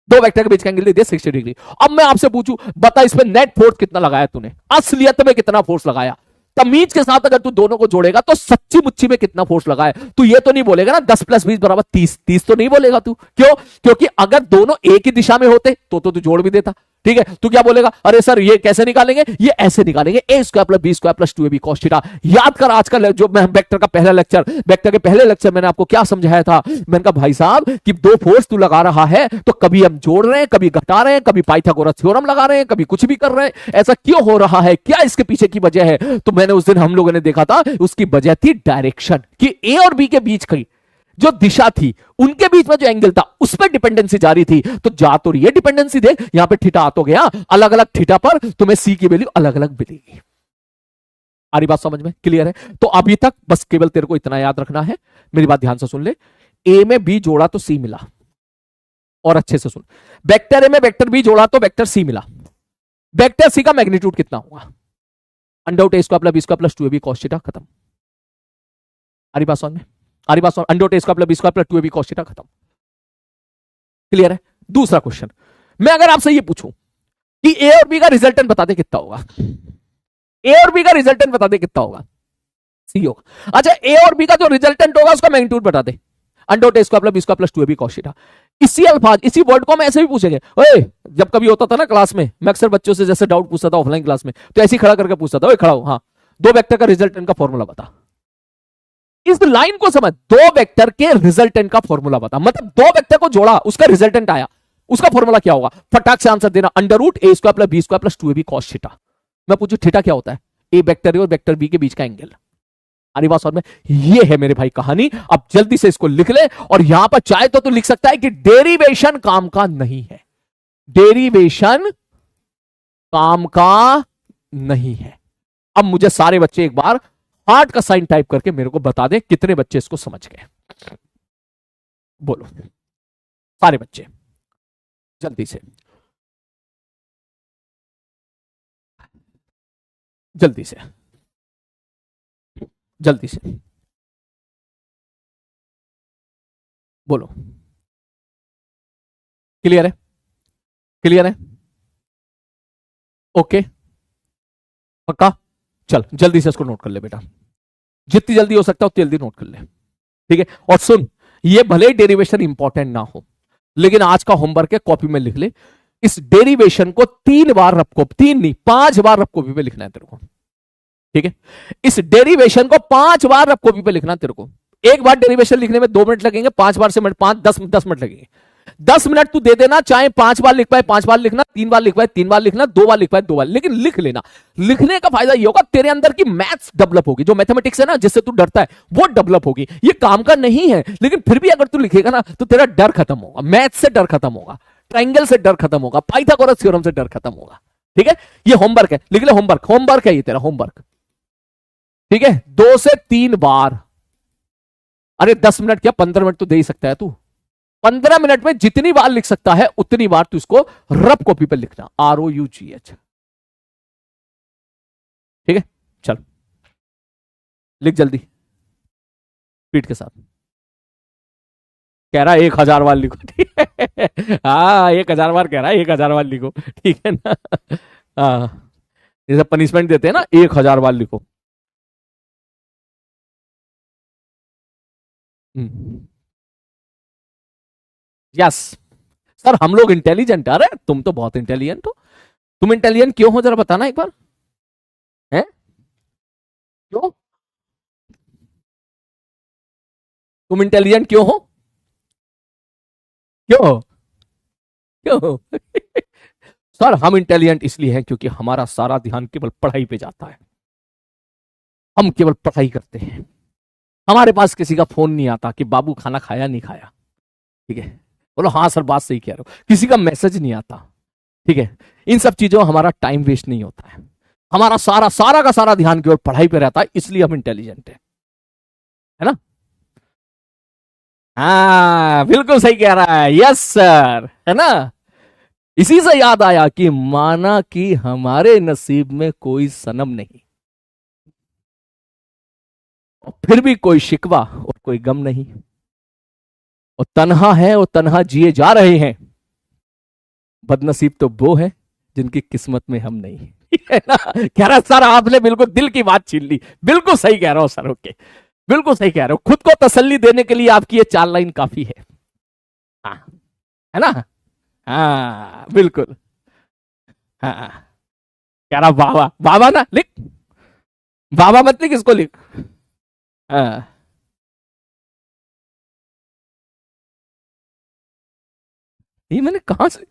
दो वेक्टर के बीच का एंगल दे दिया 60 डिग्री। अब मैं आपसे पूछूं, बता इस पे नेट फोर्स कितना लगाया तूने, असलियत में कितना फोर्स लगाया? तमीज के साथ अगर तू दोनों को जोड़ेगा तो सच्ची मुच्ची में कितना फोर्स लगाया? तू ये तो नहीं बोलेगा ना 10 + 20 बराबर 30, 30 तो नहीं बोलेगा तू। क्यों? क्योंकि अगर दोनों एक ही दिशा में होते तो तू जोड़ भी देता, ठीक है। तू क्या बोलेगा? अरे सर ये कैसे निकालेंगे? ये ऐसे निकालेंगे, A square plus B square plus 2ab cos theta. याद कर आज का जो मैं वेक्टर का पहला लेक्चर, वेक्टर के पहले लेक्चर मैंने आपको क्या समझाया था? मैंने कहा भाई साहब कि दो फोर्स तू लगा रहा है तो कभी हम जोड़ रहे हैं, कभी घटा रहे हैं, कभी पाइथागोरस थ्योरम लगा रहे हैं, कभी कुछ भी कर रहे हैं। ऐसा क्यों हो रहा है? क्या इसके पीछे की वजह है? तो मैंने उस दिन हम लोगों ने देखा था उसकी वजह थी डायरेक्शन, कि ए और बी के बीच की जो दिशा थी उनके बीच में जो एंगल था उस पर डिपेंडेंसी जारी थी। तो जा तो ये डिपेंडेंसी देख, यहां पे थीटा आ तो गया, अलग अलग थीटा पर तुम्हें सी की वैल्यू अलग अलग मिलेगी। आ रही बात समझ में? क्लियर है? तो अभी तक बस केवल तेरे को इतना याद रखना है, मेरी बात ध्यान से सुन ले। ए में बी जोड़ा तो सी मिला, और अच्छे से सुन, वेक्टर ए में वेक्टर बी जोड़ा तो वेक्टर सी मिला। वेक्टर सी का मैग्नीट्यूड कितना होगा? Under root A square plus B square plus 2ab cos theta, खत्म। आ रही बात समझ में? आ रही बात समझ? Under root A square plus B square plus 2ab cos theta, खत्म। क्लियर है? दूसरा क्वेश्चन, मैं अगर आपसे ये पूछूं कि ए और बी का रिजल्टेंट बता दे कितना होगा, ए और बी का रिजल्टेंट बता दे कितना होगा? सी होगा। अच्छा, ए और बी का जो रिजल्टेंट होगा उसका मैग्नीट्यूड बता दे, under root A square plus B square plus 2ab cos theta. इसी अल्फाज, इसी वर्ड को हम ऐसे भी पूछेंगे। ओए, जब कभी होता था ना क्लास में, मैं अक्सर बच्चों से जैसे डाउट पूछता था ऑफलाइन क्लास में, तो ऐसे ही खड़ा करके पूछता था, ओए खड़ा हो, हाँ, दो वेक्टर का रिजल्टेंट का फॉर्मूला बता। इस लाइन को समझ, दो वेक्टर के रिजल्टेंट का फॉर्मूला बता, मतलब दो वेक्टर को जोड़ा, उसका रिजल्टेंट आया, उसका फॉर्मूला क्या होगा? फटाक से आंसर देना, under root A square plus B square plus 2ab cos theta. मैं पूछू थीटा क्या होता है? ए वेक्टर ए और वेक्टर बी के बीच का एंगल। अरे बात समझ में? ये है मेरे भाई कहानी। अब जल्दी से इसको लिख ले, और यहां पर चाहे तो तू लिख सकता है कि डेरिवेशन काम का नहीं है, डेरिवेशन काम का नहीं है। अब मुझे सारे बच्चे एक बार हार्ट का साइन टाइप करके मेरे को बता दें कितने बच्चे इसको समझ गए। बोलो सारे बच्चे जल्दी से, जल्दी से, जल्दी से बोलो। क्लियर है? क्लियर है? ओके, पक्का? चल जल्दी से इसको नोट कर ले बेटा, जितनी जल्दी हो सकता है उतनी जल्दी नोट कर ले, ठीक है? और सुन, ये भले ही डेरिवेशन इंपॉर्टेंट ना हो, लेकिन आज का होमवर्क है, कॉपी में लिख ले। इस डेरिवेशन को 3 बार रफ कॉपी, 3 नहीं 5 बार रफ कॉपी पे लिखना है तेरे को, ठीक है? इस डेरिवेशन को 5 बार रफ कॉपी पे लिखना है तेरे को। एक बार डेरिवेशन लिखने में 2 मिनट लगेंगे, 5 बार से 10 मिनट लगेंगे। 10 मिनट तू दे देना, चाहे 5 बार लिख पाए 5 बार लिखना, 3 बार लिख पाए 3 बार लिखना, 2 बार लिख पाए 2 बार, लेकिन लिख लेना। लिखने का फायदा ये होगा, तेरे अंदर की मैथ्स डेवलप होगी, जो मैथमेटिक्स है ना जिससे तू डरता है वो डेवलप होगी। ये काम का नहीं है, लेकिन फिर भी अगर तू लिखेगा ना तो तेरा डर खत्म होगा, मैथ्स से डर खत्म होगा, ट्राइंगल से डर खत्म होगा, पाइथागोरस थ्योरम से डर खत्म होगा, ठीक है? ये होमवर्क है, लिख ले होमवर्क, होमवर्क है ये तेरा होमवर्क, ठीक है? 2 से 3 बार। अरे 10 मिनट क्या 15 मिनट तो दे ही सकता है तू, 15 मिनट में जितनी बार लिख सकता है उतनी बार तू इसको रफ कॉपी पर लिखना, ROUGH, ठीक है? चल लिख जल्दी स्पीड के साथ। कह रहा है 1000 बार लिखो, ठीक है? हाँ 1000 बार कह रहा है, 1000 बार लिखो, ठीक है ना? हाँ, जैसे पनिशमेंट देते हैं ना, 1000 बार लिखो। यस सर, हम लोग इंटेलिजेंट। अरे तुम तो बहुत इंटेलिजेंट हो। तुम इंटेलिजेंट क्यों हो जरा बताना एक बार, है क्यों? तुम इंटेलिजेंट क्यों हो? क्यों? क्यों? सर हम इंटेलिजेंट इसलिए हैं क्योंकि हमारा सारा ध्यान केवल पढ़ाई पे जाता है, हम केवल पढ़ाई करते हैं। हमारे पास किसी का फोन नहीं आता कि बाबू खाना खाया नहीं खाया, ठीक है? बोलो हाँ सर बात सही कह रहे हो। किसी का मैसेज नहीं आता, ठीक है? इन सब चीजों हमारा टाइम वेस्ट नहीं होता है, हमारा सारा सारा का सारा ध्यान केवल पढ़ाई पे रहता है, इसलिए हम इंटेलिजेंट है ना? हाँ बिल्कुल सही कह रहा है, यस सर, है ना? इसी से याद आया कि माना कि हमारे नसीब में कोई सनम नहीं, और फिर भी कोई शिकवा और कोई गम नहीं, और तन्हा है और तन्हा जिए जा रहे हैं। बदनसीब तो वो है जिनकी किस्मत में हम नहीं, है ना? कह रहा सर आपने बिल्कुल दिल की बात छीन ली, बिल्कुल सही कह रहा हूं सर, ओके बिल्कुल सही कह रहे हो। खुद को तसल्ली देने के लिए आपकी ये 4 लाइन काफी है, हाँ, है ना? हाँ बिल्कुल, हाँ। कह रहा बाबा, बाबा ना लिख, बाबा मत लिख, इसको लिख। हाँ ये मैंने कहा से,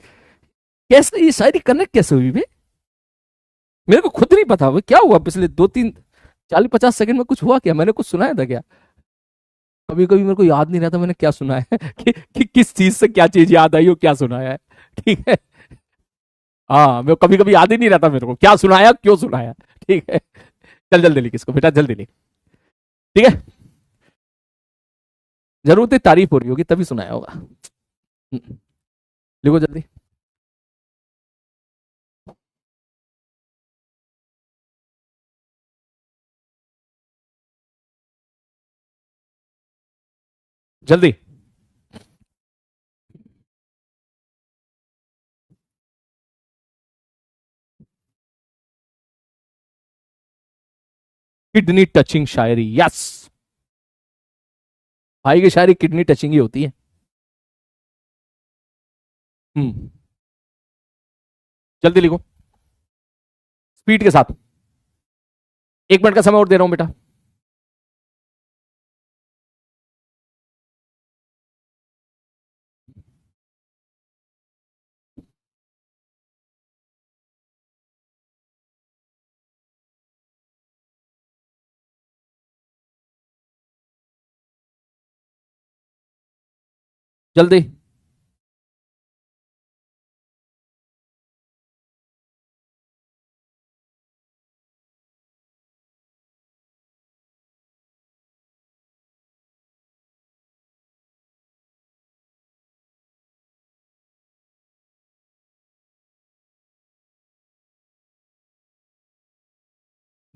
कैसे ये शायरी कनेक्ट कैसे हुई बे? मेरे को खुद नहीं पता क्या हुआ पिछले 2-3 40-50 सेकंड में, कुछ हुआ क्या? मैंने कुछ सुनाया था क्या? कभी कभी मेरे को याद नहीं रहता मैंने क्या सुनाया है, कि किस चीज से क्या चीज याद आई हो, क्या सुनाया है, ठीक है? हाँ मैं कभी कभी याद ही नहीं रहता मेरे को क्या सुनाया क्यों सुनाया, ठीक है? चल जल्दी लिख इसको बेटा, जल्दी लिख। ठीक है, जरूर तारीफ हो रही होगी तभी सुनाया होगा। लिखो जल्दी। जल्दी। किडनी टचिंग शायरी, यस। भाई की शायरी किडनी टचिंग ही होती है। हम्म, जल्दी लिखो स्पीड के साथ। 1 मिनट का समय और दे रहा हूं बेटा। जल्दी।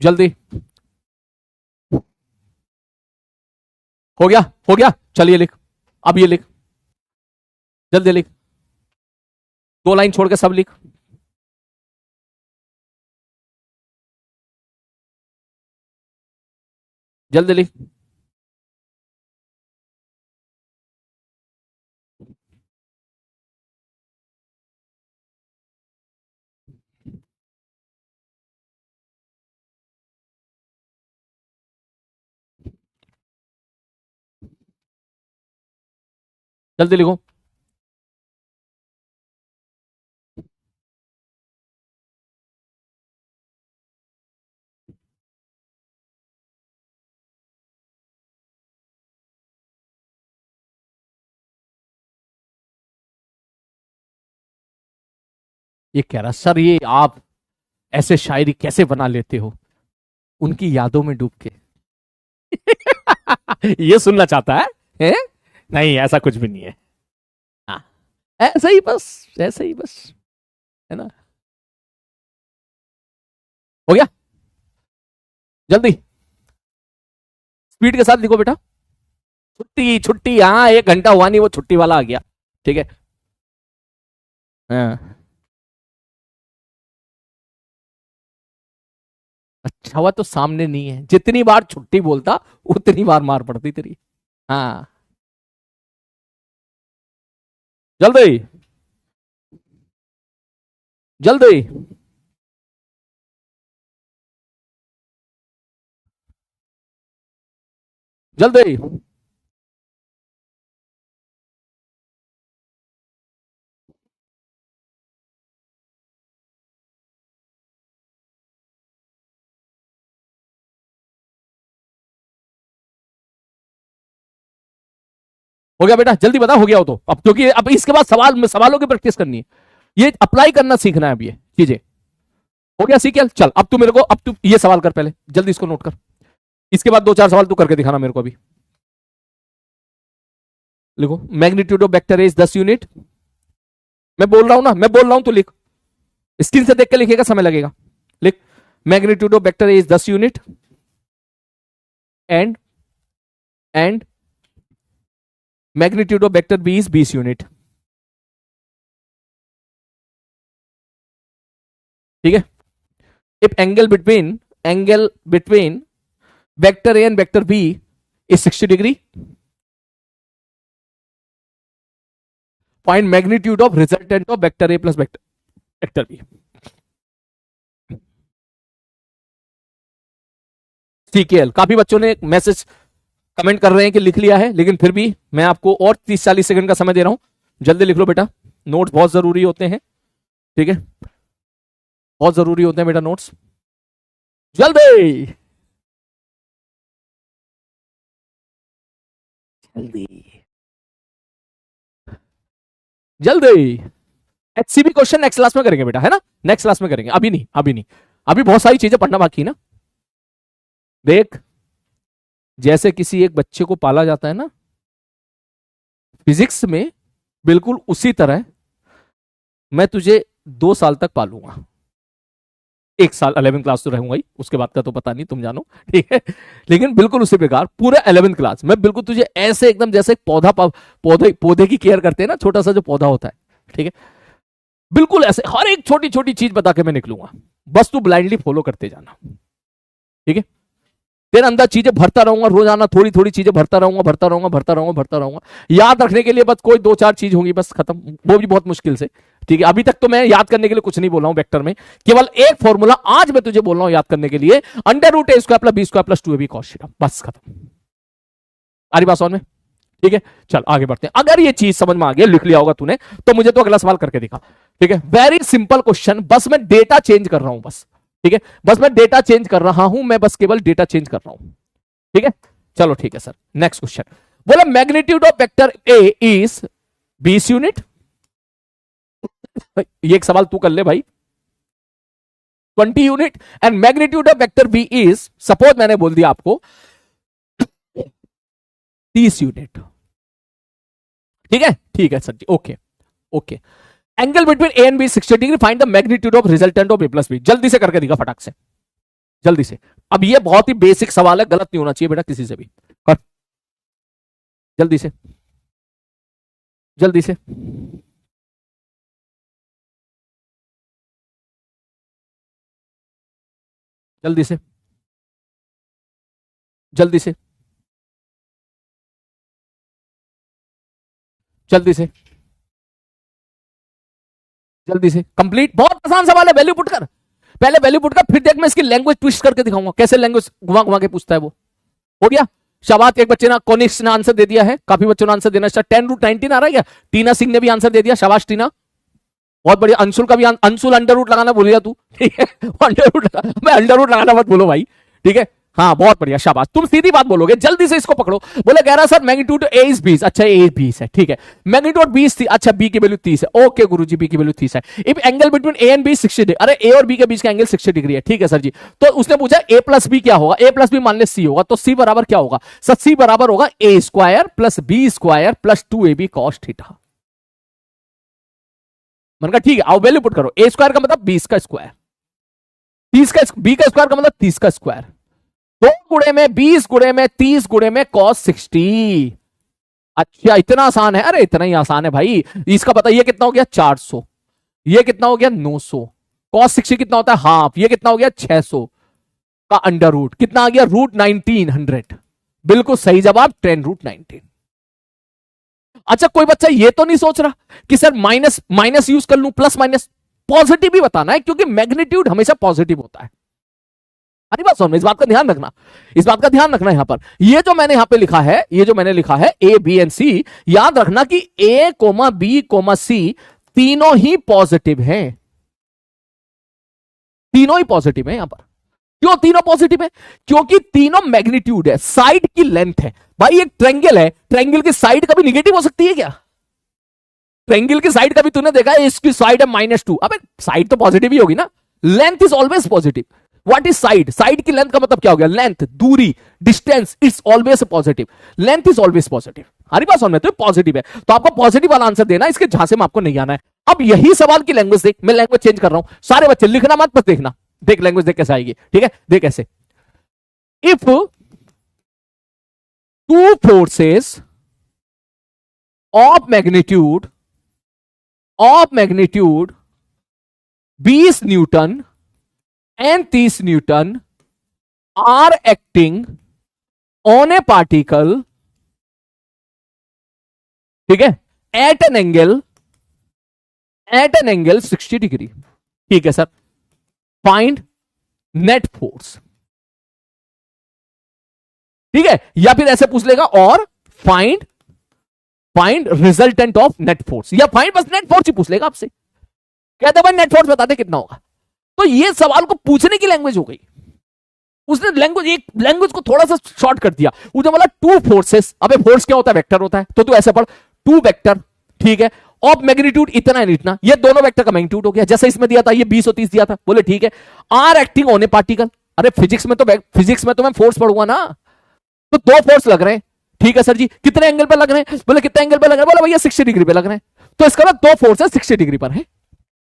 जल्दी। हो गया, हो गया, चलिए लिख। अब ये लिख, जल्दी लिख। 2 लाइन छोड़ के सब लिख। जल्दी लिख। जल्दी लिखो। ये कह रहा सर ये आप ऐसे शायरी कैसे बना लेते हो उनकी यादों में डूब के। ये सुनना चाहता है? नहीं ऐसा कुछ भी नहीं है। हाँ, ऐसा ही बस, ऐसा ही बस, है ना। हो गया, जल्दी स्पीड के साथ लिखो बेटा। छुट्टी छुट्टी, हाँ 1 घंटा हुआ नहीं वो छुट्टी वाला आ गया। ठीक है, हाँ। अच्छा हुआ तो सामने नहीं है, जितनी बार छुट्टी बोलता उतनी बार मार पड़ती तेरी। हाँ, जल्दी जल्दी। जल्दी। हो गया बेटा, जल्दी बता, हो गया हो तो अब, क्योंकि अब इसके बाद सवालों की प्रैक्टिस करनी है, ये अप्लाई करना सीखना है अब ये चीजें। हो गया सीख, चल अब तू मेरे को, अब तू ये सवाल कर पहले, जल्दी इसको नोट कर। इसके बाद 2-4 सवाल तू करके दिखाना मेरे को अभी। लिखो, magnitude of vector is 10 unit. मैं बोल रहा हूं ना, मैं बोल रहा हूं, तू लिख। स्क्रीन से देख के लिखेगा, समय लगेगा। लिख, magnitude of vector is 10 unit and and magnitude of vector B is 20 unit. ठीक है, if angle between vector A and vector B is 60 degree, find magnitude of resultant of vector A plus vector B. सीकेएल, काफी बच्चों ने message comment कर रहे हैं कि लिख लिया है, लेकिन फिर भी मैं आपको और 30-40 सेकंड का समय दे रहा हूं, जल्दी लिख लो बेटा। नोट्स बहुत जरूरी होते हैं, ठीक है, बहुत जरूरी होते हैं बेटा नोट्स। जल्दी जल्दी जल्दी। एचसीबी क्वेश्चन नेक्स्ट क्लास में करेंगे बेटा, है ना, नेक्स्ट क्लास में करेंगे, अभी नहीं, अभी नहीं, अभी बहुत सारी चीजें पढ़ना बाकी है ना। देख, जैसे किसी एक बच्चे को पाला जाता है ना फिजिक्स में, बिल्कुल उसी तरह मैं तुझे 2 साल तक पालूंगा। 1 साल 11 क्लास तो रहूंगा ही, उसके बाद का तो पता नहीं, तुम जानो, ठीक है। लेकिन बिल्कुल उसी प्रकार पूरा 11 क्लास मैं बिल्कुल तुझे ऐसे एकदम जैसे एक पौधे की केयर करते हैं ना, छोटा सा जो पौधा होता है, ठीक है, बिल्कुल ऐसे हर एक छोटी छोटी चीज बता के मैं निकलूंगा। बस तू ब्लाइंडली फॉलो करते जाना, ठीक है। तेरे अंदर चीजें भरता रहूंगा, रोजाना थोड़ी थोड़ी चीजें भरता रहूंगा, भरता रहूंगा, भरता रहूंगा, भरता रहूंगा। याद रखने के लिए बस कोई 2-4 चीज होंगी, बस खत्म, वो भी बहुत मुश्किल से, ठीक है। अभी तक तो मैं याद करने के लिए कुछ नहीं बोला हूं वेक्टर में, केवल एक फॉर्मूला आज मैं तुझे बोल रहा हूं याद करने के लिए, √a² + b² + 2ab cos theta, बस खत्म। आ रही बात समझ में? ठीक है, चल आगे बढ़ते हैं। अगर ये चीज समझ में आ गया, लिख लिया होगा तूने, तो मुझे तो अगला सवाल करके दिखा, ठीक है। वेरी सिंपल क्वेश्चन, बस मैं डेटा चेंज कर रहा हूं, बस, ठीक है, बस मैं डेटा चेंज कर रहा हूं, मैं बस केवल डेटा चेंज कर रहा हूं, ठीक है। चलो ठीक है सर, नेक्स्ट क्वेश्चन बोला magnitude of vector A is 20 unit. ये एक सवाल तू कर ले भाई, 20 unit, and magnitude of vector B is, suppose मैंने बोल दिया आपको 30 यूनिट, ठीक है, ठीक है सर जी, okay okay. Angle between A and B 60 degree, find the magnitude of resultant of A plus B. जल्दी से करके दिखा फटाक से, जल्दी से। अब ये बहुत ही बेसिक सवाल है, गलत नहीं होना चाहिए बेटा किसी से भी, कर जल्दी से, जल्दी से, जल्दी से, जल्दी से, जल्दी से, जल्दी से, कंप्लीट। बहुत आसान सवाल है, वैल्यू पुट कर, पहले वैल्यू पुट कर, फिर देख मैं इसकी लैंग्वेज ट्विस्ट करके दिखाऊंगा, कैसे लैंग्वेज घुमा घुमा के पूछता है वो। हो गया शाबाश, एक बच्चे ने कोनिक्स ने आंसर दे दिया है, काफी बच्चों ने आंसर देना स्टार्ट, 10√19 आ रहा है क्या? टीना सिंह ने भी आंसर दे दिया, शाबाश टीना, बहुत बढ़िया। अंशुल का भी, अंशुल अंडर रूट लगाना भूल गया तू, ठीक है, अंडर रूट मैं अंडर रूट लगाना मत बोलो भाई, ठीक है, हाँ बहुत बढ़िया, शाबाश, तुम सीधी बात बोलोगे, जल्दी से इसको पकड़ो। बोले कह रहा सर मैग्नीट्यूड ए इज 20, अच्छा ए 20 है, ठीक है, मैग्नीट्यूड 20 थी, अच्छा बी की वैल्यू 30 है, ओके गुरुजी बी की वैल्यू 30 है। If angle between A and B 60 degree, अरे ए और बी के बीच का एंगल 60 डिग्री है, ठीक है सर जी। तो उसने पूछा ए प्लस बी क्या होगा, ए प्लस बी मान ले सी होगा, तो सी बराबर क्या होगा सर? सी बराबर होगा a² + b² + 2ab cos theta. मैंने कहा ठीक है, आओ वैल्यू पुट करो, a² का मतलब 20 का स्क्वायर, 30 का, b का स्क्वायर का मतलब 30 का स्क्वायर, 2 गुणे में 20 गुणे में 30 गुणे में cos 60। अच्छा इतना आसान है, अरे इतना ही आसान है भाई, इसका पता, ये कितना हो गया 400, ये कितना हो गया 900, cos 60 कितना होता है हाफ, ये कितना हो गया 600 का अंडर रूट, कितना आ गया √1900, बिल्कुल सही जवाब 10√19। अच्छा कोई बच्चा ये तो नहीं सोच रहा कि सर माइनस माइनस यूज कर लूं, प्लस माइनस, पॉजिटिव भी बताना है, क्योंकि मैग्नीट्यूड हमेशा पॉजिटिव होता है। अरे बात सुन, इस बात का ध्यान रखना, इस बात का ध्यान रखना। यहां पर ये जो मैंने यहां पे लिखा है, ये जो मैंने लिखा है ए बी एंड सी, याद रखना कि ए कोमा बी कोमा सी तीनों ही पॉजिटिव हैं, तीनों ही पॉजिटिव है यहां पर। क्यों तीनों पॉजिटिव है? क्योंकि तीनों मैग्नीट्यूड है, साइड की लेंथ है। भाई एक ट्रायंगल है, ट्रायंगल की साइड कभी निगेटिव हो सकती है क्या? ट्रायंगल की साइड कभी तूने देखा है इसकी साइड है -2? अबे साइड तो पॉजिटिव ही होगी ना, length is always positive. What is side? Side की लेंथ का मतलब क्या हो गया? लेंथ, दूरी, distance, it's always positive, length is always positive. हमारी बात समझ में, तो पॉजिटिव है, तो आपको पॉजिटिव वाला आंसर देना, इसके झांसे में आपको नहीं आना है। अब यही सवाल की लैंग्वेज देख, मैं लैंग्वेज चेंज कर रहा हूं, सारे बच्चे लिखना मत, बस देखना, देख लैंग्वेज देख कैसे आएगी, ठीक है, देख कैसे। If 2 forces of magnitude 20 Newton and 30 Newton are acting on a particle, ठीक है, at an angle 60 डिग्री, ठीक है सर, फाइंड नेट फोर्स, ठीक है, या फिर ऐसे पूछ लेगा और find resultant of net force, या फाइंड बस नेट फोर्स ही पूछ लेगा आपसे, कहते भाई नेट फोर्स बता दे कितना होगा। तो ये सवाल को पूछने की लैंग्वेज हो गई, उसने लैंग्वेज को थोड़ा सा शॉर्ट कर दिया। उसने बोला 2 फोर्सेस, अबे फोर्स क्या होता है? वेक्टर होता है, तो तू ऐसे पढ़ 2 वेक्टर, ठीक है, ऑफ मैग्नीट्यूड इतना है इतना, ये दोनों वेक्टर का मैग्नीट्यूड हो गया, जैसे इसमें दिया था ये 20 और 30 दिया था, बोले ठीक है, are acting on a particle, अरे फिजिक्स में तो मैं फोर्स पढ़ूंगा ना, तो दो फोर्स लग रहे हैं। ठीक है सर जी, कितने एंगल पर लग रहे हैं? बोले कितने एंगल पर लग रहे हैं? बोले भैया 60 डिग्री पे लग रहे हैं। तो इसका मतलब दो फोर्स है 60 डिग्री पर है।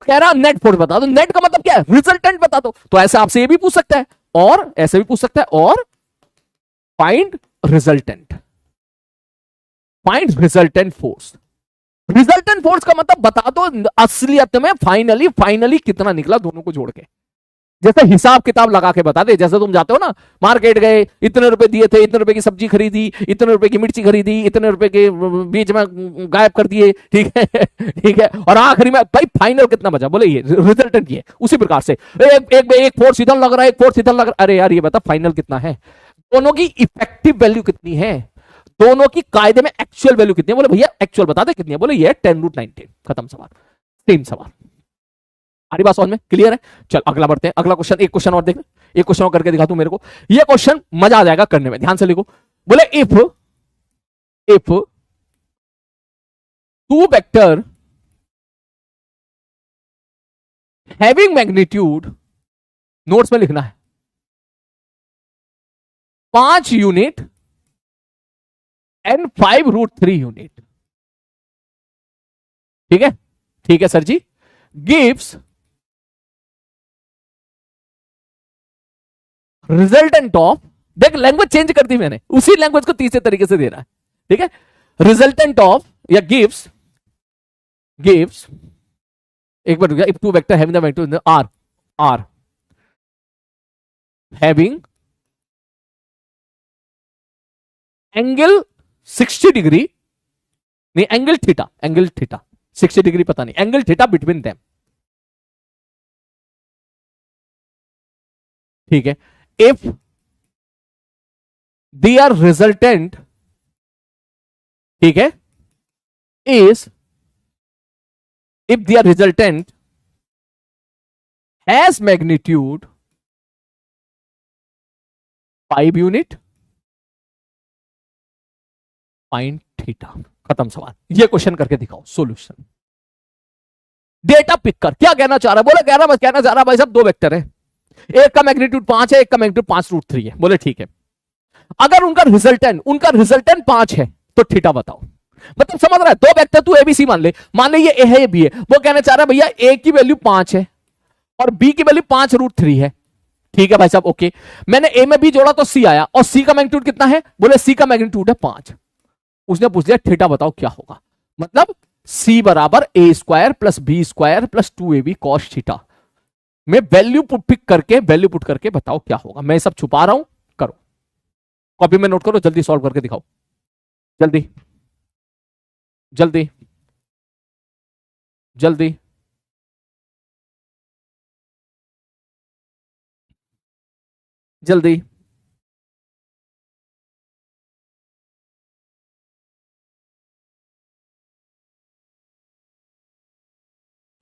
कह रहा नेट फोर्स बता दो। नेट का मतलब क्या है? रिजल्टेंट बता दो। तो ऐसे आपसे ये भी पूछ सकता है और ऐसे भी पूछ सकता है, और find resultant, find resultant force. Resultant force का मतलब बता दो असलियत में फाइनली कितना निकला दोनों को जोड़ के। जैसे हिसाब किताब लगा के बता दे, जैसे तुम जाते हो ना मार्केट गए, इतने रुपए दिए थे, इतने रुपए की सब्जी खरीदी, इतने रुपए की मिर्ची खरीदी, इतने रुपए के बीच में गायब कर दिए, ठीक है ठीक है, और आखिरी में भाई फाइनल कितना बचा? बोले ये रिजल्टेंट ये। उसी प्रकार से एक फोर्स इधर लग रहा है, एक फोर्स इधर लग रहा है, अरे यार ये बता फाइनल कितना है? दोनों की इफेक्टिव वैल्यू कितनी है, दोनों की कायदे में एक्चुअल वैल्यू कितनी है? बोले भैया एक्चुअल बता दे कितनी है? बोले ये 10√19। खत्म सवाल, सेम सवाल। हमारी बात समझ में क्लियर है? चल अगला बढ़ते हैं, अगला क्वेश्चन, एक क्वेश्चन और देख, एक क्वेश्चन और करके दिखा तू मेरे को। ये क्वेश्चन मजा आ जाएगा करने में, ध्यान से लिखो। बोले if two vector having magnitude, notes में लिखना है, 5 यूनिट एंड 5√3 यूनिट, ठीक है, ठीक है सर जी, गिव्स रिजल्टेंट ऑफ, देख लैंग्वेज चेंज कर दी मैंने, उसी लैंग्वेज को तीसरे तरीके से दे रहा है, ठीक है, रिजल्टेंट ऑफ या गिव्स एक बार if two vector having the magnitude R having angle 60 degree, नहीं एंगल थीटा 60 डिग्री पता नहीं, एंगल थीटा बिटवीन देम, ठीक है, इफ देयर रिजल्टेंट, ठीक है, is if their resultant has magnitude 5 unit, find theta। खत्म सवाल। ये क्वेश्चन करके दिखाओ सॉल्यूशन। डेटा पिक कर, क्या कहना चाह रहा है? बोले कहना चाह रहा भाई साहब दो वेक्टर है, एक का मैग्नीट्यूड 5 है, एक का मैग्नीट्यूड 5√3 है। बोले ठीक है, अगर उनका रिजल्टेंट 5 है तो थीटा बताओ। मतलब समझ रहा है, दो वेक्टर तू एबीसी मान ले ये ए है ये बी है, वो कहना चाह रहा है भैया ए की वैल्यू 5 है और बी की वैल्यू 5√3 है, ठीक है भाई साहब ओके। मैंने ए में बी जोड़ा तो सी आया, और सी का मैग्नीट्यूड कितना है? बोले सी का मैग्नीट्यूड है 5। उसने पूछ दिया थीटा बताओ क्या होगा, मतलब सी बराबर A square plus B square plus 2ab cos theta में वैल्यू पुट करके बताओ क्या होगा। मैं सब छुपा रहा हूं, करो कॉपी में नोट करो, जल्दी सॉल्व करके दिखाओ, जल्दी जल्दी जल्दी जल्दी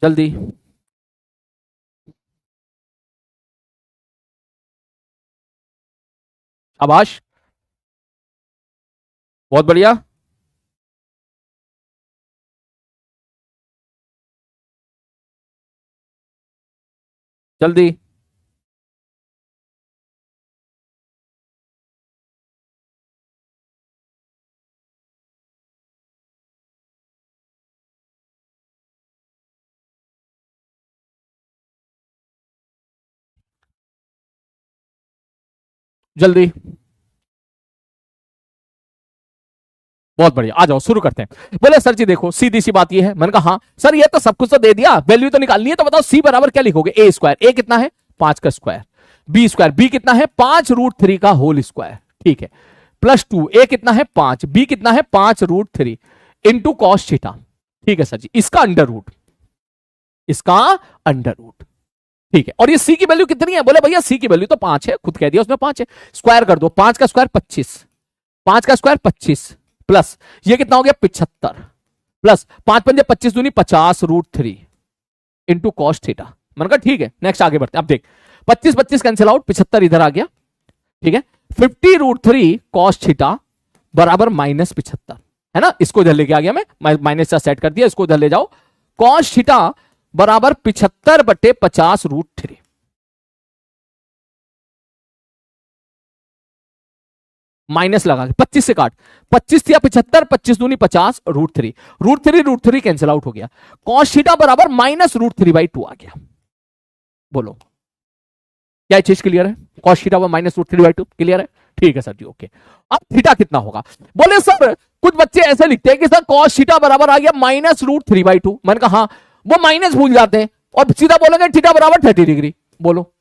जल्दी। शाबाश, बहुत बढ़िया, जल्दी जल्दी, बहुत बढ़िया, आ जाओ शुरू करते हैं। बोले सर जी देखो सीधी सी बात ये है। मैंने कहा हाँ सर ये तो सब कुछ तो दे दिया, वैल्यू तो निकालनी है, तो बताओ सी बराबर क्या लिखोगे? ए स्क्वायर, ए कितना है? 5 का स्क्वायर, बी स्क्वायर, बी कितना है? 5√3 का होल स्क्वायर, ठीक है, प्लस 2, ए कितना है? 5, बी कितना है? 5√3 इंटू कॉस थीटा, ठीक है सर जी, इसका अंडर रूट, ठीक है। और ये सी की वैल्यू कितनी है? बोले भैया सी की वैल्यू तो 5 है, खुद कह दिया उसमें 5 है, स्क्वायर कर दो, 5 का स्क्वायर 25, 5 का स्क्वायर 25 प्लस ये कितना हो गया? 75 प्लस 5 पंजे 25 दूनी 50√3 इंटू कॉस थीटा। मैंने कहा ठीक है नेक्स्ट आगे बढ़ते हैं। अब देख 25 कैंसिल आउट, 75 इधर आ गया, ठीक है, 50√3 कॉस थीटा बराबर -75 है ना, इसको इधर लेके आ गया मैं, माइनस का सेट कर दिया, इसको इधर ले जाओ, कॉस थीटा बराबर 75/50√3। माइनस लगा के 25 से काट, 25 या 75, 25 दूनी 50, √3 कैंसिल आउट हो गया। कॉस थीटा बराबर -√3/2 आ गया। बोलो क्या चीज क्लियर है? कॉस थीटा पर -√3/2 क्लियर है? ठीक है सर जी, ओके। अब थीटा कितना होगा? बोले सर कुछ बच्चे ऐसे लिखते हैं कि सर कॉस थीटा बराबर आ गया -√3/2। मैंने कहा हाँ, वो माइनस भूल जाते हैं और सीधा बोलेंगे थीटा बराबर 30 डिग्री। बोलो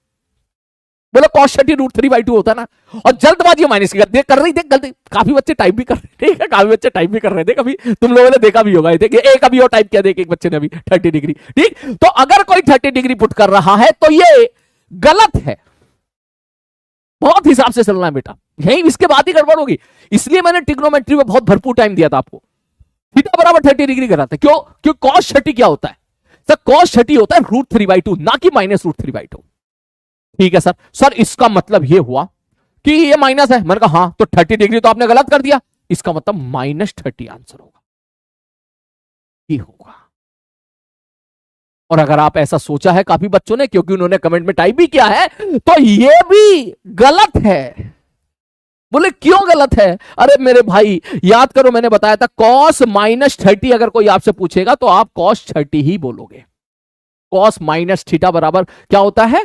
cos 30 √3/2 होता है ना। और जल्दबाजी माइनस की कर रही थे गलती, काफी बच्चे टाइप भी कर रहे थे, ठीक है, काफी बच्चे टाइप भी कर रहे थे, कभी तुम लोगों ने देखा भी होगा, एक अभी और टाइप किया, देख एक बच्चे ने अभी 30 डिग्री। ठीक, तो अगर कोई 30 डिग्री पुट कर रहा है तो ये गलत है, बहुत हिसाब से चलना है बेटा, यही इसके बाद ही गड़बड़ होगी। इसलिए मैंने ट्रिग्नोमेट्री में बहुत भरपूर टाइम दिया था आपको। थीटा बराबर 30 डिग्री कराते हैं, क्यों cos 30 क्या होता है सर? cos 30 होता है √3/2, ना कि -√3/2। ठीक है सर इसका मतलब ये हुआ कि ये माइनस है। मैंने कहा हाँ, तो 30 डिग्री तो आपने गलत कर दिया, इसका मतलब -30 आंसर होगा, ये होगा। और अगर आप ऐसा सोचा है काफी बच्चों ने, क्योंकि उन्होंने कमेंट में टाइप भी किया है, तो ये भी गलत है। बोले क्यों गलत है? अरे मेरे भाई याद करो, मैंने बताया था cos -30 अगर कोई आपसे पूछेगा तो आप cos 30 ही बोलोगे। cos -θ बराबर क्या होता है?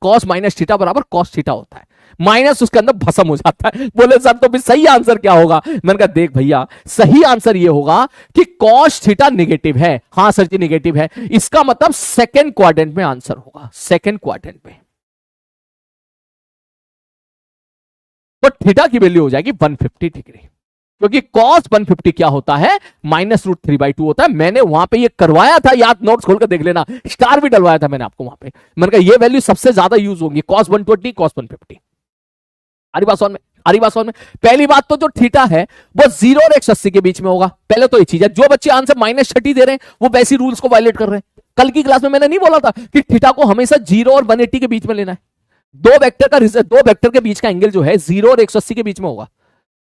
cos -θ बराबर cos थीटा होता है, माइनस उसके अंदर भस्म हो जाता है। बोले सर तो भी सही आंसर क्या होगा? मैंने कहा देख भैया, सही आंसर ये होगा कि cos थीटा निगेटिव है। हाँ सर जी निगेटिव है, इसका मतलब सेकेंड क्वाड्रेंट में आंसर होगा, सेकेंड क्वाड्रेंट में। तो थीटा की वैल्यू हो जाएगी 150 डिग्री, क्योंकि cos 150 क्या होता है? -√3/2 होता है। मैंने वहां पे ये करवाया था, याद, नोट्स खोल कर देख लेना, स्टार भी डलवाया था मैंने आपको वहां पे। मैंने कहा ये वैल्यू सबसे ज्यादा यूज होंगी, cos 120, cos 150। आरी बात समझ में? पहली बात तो जो थीटा है वो 0 और 180 के बीच में होगा, पहले तो ये चीज है। जो बच्चे आंसर -30 दे रहे हैं वो वैसी रूल्स को वायलेट कर रहे हैं। कल की क्लास में मैंने नहीं बोला था कि थीटा को हमेशा 0 और 180 के बीच में लेना है। दो वेक्टर के बीच का एंगल जो है 0 और 180 के बीच में होगा।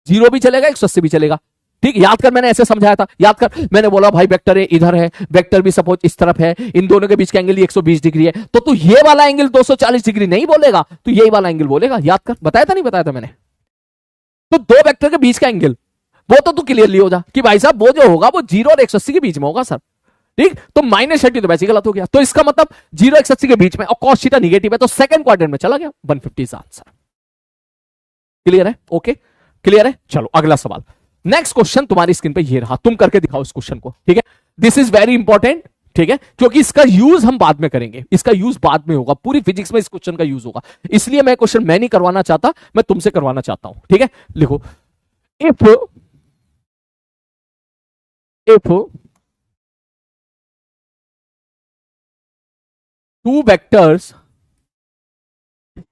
0 भी चलेगा, 180 भी चलेगा। ठीक, याद कर, मैंने ऐसे समझाया था, याद कर, मैंने बोला भाई वेक्टर इधर है, वेक्टर भी सपोज इस तरफ है, इन दोनों के बीच का एंगल 120 डिग्री है, तो तू ये वाला एंगल 240 डिग्री नहीं बोलेगा, तू यही वाला एंगल बोलेगा। याद कर, बताया था नहीं बताया था मैंने? तो दो वेक्टर के बीच का एंगल वो तो तू क्लियरली हो जा कि भाई साहब वो जो होगा वो 0 और 180 के बीच में होगा सर। ठीक, तो -30 तो वैसे गलत हो गया, तो इसका मतलब 0 180 के बीच में, और cos थीटा निगेटिव है, तो सेकंड क्वाड्रेंट में चला गया, 150 आंसर। क्लियर है? ओके, क्लियर है। चलो अगला सवाल, नेक्स्ट क्वेश्चन तुम्हारी स्क्रीन पे ये रहा, तुम करके दिखाओ इस क्वेश्चन को। ठीक है, दिस इज वेरी इंपॉर्टेंट, ठीक है, क्योंकि इसका यूज हम बाद में करेंगे, इसका यूज बाद में होगा, पूरी फिजिक्स में इस क्वेश्चन का यूज होगा, इसलिए मैं क्वेश्चन मैं नहीं करवाना चाहता, मैं तुमसे करवाना चाहता हूं। ठीक है, लिखो, if two vectors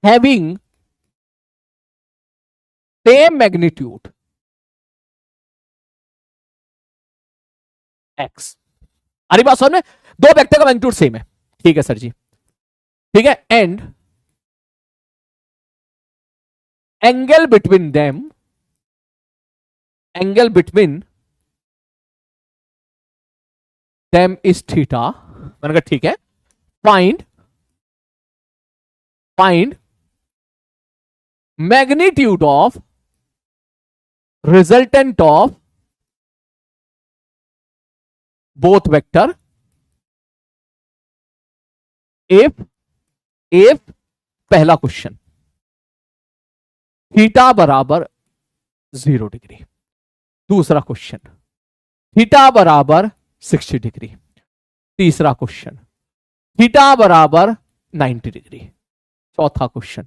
having same magnitude x, अरे बात समझ में? दो वेक्टर का मैग्नीट्यूड सेम है, ठीक है सर जी, ठीक है, and angle between them is theta. मैंने कहा ठीक है, find magnitude of resultant of both vector if पहला क्वेश्चन थीटा बराबर 0 डिग्री, दूसरा क्वेश्चन थीटा बराबर 60 डिग्री, तीसरा क्वेश्चन थीटा बराबर 90 डिग्री, चौथा क्वेश्चन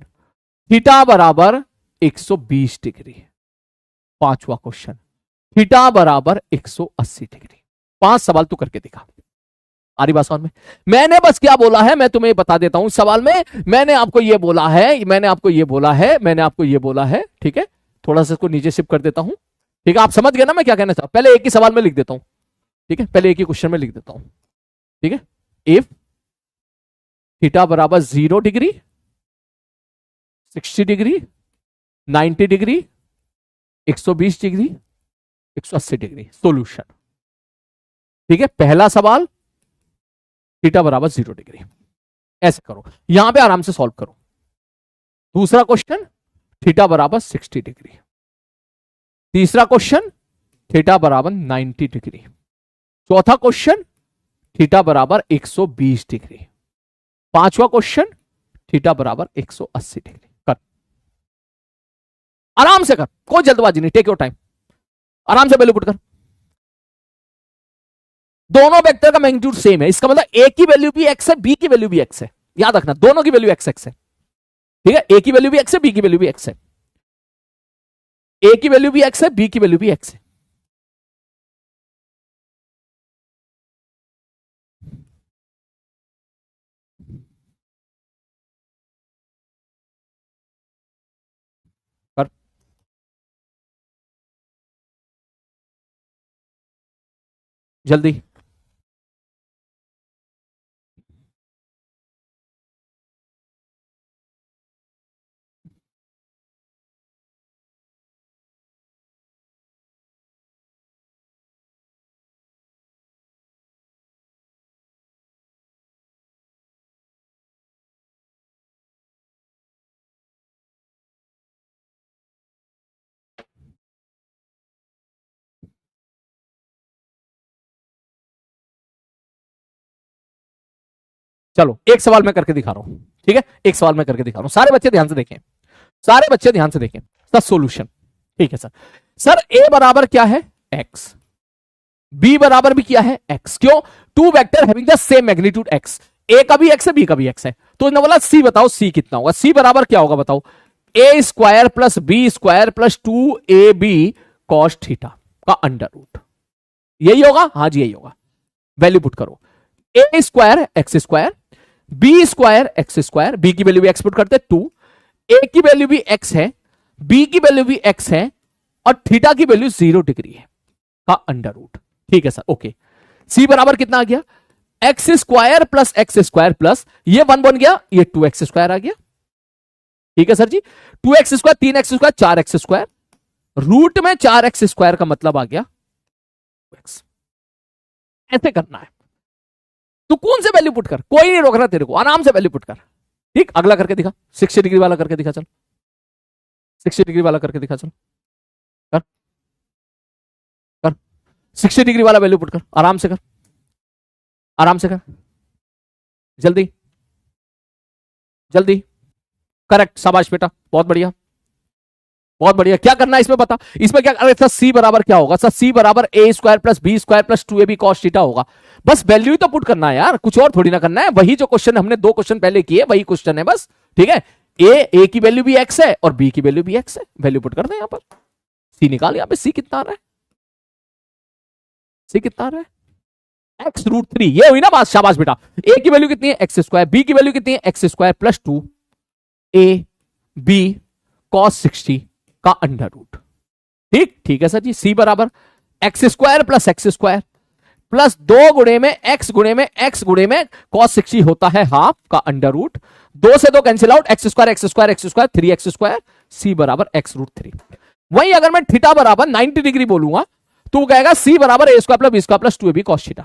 थीटा बराबर 120 डिग्री, पांचवा क्वेश्चन थीटा बराबर 180 डिग्री। 5 सवाल तो करके दिखा। आ रही बात समझ में? मैंने बस क्या बोला है मैं तुम्हें बता देता हूं, सवाल में मैंने आपको ये बोला है, ठीक है, थोड़ा सा इसको नीचे शिफ्ट कर देता हूं, ठीक है, आप समझ गए ना मैं क्या कहना चाहता हूं? पहले एक ही सवाल में लिख देता हूं, ठीक है, पहले एक ही क्वेश्चन में लिख देता हूं, ठीक है, इफ थीटा बराबर 0 degree, 60 degree, 90 degree, 120 degree, 180 degree, solution. ठीक है, पहला सवाल थीटा बराबर 0 डिग्री, ऐसे करो, यहां पे आराम से सॉल्व करो। दूसरा क्वेश्चन थीटा बराबर 60 डिग्री, तीसरा क्वेश्चन थीटा बराबर 90 डिग्री। चौथा क्वेश्चन थीटा बराबर 120 डिग्री। पांचवा क्वेश्चन थीटा बराबर 180 डिग्री। कर, आराम से कर, कोई जल्दबाजी नहीं, टेक योर टाइम, आराम से वैल्यू पुट कर। दोनों वेक्टर का मैग्नीट्यूड सेम है, इसका मतलब ए की वैल्यू भी एक्स है, बी की वैल्यू भी एक्स है। याद रखना, दोनों की वैल्यू एक्स एक्स है, ठीक है। ए की वैल्यू भी एक्स है, बी की वैल्यू भी एक्स है। ए की वैल्यू भी एक्स है, बी की वैल्यू भी एक्स है। कर, जल्दी। चलो एक सवाल मैं करके दिखा रहा हूं, ठीक है, एक सवाल मैं करके दिखा रहा हूं, सारे बच्चे ध्यान से देखें, सारे बच्चे ध्यान से देखें। सर सॉल्यूशन, ठीक है सर। सर ए बराबर क्या है, एक्स, बी बराबर भी क्या है, एक्स। क्यों, two vector having the same magnitude x, A का भी एक्स है, बी का भी एक्स है। तो इन्होंने बोला सी बताओ, सी कितना होगा। सी बराबर क्या होगा बताओ, A square plus B square plus 2ab cos theta का अंडर रूट, यही होगा, हाँ जी यही होगा। वैल्यू पुट करो, A square x square, B square x square, B की वैल्यू भी एक्स पुट करते 2, ए की वैल्यू भी एक्स है, बी की वैल्यू भी एक्स है, और थीटा की वैल्यू 0 डिग्री है का अंडर रूट, ठीक है सर, ओके। सी बराबर कितना आ गया, एक्स स्क्वायर प्लस ये 1 बन गया, ये 2x स्क्वायर आ गया, ठीक है सर जी। 2x square 3x square 4x square, root में 4x स्क्वायर का मतलब आ गया x। ऐसे करना है, तू कौन से वैल्यू पुट कर, कोई नहीं रोक रहा तेरे को, आराम से वैल्यू पुट कर, ठीक। अगला करके दिखा, 60 डिग्री वाला करके दिखा, चल 60 डिग्री वाला करके दिखा, चल कर कर 60 डिग्री वाला वैल्यू पुट कर, आराम से कर, आराम से कर, जल्दी जल्दी, करेक्ट, शाबाश बेटा, बहुत बढ़िया बहुत बढ़िया। क्या करना है इसमें बता, इसमें क्या, अरे सर सी बराबर क्या होगा, सर सी बराबर A square plus B square plus 2ab cos theta होगा। बस वैल्यू ही तो पुट करना है यार, कुछ और थोड़ी ना करना है, वही जो क्वेश्चन हमने 2 क्वेश्चन पहले किए वही क्वेश्चन है बस, ठीक है। ए की वैल्यू भी एक्स है और बी की वैल्यू भी एक्स है, वैल्यू पुट कर दे यहां पर, सी निकाल, यहां पे सी कितना आ रहा है, सी कितना आ रहा है, एक्स रूट 3, ये हुई ना बात, शाबाश बेटा। ए की वैल्यू कितनी है एक्स स्क्वायर, बी की वैल्यू कितनी है x square plus 2ab cos 60 का अंडर रूट, ठीक, ठीक है सर जी। सी बराबर एक्स स्क्वायर प्लस 2 गुणे में एक्स गुणे में कॉस 60 होता है हाफ का अंडर रूट, 2 से 2 cancel out, x square 3x square, C बराबर एक्स रूट 3। वहीं अगर मैं थीटा बराबर 90 डिग्री बोलूंगा तो कहेगा सी बराबर A square plus B square plus 2ab cos theta.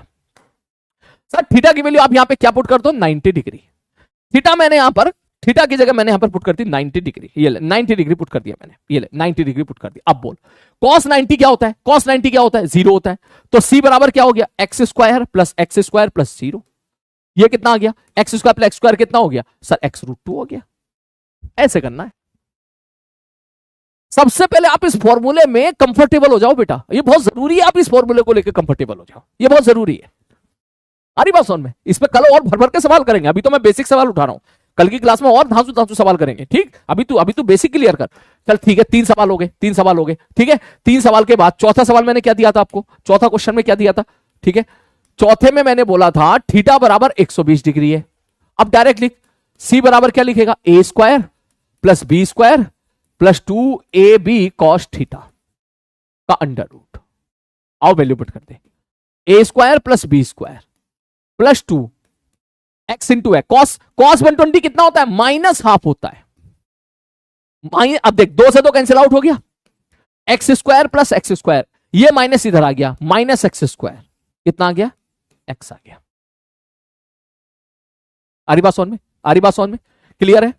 Sir theta की वैल्यू आप यहां पे क्या पुट कर दो, 90 डिग्री। थीटा मैंने यहां पर, थीटा की जगह मैंने यहां पर पुट कर दी 90 डिग्री, ये ले 90 डिग्री पुट कर दिया मैंने, ये ले 90 डिग्री पुट कर दिया। अब बोल cos 90 क्या होता है, cos 90 क्या होता है, 0 होता है। तो c बराबर क्या हो गया, एक्स स्क्वायर प्लस 0। ये कितना आ गया, x square plus x square कितना हो गया सर, एक्स रूट 2 हो गया। ऐसे करना है, सबसे पहले आप इस फॉर्मूले में कंफर्टेबल हो जाओ बेटा, ये बहुत जरूरी है, आप इस फॉर्मूले को लेकर कंफर्टेबल हो जाओ, ये बहुत जरूरी है। आ रही बात समझ में, इस पे कल और भर भर के सवाल करेंगे, अभी तो मैं बेसिक सवाल उठा रहा हूं, कल की क्लास में और धांसू सवाल करेंगे, ठीक। अभी तू बेसिक क्लियर कर, चल ठीक है। 3 सवाल हो गए, 3 सवाल हो गए, ठीक है। 3 सवाल के बाद चौथा सवाल मैंने क्या दिया था आपको, चौथा क्वेश्चन में क्या दिया था, ठीक है। चौथे में मैंने बोला था थीटा बराबर 120 डिग्री है। अब डायरेक्ट लिख, सी बराबर क्या लिखेगा, A square plus B square plus 2ab cos theta का अंडर रूट। आओ वैल्यू पुट कर दे, A square plus B square plus 2 x into है, कॉस 120 कितना होता है, माइनस हाफ होता है। अब देख 2 से 2 कैंसिल आउट हो गया, x square plus x square, ये माइनस इधर आ गया, माइनस एक्स स्क्वायर कितना आ गया, एक्स आ गया। आरी बात समझ में, आरी बात समझ में, क्लियर है,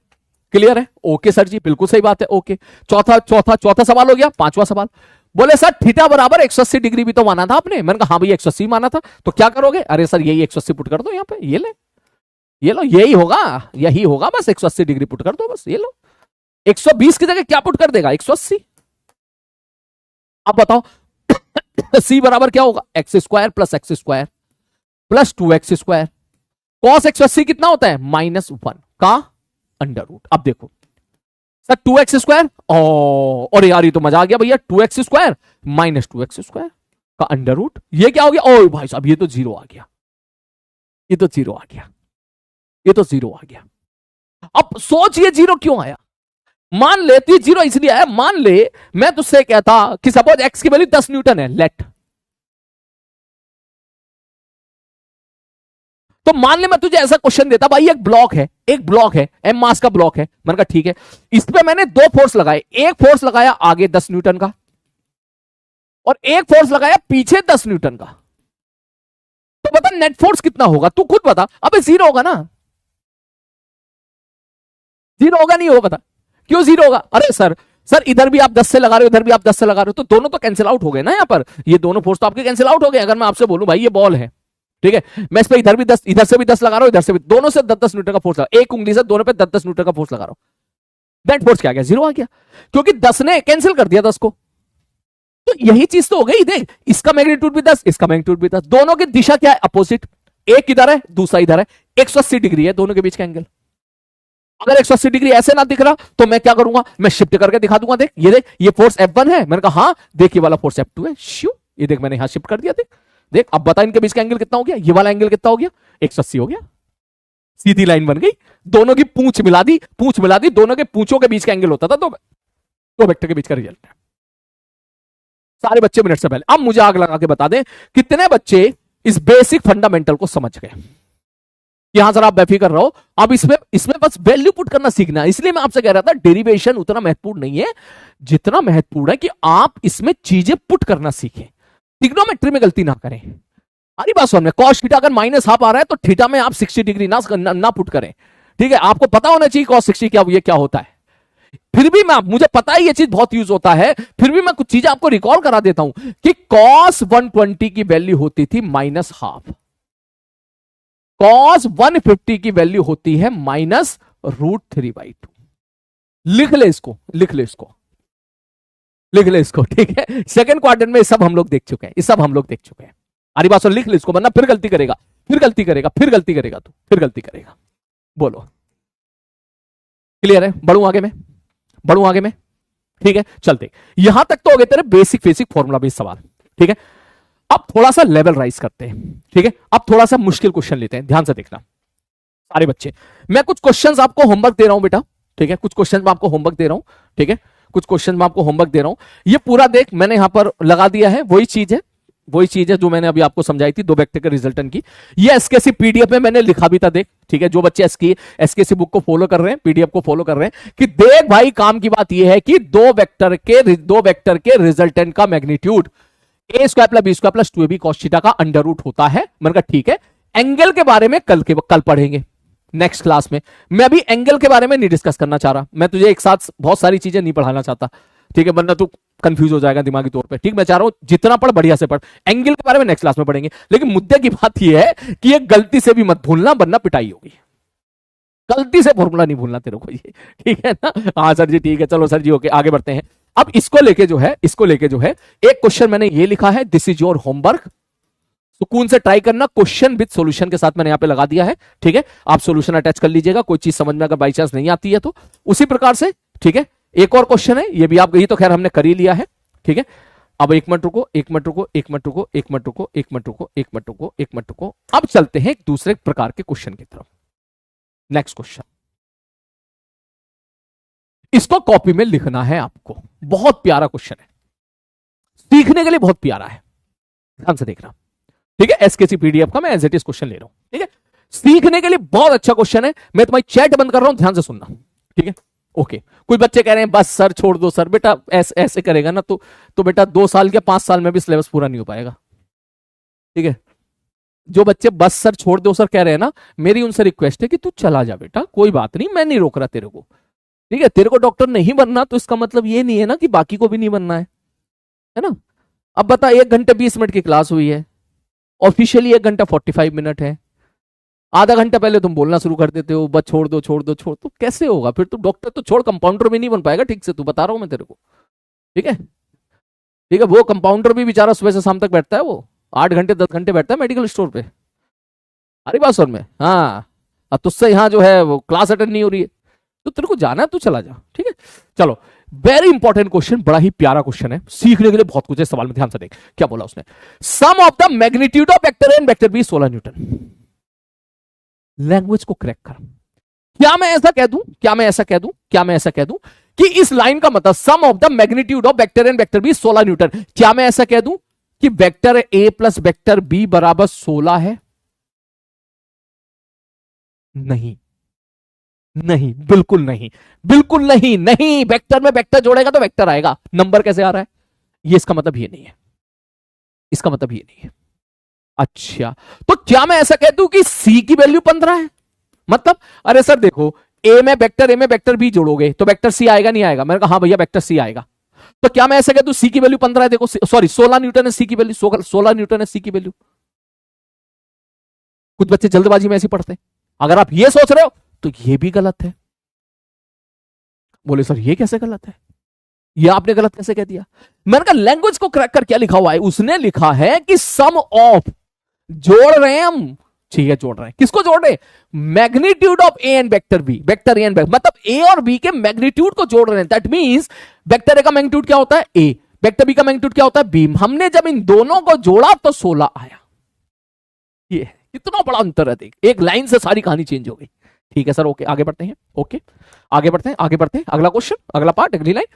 क्लियर है? ओके सर जी, बिल्कुल सही बात है। ओके, चौथा सवाल हो गया। पांचवा सवाल, बोले सर थीटा बराबर 180 डिग्री भी तो माना था आपने। मैंने कहा हाँ भैया 180 माना था, तो क्या करोगे? अरे सर यही 180 पुट कर दो यहाँ पे, ये ले, ये लो, यही होगा, यही होगा, बस 180 डिग्री पुट कर दो, बस ये लो। 120 की जगह क्या पुट कर देगा? 180। अब बताओ सी बराबर क्या होगा? X square plus x square plus 2x²। Cos 180 कितना होता है? -1 का अंडर रूट। अब देखो सर 2x² और यार ये तो मजा आ गया भैया, 2x² माइनस 2x² का अंडर रूट। ये क्या हो गया? ओ भाई साहब ये तो जीरो आ गया, ये तो जीरो आ गया, ये तो जीरो आ गया। अब सोच ये जीरो क्यों आया? मान ले तो जीरो इसलिए आया, मान ले मैं तुझसे कहता कि सपोज x की वैल्यू 10 न्यूटन है, लेट, तो मान ले मैं तुझे ऐसा क्वेश्चन देता, भाई एक ब्लॉक है, एक ब्लॉक है, m मास का ब्लॉक है। मैंने कहा ठीक है, इस पे मैंने दो फोर्स लगाए, एक फोर्स लगाया आगे 10 न्यूटन का और एक फोर्स लगाया पीछे 10 न्यूटन का। तो बता नेट फोर्स कितना होगा? तू खुद बता। अबे जीरो होगा ना, जीरो होगा नहीं होगा? बता क्यों जीरो होगा? अरे सर इधर भी आप 10 से लगा रहे हो, इधर भी आप 10 से लगा रहे हो, तो दोनों तो कैंसिल आउट हो गए ना यहाँ पर। ये दोनों फोर्स तो आपके कैंसिल आउट हो गए। अगर मैं आपसे बोलूं भाई ये बॉल है, ठीक है, मैं इस पे इधर भी 10, इधर से भी 10 लगा रहा हूं, इधर से भी, दोनों से 10-10 न्यूटन का फोर्स लगा, एक उंगली से दोनों पे 10-10 न्यूटन का फोर्स लगा रहा हूं। नेट फोर्स क्या आ गया? जीरो आ गया, क्योंकि 10 ने कैंसिल कर दिया 10 को। तो यही चीज तो हो गई। देख इसका मैग्नीट्यूड भी 10, इसका मैग्नीट्यूड भी 10, दोनों की दिशा क्या है? अपोजिट। एक इधर है, दूसरा इधर है, 180 डिग्री है दोनों के बीच का एंगल। अगर 180 डिग्री ऐसे ना दिख रहा तो मैं क्या करूंगा? मैं शिफ्ट करके दिखा दूंगा। देख ये फोर्स F1 है, मैंने कहा हाँ, देख ये वाला फोर्स F2 है, श्यू, ये देख मैंने यहां शिफ्ट कर दिया। देख अब बता इनके बीच का एंगल कितना हो गया? ये वाला एंगल कितना हो गया? 180 हो गया। सीधी लाइन बन गई, दोनों की पूंछ मिला दी, दोनों के पूंछों के बीच का एंगल होता था दो वेक्टर के बीच का रिजल्ट है। सारे बच्चे मिनट से पहले अब मुझे आग लगा के बता दें कितने बच्चे इस बेसिक फंडामेंटल को समझ गए। यहां जरा आप बेफिक्र रहो, अब इसमें बस वैल्यू पुट करना सीखना है। इसलिए मैं आपसे कह रहा था डेरिवेशन उतना महत्वपूर्ण नहीं है जितना महत्वपूर्ण है कि आप इसमें चीजें पुट करना सीखें, ट्रिग्नोमेट्री में गलती ना करें। अरे बात समझ में, कॉस थीटा अगर -1/2 आ रहा है तो थीटा में आप 60 डिग्री ना पुट करें, ठीक है? आपको पता होना चाहिए कॉस 60 क्या होता है। फिर भी मुझे पता है ये चीज बहुत यूज होता है, फिर भी मैं कुछ चीजें आपको रिकॉल करा देता हूं कि कॉस 120 की वैल्यू होती थी -1/2, कॉस 150 की वैल्यू होती है -√3/2। लिख ले इसको, ठीक है? सेकंड क्वाड्रेंट में सब हम लोग देख चुके हैं, अरे बात लिख ले इसको, वरना फिर गलती करेगा बोलो क्लियर है? बढ़ू आगे में, ठीक है? चलते, यहां तक तो हो गए तेरे बेसिक फॉर्मूला बेस्ड सवाल, ठीक है? अब थोड़ा सा लेवल राइज करते हैं, ठीक है? अब थोड़ा सा मुश्किल क्वेश्चन लेते हैं, ध्यान से देखना सारे बच्चे। मैं कुछ क्वेश्चंस आपको होमवर्क दे रहा हूं बेटा, ठीक है? कुछ क्वेश्चन मैं आपको होमवर्क दे रहा हूं, ठीक है? ये पूरा देख मैंने यहां पर लगा दिया है, वही चीज है जो मैंने अभी आपको समझाई थी दो वेक्टर के रिजल्टेंट की। ये एसकेसी पीडीएफ में मैंने लिखा भी था, देख, ठीक है? जो बच्चे एसकेसी बुक को फॉलो कर रहे हैं, पीडीएफ को फॉलो कर रहे हैं, कि देख भाई काम की बात यह है कि दो वेक्टर के रिजल्टेंट का magnitude a² + b² + 2ab cos theta का अंडर रूट होता है। मैंने कहा ठीक है, एंगल के बारे में कल पढ़ेंगे नेक्स्ट क्लास में। मैं अभी एंगल के बारे में नहीं डिस्कस करना चाह रहा, मैं तुझे एक साथ बहुत सारी चीजें नहीं पढ़ाना चाहता, ठीक है? वरना तू कंफ्यूज हो जाएगा दिमागी तौर पे, ठीक? मैं चाह रहा हूं जितना पढ़ बढ़िया से पढ़, एंगल के बारे में नेक्स्ट क्लास में पढ़ेंगे। लेकिन मुद्दे की बात यह है कि ये गलती से भी मत भूलना, वरना पिटाई होगी। गलती से फॉर्मूला नहीं भूलना तेरे को, ये ठीक है ना? हाँ सर जी, ठीक है, चलो सर जी, ओके, आगे बढ़ते हैं। अब इसको लेके जो है एक क्वेश्चन मैंने ये लिखा है, दिस इज योर होमवर्क, सुकून से ट्राई करना, क्वेश्चन विद सॉल्यूशन के साथ मैंने यहां पे लगा दिया है, ठीक है? आप सॉल्यूशन अटैच कर लीजिएगा, कोई चीज समझ में अगर बाई चांस नहीं आती है तो उसी प्रकार से, ठीक है? एक और क्वेश्चन है, ये भी आप, ये तो खैर हमने कर ही लिया है, ठीक है? अब एक मिनट रुको, अब चलते हैं एक दूसरे प्रकार के क्वेश्चन की तरफ। नेक्स्ट क्वेश्चन, इसको कॉपी में लिखना है आपको, बहुत प्यारा क्वेश्चन है, सीखने के लिए बहुत प्यारा है, ध्यान से देखना, ठीक है? एसकेसी पीडीएफ का मैं एज इट इज क्वेश्चन ले रहा हूं, ठीक है? सीखने के लिए बहुत अच्छा क्वेश्चन है। मैं तुम्हारी चैट बंद कर रहा हूं, ध्यान से सुनना, ठीक है? ओके, कुछ बच्चे कह रहे हैं बस सर छोड़ दो सर, बेटा ऐसे करेगा ना तो बेटा 2 साल के 5 साल में भी सिलेबस पूरा नहीं हो पाएगा, ठीक है? जो बच्चे बस सर छोड़ दो सर कह रहे हैं ना, मेरी उनसे रिक्वेस्ट है कि तू चला जा बेटा, कोई बात नहीं, मैं नहीं रोक रहा तेरे को, ठीक है, तेरे को डॉक्टर नहीं बनना तो इसका मतलब ये नहीं है ना कि बाकी को भी नहीं बनना है ना। अब बता, 1 घंटे 20 मिनट की क्लास हुई है, ऑफिशियली 1 घंटा 45 मिनट है, आधा घंटा पहले तुम बोलना शुरू कर देते हो, बस छोड़ दो छोड़ दो छोड़ दो, कैसे होगा फिर? तू डॉक्टर तो छोड़, कंपाउंडर भी नहीं बन पाएगा ठीक से, तू बता रहा हूं मैं तेरे को। ठीक है, ठीक है, वो कंपाउंडर भी बेचारा सुबह से शाम तक बैठता है, वो 8 घंटे 10 घंटे बैठता है मेडिकल स्टोर पे। अरे बात सुन में, हाँ, अब तुझसे यहाँ जो है वो क्लास अटेंड नहीं हो रही है, तो तेरे को जाना है तू चला जा। ठीक है, चलो, वेरी इंपॉर्टेंट क्वेश्चन, बड़ा ही प्यारा क्वेश्चन है, सीखने के लिए बहुत कुछ है सवाल में, ध्यान से देख क्या बोला उसने। Sum of the magnitude of vector A and vector B 16 newton. Language को क्रैक कर। क्या मैं ऐसा कह दूं, क्या मैं ऐसा कह दूं, क्या मैं ऐसा कह दूं कि इस लाइन का मतलब sum of the magnitude of vector and vector B 16 newton. क्या मैं ऐसा कह दूं कि vector A plus vector B बराबर 16 है? नहीं, नहीं, बिल्कुल नहीं, बिल्कुल नहीं, नहीं, वेक्टर में वेक्टर जोड़ेगा तो वेक्टर आएगा, नंबर कैसे आ रहा है? ये इसका मतलब ये नहीं है, इसका मतलब ये नहीं है। अच्छा, तो क्या मैं ऐसा कह दूं कि सी की वैल्यू 15 है? मतलब, अरे सर देखो, ए में वेक्टर बी जोड़ोगे तो वेक्टर सी आएगा नहीं आएगा? मैंने कहा हाँ भैया वेक्टर सी आएगा। तो क्या मैं ऐसा कह दूं सी की वैल्यू 15 है? देखो, सॉरी 16 न्यूटन है सी की वैल्यू, 16 न्यूटन है सी की वैल्यू। कुछ बच्चे जल्दबाजी में ऐसे पढ़ते हैं, अगर आप ये सोच रहे हो तो ये भी गलत है। बोले सर ये कैसे गलत है, ये आपने गलत कैसे कह दिया? मैंने कहा लैंग्वेज को क्रैक कर क्या लिखा हुआ है, उसने लिखा है कि सम ऑफ, जोड़ रहे हैं हम, ठीक है जोड़ रहे हैं, किसको जोड़ रहे हैं? Magnitude of A and vector B, vector A and मतलब ए और बी के मैग्नीट्यूड को जोड़ रहे हैं। दैट मींस वेक्टर ए का मैग्नीट्यूड क्या होता है? ए, वेक्टर बी का मैग्नीट्यूड क्या होता है? बी। हमने जब इन दोनों को जोड़ा तो 16 आया। ये कितना बड़ा अंतर है, देख, एक लाइन से सारी कहानी चेंज हो गई। ठीक है सर, ओके, आगे बढ़ते हैं, ओके, आगे बढ़ते हैं, आगे बढ़ते हैं, अगला क्वेश्चन, अगला पार्ट, अगली लाइन,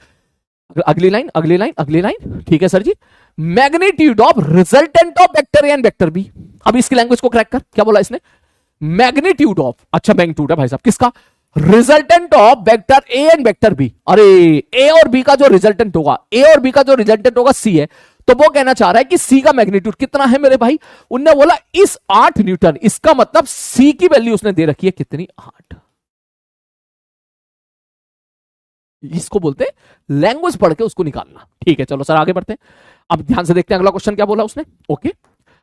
अगली लाइन, अगली लाइन, अगली लाइन। ठीक है सर जी, magnitude of resultant of vector A and vector B. अब इसकी लैंग्वेज को क्रैक कर, क्या बोला इसने? मैग्नीट्यूड ऑफ, अच्छा मैग्नीट्यूड है भाई साहब, किसका? Resultant of vector A and vector B. अरे ए और बी का जो रिजल्टेंट होगा, ए और बी का जो रिजल्टेंट होगा सी है, तो वो कहना चाह रहा है कि सी का मैग्नीट्यूड कितना है मेरे भाई? उनने बोला इस 8 न्यूटन, इसका मतलब सी की वैल्यू उसने दे रखी है कितनी? 8। इसको बोलते लैंग्वेज पढ़ के उसको निकालना। ठीक है, चलो सर आगे बढ़ते हैं, अब ध्यान से देखते हैं अगला क्वेश्चन क्या बोला उसने। ओके,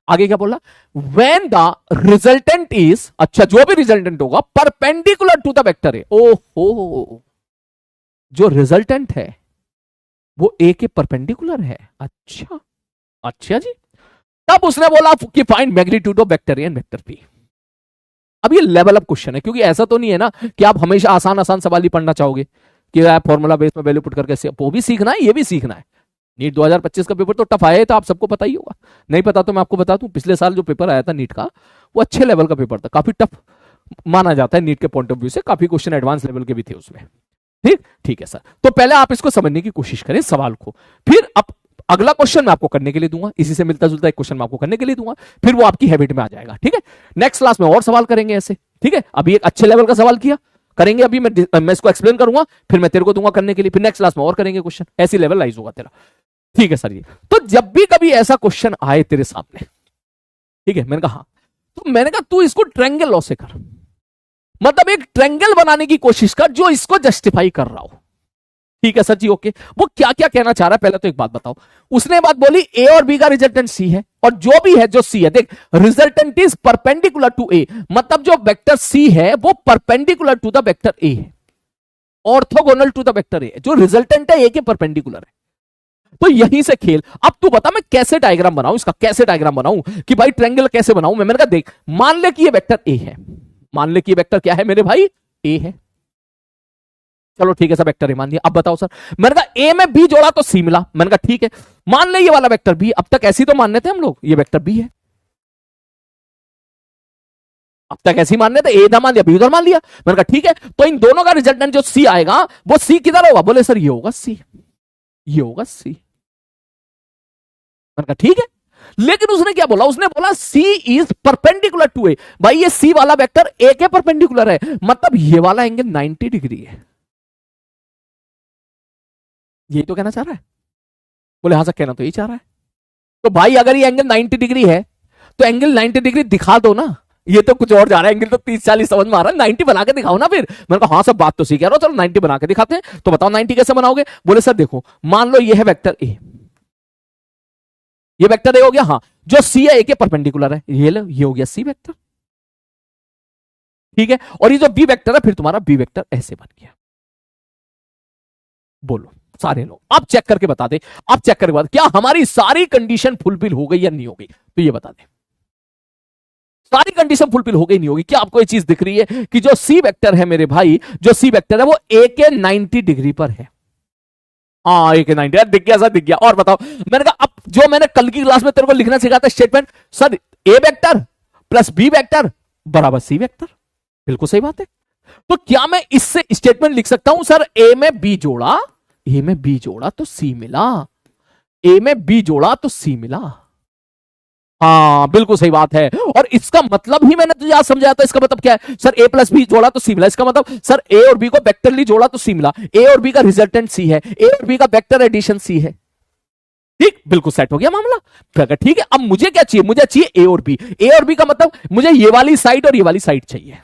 आगे क्या बोला? व्हेन द रिजल्टेंट इज, अच्छा जो भी रिजल्टेंट होगा, perpendicular to the vector A. ओहो, जो रिजल्टेंट है वो ए के परपेंडिकुलर है। अच्छा, अच्छा जी, तब उसने बोला कि find magnitude of vector A and vector B. अब ये लेवल अप क्वेश्चन है, क्योंकि ऐसा तो नहीं है ना कि आप हमेशा आसान आसान सवाल ही पढ़ना चाहोगे कि आप फॉर्मूला बेस में वैल्यू पुट करके, वो भी सीखना है, ये भी सीखना है। नीट 2025 का पेपर तो टफ आया है, तो आप सबको पता ही होगा, नहीं पता तो मैं आपको बता दूं, पिछले साल जो पेपर आया था नीट का, वो अच्छे लेवल का पेपर था, काफी टफ माना जाता है नीट के पॉइंट ऑफ व्यू से, काफी क्वेश्चन एडवांस लेवल के भी थे उसमें। ठीक, ठीक है सर, तो पहले आप इसको समझने की कोशिश करें सवाल को, फिर अब अगला क्वेश्चन मैं आपको करने के लिए दूंगा, इसी से मिलता जुलता एक क्वेश्चन मैं आपको करने के लिए दूंगा, फिर वो आपकी हैबिट में आ जाएगा। ठीक है, नेक्स्ट क्लास में और सवाल करेंगे ऐसे। ठीक है, अभी एक अच्छे लेवल का सवाल किया, करेंगे अभी मैं इसको एक्सप्लेन करूंगा, फिर मैं तेरे को दूंगा करने के लिए, फिर नेक्स्ट क्लास में और करेंगे क्वेश्चन, ऐसी लेवल लाइज होगा तेरा। ठीक है सर जी, तो जब भी कभी ऐसा क्वेश्चन आए तेरे सामने, ठीक है, मैंने कहा हाँ, तो मैंने कहा तू इसको ट्रायंगल लॉ से कर, मतलब एक ट्रायंगल बनाने की कोशिश कर जो इसको जस्टिफाई कर रहा हो। ठीक है सर जी, ओके, वो क्या क्या कहना चाह रहा है पहले तो एक बात बताओ। उसने बात बोली ए और बी का रिजल्टेंट सी है, और जो भी है जो सी है, देख resultant is perpendicular to A, मतलब जो वेक्टर सी है वो perpendicular to the vector A है, orthogonal to the vector A, जो रिजल्टेंट है ए के परपेंडिकुलर है। तो यहीं से खेल। अब तू बता मैं कैसे डायग्राम बनाऊं, इसका कैसे डायग्राम बनाऊं कि भाई ट्रायंगल कैसे बनाऊं। मैंने कहा देख, मान ले कि ये वेक्टर ए है, मान ले कि ये वेक्टर क्या है मेरे भाई? ए है। चलो ठीक है सर, वेक्टर ए मान दिया। अब बताओ सर, मैंने कहा ए में बी जोड़ा तो सी मिला, मैंने कहा ठीक है, मान ले ये वाला वेक्टर बी, अब तक ऐसी तो मानने थे हम लोग ये वेक्टर बी है, अब तक ऐसे ही मानने थे, ए इधर मान लिया बी उधर मान लिया। मैंने कहा ठीक है, तो इन दोनों का रिजल्टेंट जो सी आएगा वो सी किधर होगा? बोले सर ये होगा सी, ये होगा सी। मैंने कहा ठीक है, लेकिन उसने क्या बोला? उसने बोला सी इज परपेंडिकुलर टू ए। भाई ये सी वाला वेक्टर ए के परपेंडिकुलर है, मतलब ये वाला एंगल 90 डिग्री है, यही तो कहना चाह रहा है। बोले हाँ सर, कहना तो यही चाह रहा है। तो भाई अगर ये एंगल 90 डिग्री है तो एंगल 90 डिग्री दिखा दो ना, ये तो कुछ और जा रहा है, एंगल तो 30-40 समझ में आ रहा है, 90 बना के दिखाओ ना। फिर मैंने कहा हाँ सब बात तो सही कह रहा हो, चलो 90 बना के दिखाते हैं। तो बताओ 90 कैसे बनाओगे? बोले सर देखो, मान लो ये है वेक्टर ए, ये वेक्टर ए हो गया, हाँ, जो सी है ए के परपेंडिकुलर है, ये लो, ये हो गया सी वेक्टर, ठीक है। और ये जो बी वेक्टर है, फिर तुम्हारा बी वेक्टर ऐसे बन गया। बोलो सारे लोग, आप चेक करके बता दे, आप चेक करके बता, क्या हमारी सारी कंडीशन फुलफिल हो गई या नहीं हो गई? तो ये बता दे, सारी कंडीशन फुलफिल हो गई नहीं होगी? क्या आपको ये चीज दिख रही है कि जो सी वेक्टर है मेरे भाई, जो सी वेक्टर है वो ए के 90 डिग्री पर है? हाँ, ए के 90 दिख गया सर, दिख गया। और बताओ, मैंने कहा अब जो मैंने कल की क्लास में तेरे को लिखना सिखाया था स्टेटमेंट, सर ए वेक्टर प्लस बी वेक्टर बराबर सी वेक्टर, बिल्कुल सही बात है। तो क्या मैं इससे स्टेटमेंट लिख सकता हूं, सर ए में बी जोड़ा, ए में बी जोड़ा तो सी मिला, ए में बी जोड़ा तो सी मिला? हाँ बिल्कुल सही बात है। और इसका मतलब ही मैंने तुझे आज समझाया था, इसका मतलब क्या है, सर ए प्लस बी जोड़ा तो सी मिला, इसका मतलब सर ए और बी को वेक्टरली जोड़ा तो सी मिला, ए और बी का रिजल्टेंट सी है, ए और बी का वेक्टर एडिशन सी है। ठीक, बिल्कुल सेट हो गया मामला। ठीक है, अब मुझे क्या चाहिए? मुझे चाहिए ए और बी। ए और बी का मतलब मुझे ये वाली साइड और ये वाली साइड चाहिए।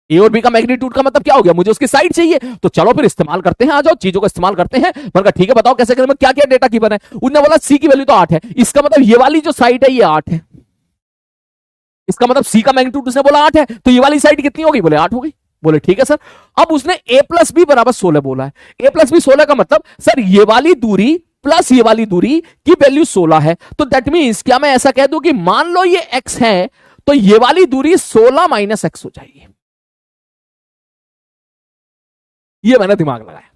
ए और बी का मैग्नीट्यूड का मतलब क्या हो गया? मुझे उसकी साइड चाहिए। तो चलो फिर इस्तेमाल करते हैं, आ जाओ चीजों का इस्तेमाल करते हैं। मैंने कहा ठीक है, बताओ कैसे करें, क्या क्या डेटा की बना है? उन्होंने बोला सी की वैल्यू तो 8 है, इसका मतलब ये वाली जो साइड है ये 8 है, इसका मतलब सी का मैग्नीट्यूड उसने बोला 8 है, तो ये वाली साइड कितनी होगी? बोले 8 हो गई। बोले ठीक है सर। अब उसने ए प्लस बी बराबर 16 बोला है, ए प्लस बी 16 का मतलब सर ये वाली दूरी प्लस ये वाली दूरी की वैल्यू 16 है। तो दैट मीन्स क्या मैं ऐसा कह दूं कि मान लो ये x है, तो ये वाली दूरी 16 माइनस एक्स हो जाएगी। ये मैंने दिमाग लगाया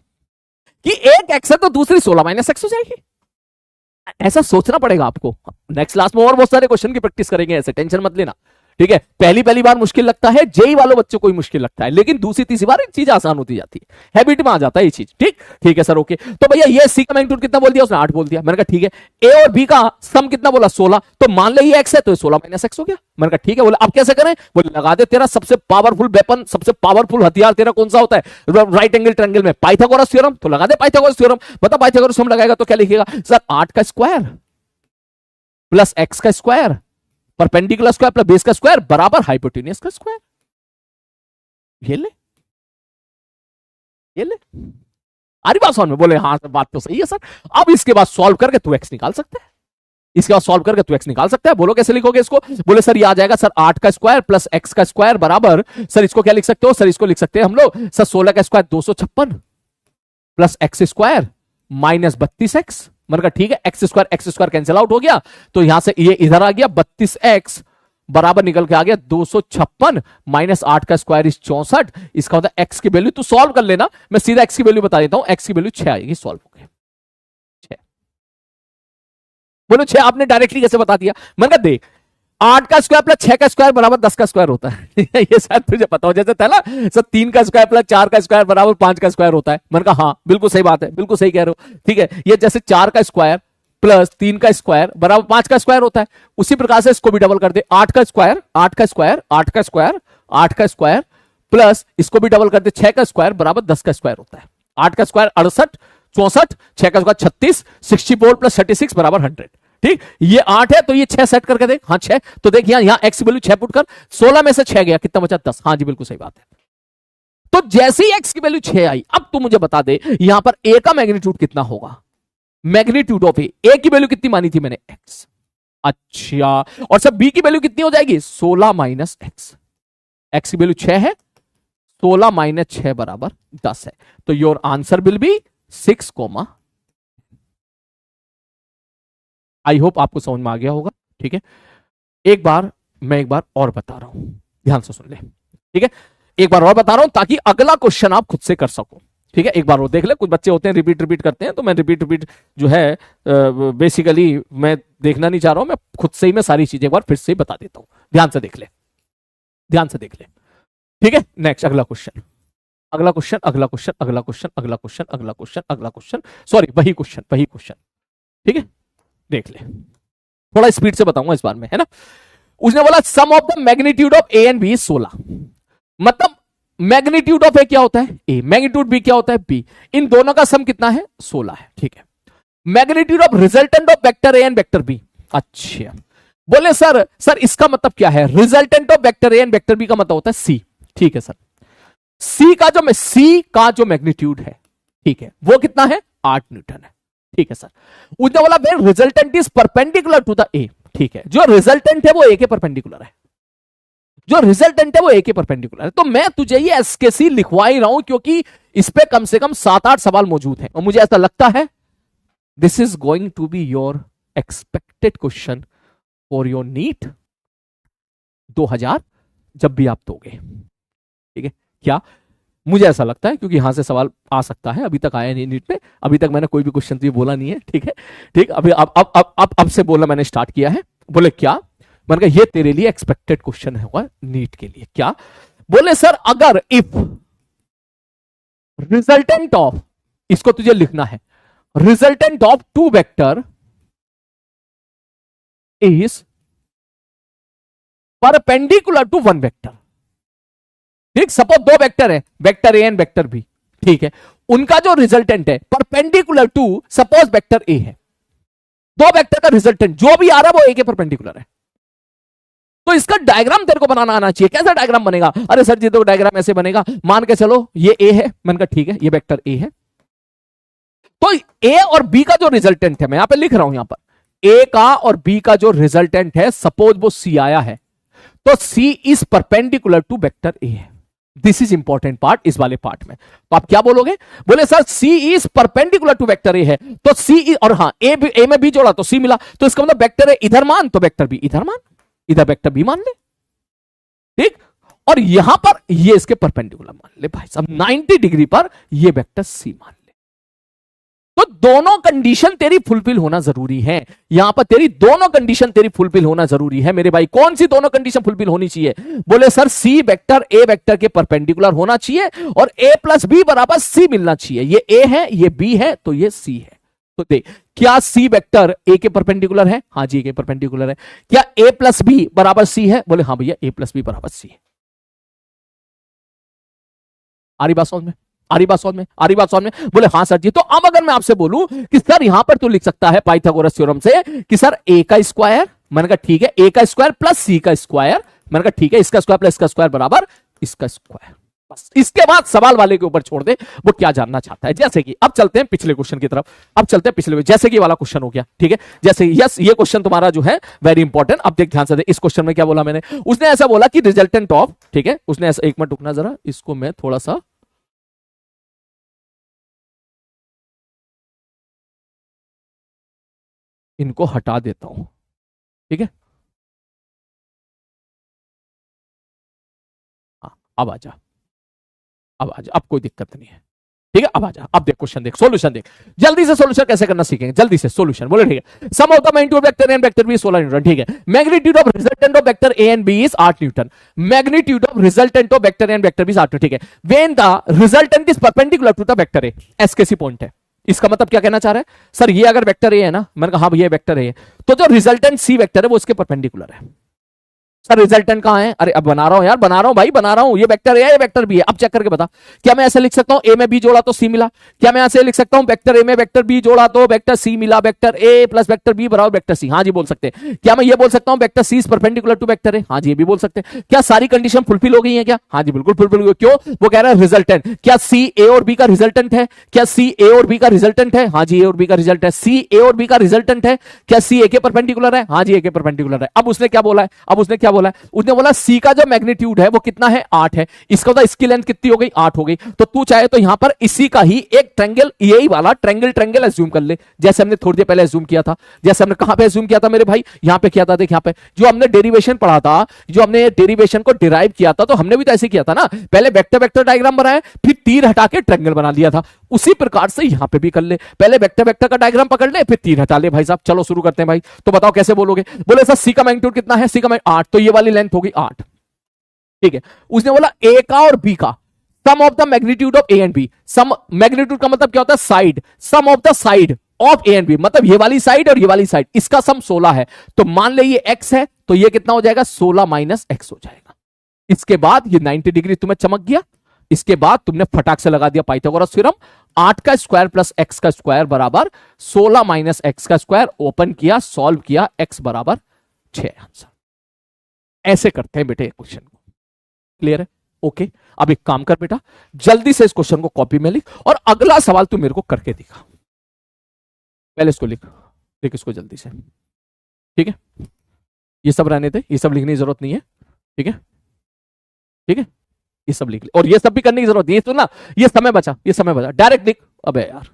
कि एक एक्स है तो दूसरी 16 माइनस एक्स हो जाएगी। ऐसा सोचना पड़ेगा आपको। नेक्स्ट क्लास में और बहुत सारे क्वेश्चन की प्रैक्टिस करेंगे, ऐसे टेंशन मत लेना, ठीक है। पहली पहली बार मुश्किल लगता है, जेई वालों बच्चों को ही मुश्किल लगता है, लेकिन दूसरी तीसरी बार चीज आसान होती जाती है, हैबिट में आ जाता है ये चीज। ठीक, ठीक है सर, ओके। तो भैया ये सी का मैग्नीट्यूड कितना बोल दिया उसने? 8 बोल दिया। मैंने कहा ठीक है। ए और बी का सम कितना बोला? 16। तो मान ले ये एक्स है तो 16 माइनस एक्स हो गया। मैंने कहा ठीक है। बोले अब कैसे करें? बोले लगा दे, तेरा सबसे पावरफुल वेपन, सबसे पावरफुल हथियार तेरा कौन सा होता है राइट एंगल ट्रायंगल में? Pythagoras theorem. तो लगा दे पाइथागोरस थ्योरम। बता पाइथागोरस थ्योरम लगाएगा तो क्या लिखेगा? सर 8 का स्क्वायर प्लस एक्स का square perpendicular square plus base का स्क्वायर बराबर हाइपोटेन्यूज का स्क्वायर। ये ले, ये ले, आरी बात समझ में? बोले हाँ सर बात तो सही है सर। अब इसके बाद सॉल्व करके तू एक्स निकाल सकता है, इसके बाद सॉल्व करके तू एक्स निकाल सकता है। बोलो कैसे लिखोगे इसको? बोले सर ये आ जाएगा सर 8 का स्क्वायर प्लस एक्स का स्क्वायर बराबर, सर इसको क्या लिख सकते हो? सर इसको लिख सकते हैं हम लोग सर 16 का square 256 plus x square minus 32x। मैंने कहा ठीक है, एक्स स्क्वायर कैंसिल आउट हो गया, तो यहां से ये इधर आ गया 32x बराबर निकल के आ गया 256 माइनस 8 का स्क्वायर इस 64। इसका मतलब एक्स की वैल्यू तू सॉल्व कर लेना, मैं सीधा एक्स की वैल्यू बता देता हूं। एक्स की वैल्यू 6 आएगी, सॉल्व हो गया 6। बोलो 6 आपने डायरेक्टली कैसे बता दिया? मैंने कहा देख 8 का स्क्वायर प्लस 6 का स्क्वायर बराबर 10 का स्क्वायर होता है ये शायद तुझे पता हो, जैसे था ना सर 3 का स्क्वायर प्लस 4 का स्क्वायर बराबर 5 का स्क्वायर होता है। मैंने कहा हाँ बिल्कुल सही बात है, बिल्कुल सही कह रहे हो, ठीक है। ये जैसे 4 का स्क्वायर प्लस 3 का स्क्वायर बराबर 5 का स्क्वायर होता है, उसी प्रकार से इसको भी डबल कर दे। 8 का स्क्वायर 8 का स्क्वायर 8 का स्क्वायर 8 का स्क्वायर प्लस इसको भी डबल कर दे 6 का स्क्वायर बराबर 10 का स्क्वायर होता है। 8 का स्क्वायर 68 64, 6 का स्क्वायर 36, 64 प्लस 36 बराबर 100। ठीक, ये 8 है तो ये 6 सेट करके देख। हाँ 6, तो देख यहां एक्स की वैल्यू 6 पुट कर, 16 में से 6 गया, कितना बचा? 10। हाँ जी बिल्कुल सही बात है। तो जैसे ही एक्स की वैल्यू 6 आई, अब तू मुझे बता दे यहां पर ए का मैग्नीट्यूड कितना होगा? मैग्नीट्यूड ऑफ ए की वैल्यू कितनी मानी थी मैंने? एक्स। अच्छा, और सब बी की वैल्यू कितनी हो जाएगी? 16 माइनस एक्स। एक्स की वैल्यू 6 है, 16 माइनस 6 बराबर 10 है, तो your answer will be 6, I hope आपको समझ में आ गया होगा, ठीक है। मैं एक बार और बता रहा हूं, ध्यान से सुन ले, ठीक है। एक बार और बता रहा हूं ताकि अगला क्वेश्चन आप खुद से कर सको, ठीक है। एक बार और देख ले, कुछ बच्चे होते हैं रिपीट करते हैं, तो मैं रिपीट जो है बेसिकली मैं देखना नहीं चाह रहा हूं, मैं खुद से ही मैं सारी चीजें एक बार फिर से ही बता देता हूं। ध्यान से देख ले, ध्यान से देख ले, ठीक है। नेक्स्ट अगला क्वेश्चन, सॉरी वही क्वेश्चन, ठीक है। देख ले, थोड़ा स्पीड से बताऊंगा इस बार में, है ना। उसने बोला sum of the magnitude of A and B 16, मतलब मैग्नीट्यूड ऑफ ए क्या होता है? ए। मैग्नीट्यूड बी क्या होता है? बी। इन दोनों का सम कितना है? 16 है, ठीक है। Magnitude of resultant of vector A and vector B, अच्छा बोले सर सर इसका मतलब क्या है? Resultant of vector A and vector B का मतलब होता है सी। ठीक है सर, सी का जो मैग्नीट्यूड है, ठीक है, वो कितना है? 8 न्यूटन है। ठीक है सर, उसने बोला भाई resultant is perpendicular to the A. ठीक है, जो रिजल्टेंट है वो ए के परपेंडिकुलर है, जो रिजल्टेंट है वो ए के परपेंडिकुलर है। तो मैं तुझे ये एसकेसी लिखवा ही रहा हूं क्योंकि इस पे कम से कम 7-8 सवाल मौजूद हैं और मुझे ऐसा लगता है this is going to be your expected question for your NEET 2000 जब भी आप दोगे। ठीक है, क्या मुझे ऐसा लगता है क्योंकि यहां से सवाल आ सकता है, अभी तक आया नहीं नीट में, अभी तक मैंने कोई भी क्वेश्चन तो ये बोला नहीं है। ठीक है, ठीक, अभी अब से बोलना मैंने स्टार्ट किया है। बोले क्या? मैंने कहा ये तेरे लिए एक्सपेक्टेड क्वेश्चन होगा नीट के लिए। क्या? बोले सर अगर इफ रिजल्टेंट ऑफ, इसको तुझे लिखना है, resultant of two vector is perpendicular to one vector. ठीक, सपोज दो वेक्टर है, vector A and vector B. ठीक है, उनका जो रिजल्टेंट है perpendicular to suppose vector A है, दो वेक्टर का रिजल्टेंट जो भी आ रहा है वो ए के परपेंडिकुलर है। तो इसका डायग्राम तेरे को बनाना आना चाहिए। कैसा डायग्राम बनेगा? अरे सर जी तो डायग्राम ऐसे बनेगा, मान के चलो ये ए है, मैंने कहा ठीक है ये वेक्टर ए है, तो ए और बी का जो रिजल्टेंट है, मैं यहां पे लिख रहा हूं, यहां पर ए का और बी का जो रिजल्टेंट है, सपोज वो सी आया है, तो C is perpendicular to vector A है। दिस इज इंपॉर्टेंट पार्ट इस वाले पार्ट में। तो आप क्या बोलोगे? बोले sir C is perpendicular to vector A है, तो सी और हाँ ए में बी जोड़ा तो सी मिला, तो इसका मतलब वेक्टर ए इधर मान तो वेक्टर बी इधर मान, इधर वेक्टर बी मान ले। ठीक, और यहां पर ये इसके परपेंडिकुलर मान ले भाई साहब, 90 डिग्री पर ये वेक्टर सी मान ले। तो दोनों कंडीशन तेरी फुलफिल होना जरूरी है। यहां पर तेरी दोनों कंडीशन तेरी फुलफिल होना जरूरी है मेरे भाई। कौन सी दोनों कंडीशन फुलफिल होनी चाहिए? बोले sir C vector A vector के परपेंडिकुलर होना चाहिए और ए प्लस बी बराबर सी मिलना चाहिए। ये ए है, ये बी है, तो ये सी है। तो देख, क्या सी वेक्टर ए के परपेंडिकुलर है? हाँ जी, ए के परपेंडिकुलर है। क्या ए प्लस बी बराबर सी है? बोले हाँ भैया, ए प्लस बी बराबर सी है। आ रही बात समझ में? आ रही बात समझ में? आ रही बात समझ में? बोले हाँ सर जी। तो अब अगर मैं आपसे बोलूं कि सर यहां पर तू लिख सकता है पाइथागोरस थ्योरम से कि सर ए का स्क्वायर, मैंने कहा ठीक है, ए का स्क्वायर प्लस सी का स्क्वायर, मैंने कहा ठीक है, इसका स्क्वायर प्लस इसका स्क्वायर बराबर इसका स्क्वायर। बस इसके बाद सवाल वाले के ऊपर छोड़ दे, वो क्या जानना चाहता है। जैसे कि अब चलते हैं पिछले क्वेश्चन की तरफ, अब चलते हैं पिछले, जैसे कि वाला क्वेश्चन हो गया। ठीक है, जैसे यस ये क्वेश्चन तुम्हारा जो है वेरी इंपॉर्टेंट। अब देख ध्यान से दे, इस क्वेश्चन में क्या बोला मैंने? उसने ऐसा बोला कि रिजल्टेंट ऑफ, ठीक है, उसने ऐसा, एक मिनट रुकना जरा, इसको मैं थोड़ा सा इनको हटा देता हूं। ठीक है, हाँ अब आ जा, अब आ जा, अब कोई दिक्कत नहीं है। ठीक है, अब आ जा, अब देख क्वेश्चन, देख सॉल्यूशन, देख जल्दी से सॉल्यूशन कैसे करना सीखेंगे, जल्दी से सॉल्यूशन बोले। ठीक है, sum of the magnitude of vector A and vector B 16 newton. ठीक है, magnitude of resultant of vector A and B is 8 newton. Magnitude of resultant of vector A and vector B is 8 newton. ठीक है, when the resultant is perpendicular to the vector A, एसकेसी point है। इसका मतलब क्या कहना चाह रहा है? सर ये अगर वेक्टर ए है ना, मैंने कहा हाँ भैया वेक्टर ए है, तो जो रिजल्टेंट सी वेक्टर है वो इसके परपेंडिकुलर है। सर रिजल्टेंट कहां है? अरे अब बना रहा हूं यार, बना रहा हूं भाई, बना रहा हूं। ये वेक्टर ए है, ये वेक्टर बी है। अब चेक करके बता, क्या मैं ऐसे लिख सकता हूं ए में बी जोड़ा तो सी मिला? क्या मैं ऐसे लिख सकता हूं वेक्टर ए में वेक्टर बी जोड़ा तो वेक्टर सी मिला, vector A plus vector B बराबर वेक्टर सी? हाँ जी बोल सकते हैं। क्या मैं ये बोल सकता हूं vector C is perpendicular to vector A? हाँ जी ये भी बोल सकते हैं। क्या सारी कंडीशन फुलफिल हो गई है क्या? हाँ जी बिल्कुल फुलफिल हो गई। क्यों? वो कह रहा है रिजल्टेंट। क्या सी ए और बी का रिजल्टेंट है? क्या सी ए और बी का रिजल्टेंट है? हाँ जी ए और बी का रिजल्ट है। सी ए और बी का रिजल्टेंट है। क्या सी ए के परपेंडिकुलर है? हाँ जी ए के परपेंडिकुलर है। अब उसने क्या बोला है? अब उसने क्या बोला है? उसने बोला सी का जो मैग्नीट्यूड है वो कितना है? 8 है। इसका मतलब इसकी लेंथ कितनी हो गई? 8 हो गई। तो तू चाहे तो यहां पर इसी का ही एक ट्रायंगल, यही वाला ट्रायंगल एज्यूम कर ले, जैसे हमने थोड़ी देर पहले एज्यूम किया था। जैसे हमने कहां पे एज्यूम किया था मेरे भाई? यहां पे किया था। देख यहां पे जो हमने डेरिवेशन पढ़ा था, जो हमने डेरिवेशन को डिराइव किया था, तो हमने भी तो ऐसे किया था ना, पहले वेक्टर वेक्टर डायग्राम बनाया, फिर तीर हटा के ट्रायंगल बना लिया था। उसी प्रकार से यहां पे भी कर ले, पहले वेक्टर वेक्टर का डायग्राम पकड़ ले, फिर तीर हटा ले। भाई साहब चलो शुरू करते हैं भाई। तो बताओ कैसे बोलोगे? बोले सर सी का मैग्नीट्यूड कितना है? सी का 8, तो ये वाली लेंथ होगी 8। ठीक है, उसने बोला ए का और बी का sum of the magnitude of A and B. Sum magnitude का मतलब क्या होता है? Side. Sum of the side of A and B, मतलब ये वाली साइड और ये वाली साइड, इसका सम 16 है। तो मान ले ये एक्स है, तो ये कितना हो जाएगा? 16 माइनस एक्स हो जाएगा। इसके बाद ये 90 डिग्री तुम्हें चमक गया। इसके बाद तुमने फटाक से लगा दिया पाइथागोरस थ्योरम। 8 का स्क्वायर प्लस एक्स का स्क्वायर बराबर 16 माइनस एक्स का स्क्वायर। ओपन किया, सॉल्व किया, एक्स बराबर 6 आंसर। ऐसे करते हैं बेटे क्वेश्चन को। क्लियर है? ओके। अब एक काम कर बेटा, जल्दी से इस क्वेश्चन को कॉपी में लिख और अगला सवाल तू मेरे को करके दिखा। पहले इसको लिख, लिख इसको जल्दी से। ठीक है, ये सब रहने दे, ये सब लिखने की जरूरत नहीं है। ठीक है, ठीक है, ये सब लिख ले, और ये सब भी करने की जरूरत नहीं है। तो ना, ये समय बचा, ये समय बचा, डायरेक्ट लिख। अबे यार,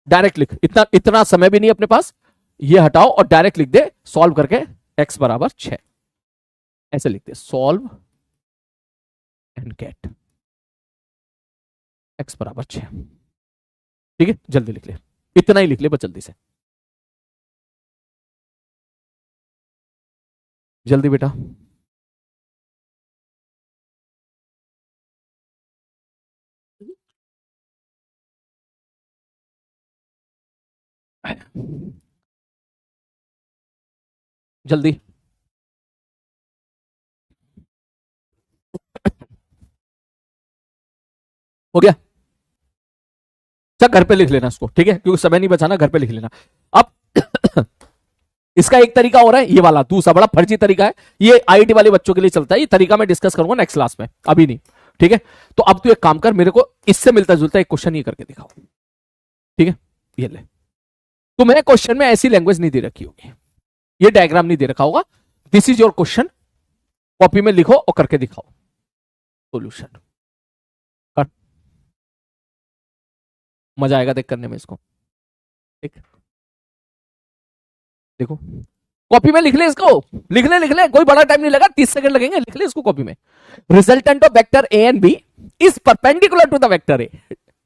डायरेक्ट लिख, इतना इतना समय भी नहीं अपने पास। ये हटाओ और डायरेक्ट लिख दे, सॉल्व करके x बराबर 6, ऐसे लिख दे, सॉल्व एंड गेट x बराबर 6। ठीक है, जल्दी लिख ले, इतना ही लिख ले बस, जल्दी से, जल्दी बेटा। जल्दी। हो गया? चल घर पे लिख लेना इसको, ठीक है, क्योंकि समय नहीं बचाना, घर पे लिख लेना। अब इसका एक तरीका और है, ये वाला दूसरा बड़ा फर्जी तरीका है, ये आईआईटी वाले बच्चों के लिए चलता है। ये तरीका मैं डिस्कस करूंगा नेक्स्ट क्लास में, अभी नहीं। ठीक है, तो अब तू एक काम कर, मेरे को इससे मिलता जुलता एक क्वेश्चन ये करके दिखाओ। ठीक है, ये ले, तुम्हें क्वेश्चन में ऐसी लैंग्वेज नहीं दे रखी होगी, ये डायग्राम नहीं दे रखा होगा। This is your question, copy में लिखो और करके दिखाओ सोल्यूशन। कर, मजा आएगा देख करने में इसको। ठीक, देखो कॉपी में लिख ले इसको, लिख ले, लिख ले, कोई बड़ा टाइम नहीं लगा, 30 सेकंड लगेंगे, लिख ले इसको कॉपी में। Resultant of vector A and B is perpendicular to the vector A.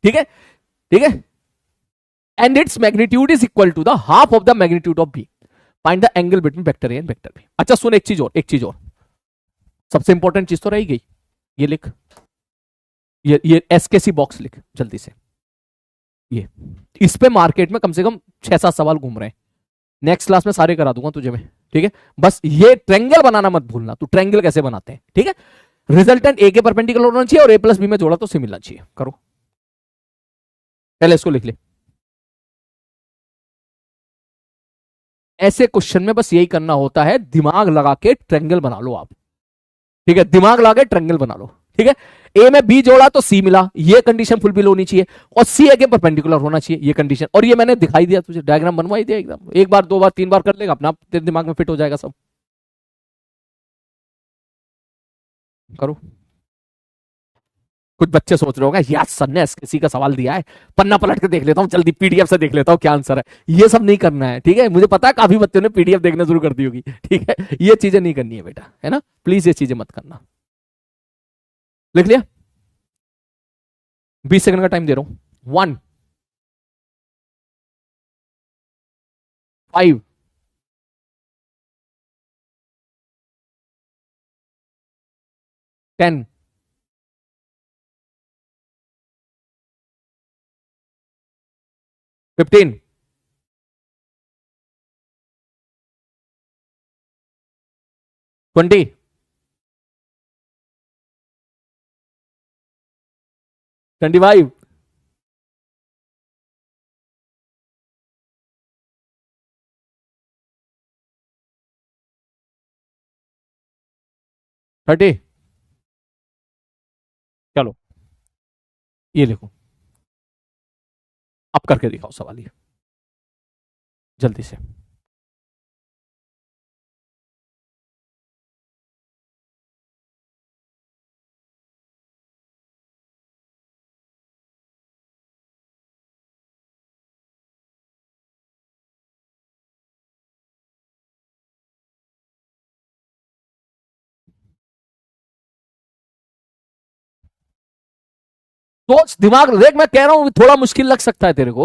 ठीक है, ठीक है, and it's magnitude is equal to the half of the magnitude of B, find the angle between vector A and vector B. अच्छा सुन, एक चीज और, एक चीज और, सबसे इंपॉर्टेंट चीज तो रही गई, ये लिख, ये एसकेसी बॉक्स लिख जल्दी से। ये इस पे मार्केट में कम से कम 6-7 सवाल घूम रहे हैं, नेक्स्ट क्लास में सारे करा दूंगा तुझे मैं। ठीक है, बस ये ट्रायंगल बनाना मत भूलना, तू ट्रायंगल कैसे बनाते हैं। ठीक है, रिजल्टेंट ए के परपेंडिकुलर होना चाहिए और ए प्लस बी में जोड़ा तो सी मिलना चाहिए। करो, पहले इसको लिख ले। ऐसे क्वेश्चन में बस यही करना होता है, दिमाग लगा के ट्रायंगल बना लो आप। ठीक है, दिमाग लगा के ट्रायंगल बना लो। ठीक है, ए में बी जोड़ा तो सी मिला, ये कंडीशन फुलफिल होनी चाहिए, और सी ए के परपेंडिकुलर होना चाहिए, ये कंडीशन। और ये मैंने दिखाई दिया तुझे, डायग्राम बनवाई दिया एकदम, एक बार 2 बार 3 बार कर लेगा अपना, तेरे दिमाग में फिट हो जाएगा सब। करो। कुछ बच्चे सोच रहे होंगे यार सर ने किसी का सवाल दिया है, पन्ना पलट के देख लेता हूँ, जल्दी पीडीएफ से देख लेता हूँ क्या आंसर है। ये सब नहीं करना है, ठीक है, मुझे पता है काफी बच्चों ने पीडीएफ देखना शुरू कर दी होगी। ठीक है, ये चीजें नहीं करनी है बेटा, है ना, प्लीज ये चीजें मत करना। लिख लिया? 20 सेकंड का टाइम दे रहा हूं। 1, 5, 10, 15, 20, 25, 30। चलो ये लिखो, अब करके दिखाओ सवाल ये जल्दी से। सोच, दिमाग देख, मैं कह रहा हूं थोड़ा मुश्किल लग सकता है तेरे को,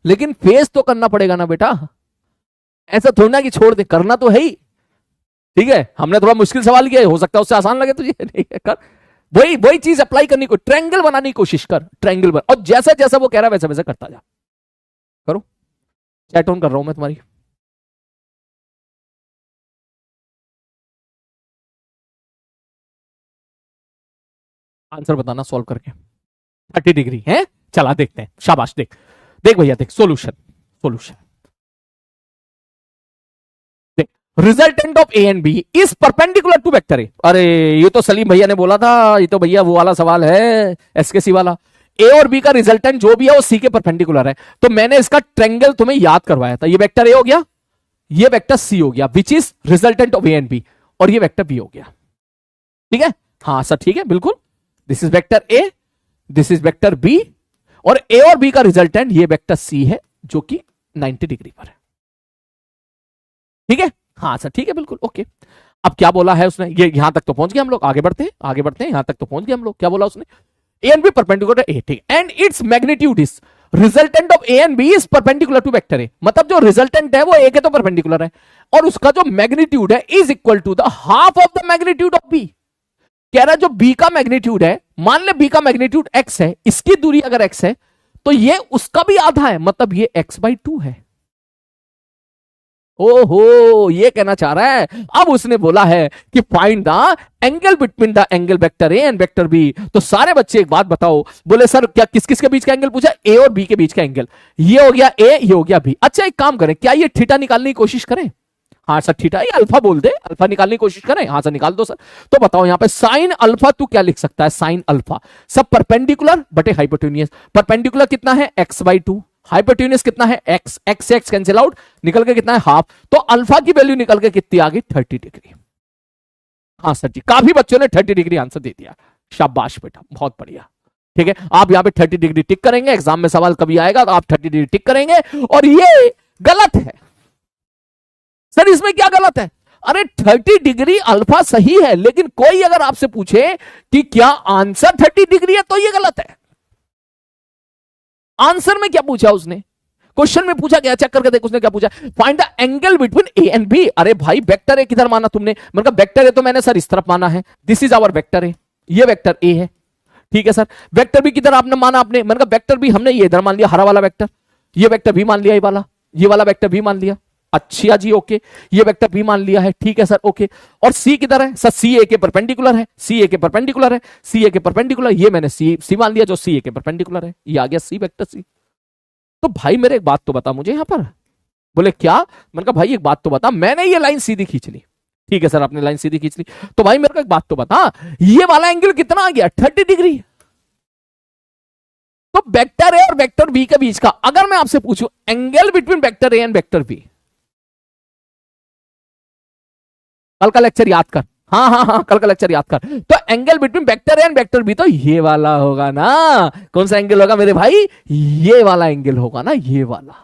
लेकिन फेस तो करना पड़ेगा ना बेटा, ऐसा थोड़ा ना कि छोड़ दे, करना तो है ही। ठीक है, हमने थोड़ा मुश्किल सवाल किया है, हो सकता है उससे आसान लगे तुझे। नहीं है, कर, वही वही चीज अप्लाई करने को, ट्रायंगल बनाने की कोशिश कर, ट्रायंगल बन, और जैसा जैसा वो कह रहा है वैसा वैसा करता जा। करो, चैट ऑन कर रहा हूं मैं तुम्हारी। आंसर बताना सॉल्व करके। 30 डिग्री है, चला देखते हैं, शाबाश, देख देख भैया, देख solution, solution resultant of A and B is perpendicular to vector A. अरे ये तो सलीम भैया ने बोला था, ये तो भैया वो वाला सवाल है एसकेसी वाला। ए और बी का रिजल्टेंट जो भी है वो सी के परपेंडिकुलर है, तो मैंने इसका ट्रेंगल तुम्हें याद करवाया था। ये वेक्टर ए हो गया, ये वेक्टर सी हो गया, which is resultant of A and B, और ये वेक्टर बी हो गया। ठीक है, हाँ सर ठीक है बिल्कुल। This is vector A, this is vector B, और ए और बी का रिजल्टेंट ये वेक्टर सी है जो कि 90 डिग्री पर है। ठीक है, हाँ सर ठीक है बिल्कुल ओके। अब क्या बोला है उसने, ये यहां तक तो पहुंच गए हम लोग, आगे बढ़ते हैं आगे बढ़ते हैं, यहां तक तो पहुंच गए हम लोग। क्या बोला उसने, A and B perpendicular A, ठीक, and it's magnitude is resultant of A and B is perpendicular to vector A. मतलब जो रिजल्टेंट है वो ए के तो परपेंडिकुलर है, और उसका जो मैग्नीट्यूड है is equal to the half of the magnitude of B. कह रहा है जो बी का मैग्नीट्यूड है, मान ले बी का मैग्नीट्यूड एक्स है, इसकी दूरी अगर एक्स है तो ये उसका भी आधा है, मतलब ये x/2 है। ओहो, ये कहना चाह रहा है। अब उसने बोला है कि find the angle between the angle vector A and vector B. तो सारे बच्चे एक बात बताओ, बोले सर क्या किस किस के बीच का एंगल पूछा, ए और बी के बीच का एंगल। ये हो गया ए, ये हो गया बी। अच्छा एक काम करें, क्या ये थीटा निकालने की कोशिश करें। हाँ सर थीटा, ये अल्फा बोल दे, अल्फा निकालने की कोशिश करें। हाँ सर निकाल दो सर। तो बताओ यहां पे साइन अल्फा तू क्या लिख सकता है, साइन अल्फा सब परपेंडिकुलर बटे हाइपोटेन्यूज। परपेंडिकुलर कितना है x/2, हाइपोटेन्यूज कितना है x, x से x कैंसिल आउट, निकल के कितना है हाफ, तो अल्फा की वैल्यू निकल के कितनी आ गई 30 डिग्री। हाँ सर जी, काफी बच्चों ने 30 डिग्री आंसर दे दिया, शाबाश बेटा बहुत बढ़िया। ठीक है, आप यहां पे 30 डिग्री टिक करेंगे, एग्जाम में सवाल कभी आएगा तो आप 30 डिग्री टिक करेंगे। और ये गलत है सर, इसमें क्या गलत है। अरे 30 डिग्री अल्फा सही है, लेकिन कोई अगर आपसे पूछे कि क्या आंसर 30 डिग्री है तो ये गलत है। आंसर में क्या पूछा उसने, क्वेश्चन में पूछा गया, चेक करके देख उसने क्या पूछा, find the angle between A and B. अरे भाई वेक्टर ए किधर माना तुमने, मैंने कहा वेक्टर ए तो मैंने सर इस तरफ माना है, this is our vector A, ये वेक्टर ए है। ठीक है सर, वेक्टर बी किधर आपने माना, आपने मैंने कहा वेक्टर बी हमने ये इधर मान लिया, हरा वाला वेक्टर, ये वेक्टर भी मान लिया, ये वाला वेक्टर भी मान लिया। अच्छा जी ओके, ये वेक्टर भी मान लिया है, ठीक है सर ओके। और सी किधर है सर, सी ए के परपेंडिकुलर है, सी ए के परपेंडिकुलर है, सी ए के परपेंडिकुलर, ये मैंने सी मान लिया जो सी ए के परपेंडिकुलर है, ये आ गया सी वेक्टर सी। तो भाई मेरे एक बात तो बता मुझे यहां पर, बोले क्या, मैंने कहा भाई एक बात तो बता, मैंने ये लाइन सीधी खींच ली, ठीक है सर आपने लाइन सीधी खींच ली, तो भाई मेरे को एक बात तो बता, ये वाला एंगल कितना आ गया 30 डिग्री। तो वेक्टर ए और वेक्टर बी के बीच का अगर मैं आपसे पूछूं angle between vector A and vector B, कल का लेक्चर याद कर, हाँ हाँ हाँ कल का लेक्चर याद कर, तो angle between vector A and vector B तो ये वाला होगा ना। कौन सा एंगल होगा मेरे भाई, ये वाला एंगल होगा ना, ये वाला,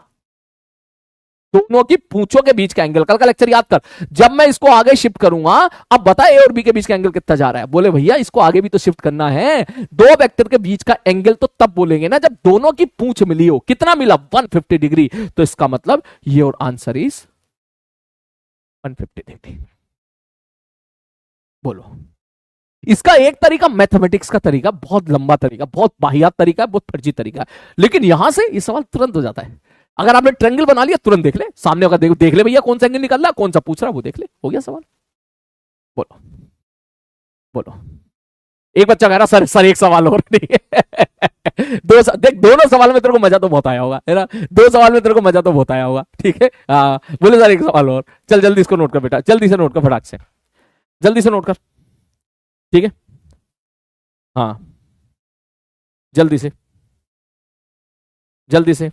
दोनों की पूंछों के बीच का एंगल। कल का लेक्चर याद कर, जब मैं इसको आगे शिफ्ट करूंगा, अब बता ए और बी के बीच का एंगल कितना जा रहा है, बोले भैया इसको आगे भी तो शिफ्ट करना है, दो वेक्टर के बीच का एंगल तो तब बोलेंगे ना जब दोनों की पूंछ मिली हो। कितना मिला 150 डिग्री, तो इसका मतलब ये और आंसर इज 150 डिग्री। बोलो, इसका एक तरीका मैथमेटिक्स का तरीका, बहुत लंबा तरीका, बहुत वाहियात तरीका है, बहुत फर्जी तरीका है, लेकिन यहां से ये सवाल तुरंत हो जाता है। अगर आपने ट्रायंगल बना लिया तुरंत देख ले सामने का, देख ले भैया कौन सा एंगल निकल रहा है, कौन सा पूछ रहा है वो देख ले, हो गया सवाल। बोलो बोलो, एक बच्चा कह रहा सर सर एक सवाल और नहीं है देख दोनों सवाल में तेरे को मजा तो बहुत आया होगा है ना, दो सवाल में तेरे को मजा तो बहुत आया होगा, ठीक है हाँ बोले सर एक सवाल और, चल जल्दी इसको नोट कर बेटा, जल्दी से नोट कर, फटाक से जल्दी से नोट कर, ठीक है हाँ जल्दी से जल्दी से।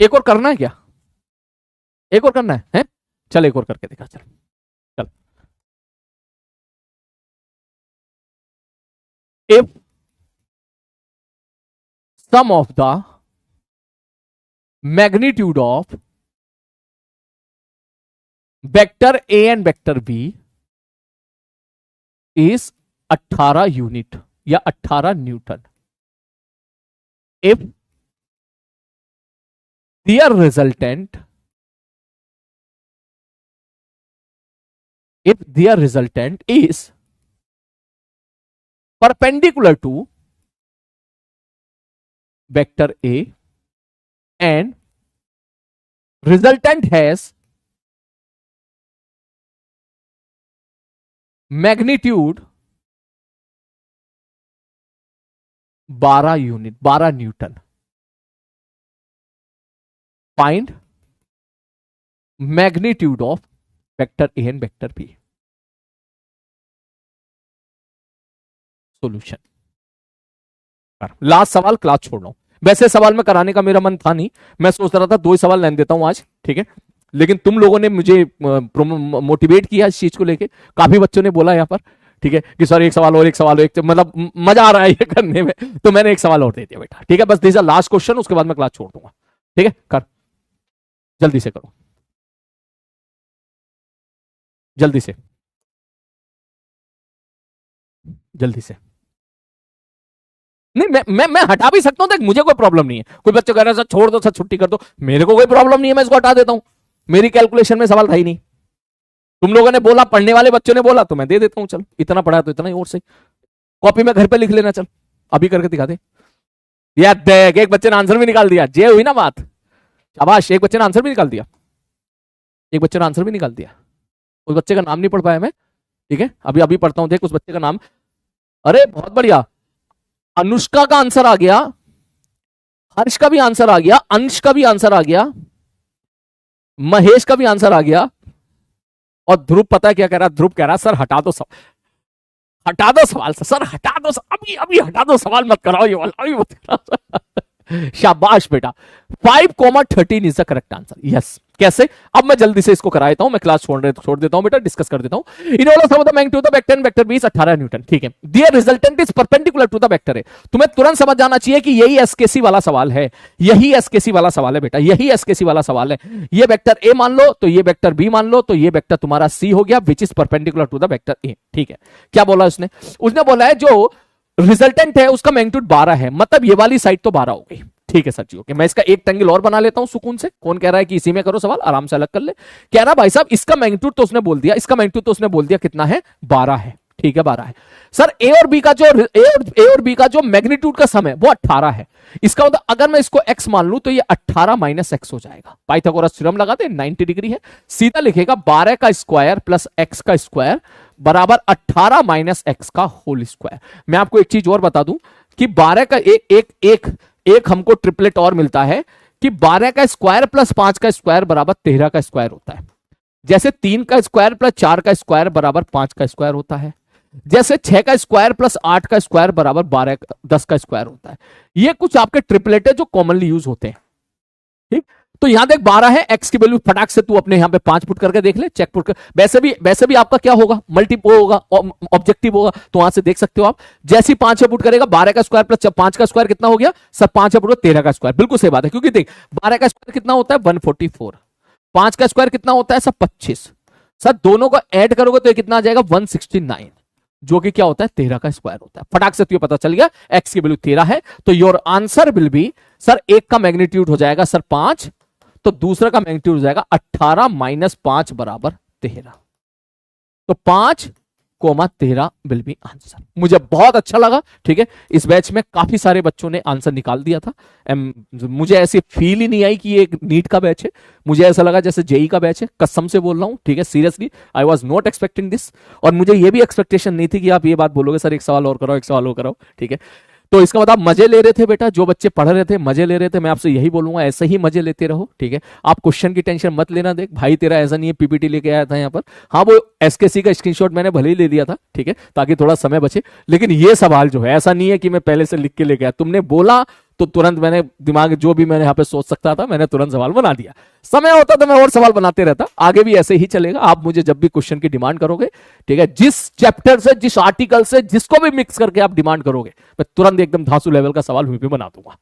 एक और करना है क्या, एक और करना है? चल एक और करके दिखा, चल चल। If sum of the magnitude of vector A and vector B is 18 unit या 18 newton, if their resultant if their resultant is perpendicular to vector A and resultant has magnitude 12 unit, 12 newton. Find magnitude of vector A and vector B. Solution. Last सवाल, class छोड़ रहा हूं। वैसे सवाल में कराने का मेरा मन था नहीं, मैं सोच रहा था 2 ही सवाल लेने देता हूं आज, ठीक है। लेकिन तुम लोगों ने मुझे मोटिवेट किया इस चीज को लेके, काफी बच्चों ने बोला यहां पर, ठीक है, कि सर एक सवाल और, एक सवाल और, एक मतलब मजा आ रहा है ये करने में, तो मैंने एक सवाल और दे दिया बेटा, ठीक है। बस दिस इज लास्ट क्वेश्चन, उसके बाद मैं क्लास छोड़ दूंगा, ठीक है। कर, जल्दी से करो, जल्दी से, जल्दी से। नहीं, मैं हटा भी सकता हूं, देख मुझे कोई प्रॉब्लम नहीं है। कोई बच्चे कह रहे हैं सर छोड़ दो, सर छुट्टी कर दो, मेरे को कोई प्रॉब्लम नहीं है, मैं इसको हटा देता हूं। मेरी कैलकुलेशन में सवाल था ही नहीं। तुम लोगों ने बोला, पढ़ने वाले बच्चों ने बोला, तो मैं दे देता हूं, चल इतना पढ़ा तो इतना ही, और सही। कॉपी में घर पे लिख लेना, चल अभी करके दिखा दे। यार देख, एक बच्चे ने आंसर भी निकाल दिया, जे हुई ना बात, शाबाश। एक बच्चे ने आंसर भी निकाल दिया, एक बच्चे ने आंसर भी निकाल दिया। उस बच्चे का नाम नहीं पढ़ पाया मैं, ठीक है, अभी अभी पढ़ता हूं, देख उस बच्चे का नाम। अरे बहुत बढ़िया, अनुष्का का आंसर आ गया, हर्ष का भी आंसर आ गया, अंश का भी आंसर आ गया, महेश का भी आंसर आ गया, और ध्रुव पता है क्या कह रहा है? ध्रुव कह रहा है सर हटा दो सवाल, हटा दो सवाल, सर हटा दो, अभी अभी हटा दो सवाल, मत कराओ ये वाला, अभी मत कराओ। शाबाश बेटा, 5,13 is the correct answer, yes. कैसे? अब मैं जल्दी से इसको करा देता हूं, मैं क्लास छोड़ देता हूं बेटा, डिस्कस कर देता हूं। In all sum of the magnitude of the vector and vector B is 18 newton, ठीक है। Their resultant is perpendicular to the vector है। तुम्हें तुरंत समझ जाना चाहिए कि यही एसकेसी वाला सवाल है, यही एसकेसी वाला सवाल है बेटा, यही एसकेसी वाला सवाल है। ये वेक्टर ए मान लो, तो ये वेक्टर बी मान लो, तो ये वेक्टर तुम्हारा सी हो गया, which is perpendicular to the vector A, ठीक है। क्या बोला उसने? उसने बोला है जो रिजल्टेंट है उसका मैग्नीट्यूड 12 है, मतलब ये वाली साइड तो 12 हो गई, ठीक है सर जी, ओके। मैं इसका एक ट्रायंगल और बना लेता हूं सुकून से। कौन कह रहा है कि इसी में करो सवाल, आराम से अलग कर ले। कह रहा भाई साहब इसका मैग्नीट्यूड तो उसने बोल दिया, इसका मैग्नीट्यूड तो उसने बोल दिया कितना है? 12 है, ठीक है 12 है। सर ए और बी का जो मैग्नीट्यूड का सम है वो 18 है। इसका मतलब अगर मैं इसको x मान लूं तो ये 18 माइनस एक्स हो जाएगा। पाइथागोरस थ्योरम लगाते 90 डिग्री है, सीधा लिखेगा 12 का स्क्वायर प्लस x का स्क्वायर बराबर 18 माइनस एक्स का होल स्क्वायर। मैं आपको एक चीज और बता दूं कि 12 का एक हमको ट्रिपलेट और मिलता है कि 12 का स्क्वायर प्लस 5 का स्क्वायर बराबर 13 का स्क्वायर होता है। जैसे 3 का स्क्वायर प्लस 4 का स्क्वायर बराबर 5 का स्क्वायर होता है। जैसे 6 का स्क्वायर प्लस 8 का स्क्वायर बराबर 10 का स्क्वायर होता है। ये कुछ आपके ट्रिपलेट है जो कॉमनली यूज होते हैं, ठीक। तो यहां देख 12 है, एक्स की वैल्यू फटाक से तू अपने यहां पे 5 पुट करके देख ले, चेक पुट कर। वैसे भी आपका क्या होगा? मल्टीपल होगा, ऑब्जेक्टिव होगा, तो वहां से देख सकते हो आप। जैसी 5 पुट करेगा, 12 का स्क्वायर प्लस 5 का स्क्वायर कितना हो गया सर? 5 पुट 13 का स्क्वायर, बिल्कुल सही बात है। क्योंकि देख 12 का स्क्वायर कितना होता है? 144। 5 का स्क्वायर कितना होता है सर? 25। सर दोनों को ऐड करोगे तो ये कितना आ जाएगा? 169, जो कि क्या होता है? 13 का स्क्वायर होता है। फटाक से तुझे पता चल गया एक्स की वैल्यू 13 है, तो your answer will be sir एक का मैग्नीट्यूड हो जाएगा सर 5, तो दूसरा का मैग्नीट्यूड हो जाएगा 18 माइनस 5 बराबर 13। तो 5,13 विल बी आंसर। मुझे बहुत अच्छा लगा, ठीक है। इस बैच में काफी सारे बच्चों ने आंसर निकाल दिया था। मुझे ऐसी फील ही नहीं आई कि ये एक नीट का बैच है, मुझे ऐसा लगा जैसे जेई का बैच है, कसम से बोल रहा हूं, ठीक है, seriously I was not expecting this. और मुझे ये भी एक्सपेक्टेशन नहीं थी कि आप ये बात बोलोगे सर एक सवाल और कराओ, एक सवाल और कराओ, ठीक है। तो इसका मतलब मजे ले रहे थे बेटा, जो बच्चे पढ़ रहे थे मजे ले रहे थे। मैं आपसे यही बोलूंगा ऐसे ही मजे लेते रहो, ठीक है। आप क्वेश्चन की टेंशन मत लेना। देख भाई तेरा ऐसा नहीं है पीपीटी लेके आया था यहाँ पर, हाँ वो एसकेसी का स्क्रीनशॉट मैंने भले ही ले लिया था, ठीक है, ताकि थोड़ा समय बचे। लेकिन ये सवाल जो है ऐसा नहीं है कि मैं पहले से लिख के लेके आया, तुमने बोला तो तुरंत मैंने दिमाग जो भी मैंने यहाँ पे सोच सकता था मैंने तुरंत सवाल बना दिया। समय होता तो मैं और सवाल बनाते रहता, आगे भी ऐसे ही चलेगा। आप मुझे जब भी क्वेश्चन की डिमांड करोगे, ठीक है, जिस चैप्टर से, जिस आर्टिकल से, जिसको भी मिक्स करके आप डिमांड करोगे, मैं तुरंत एकदम धांसू लेवल का सवाल वहीं पे बना दूंगा,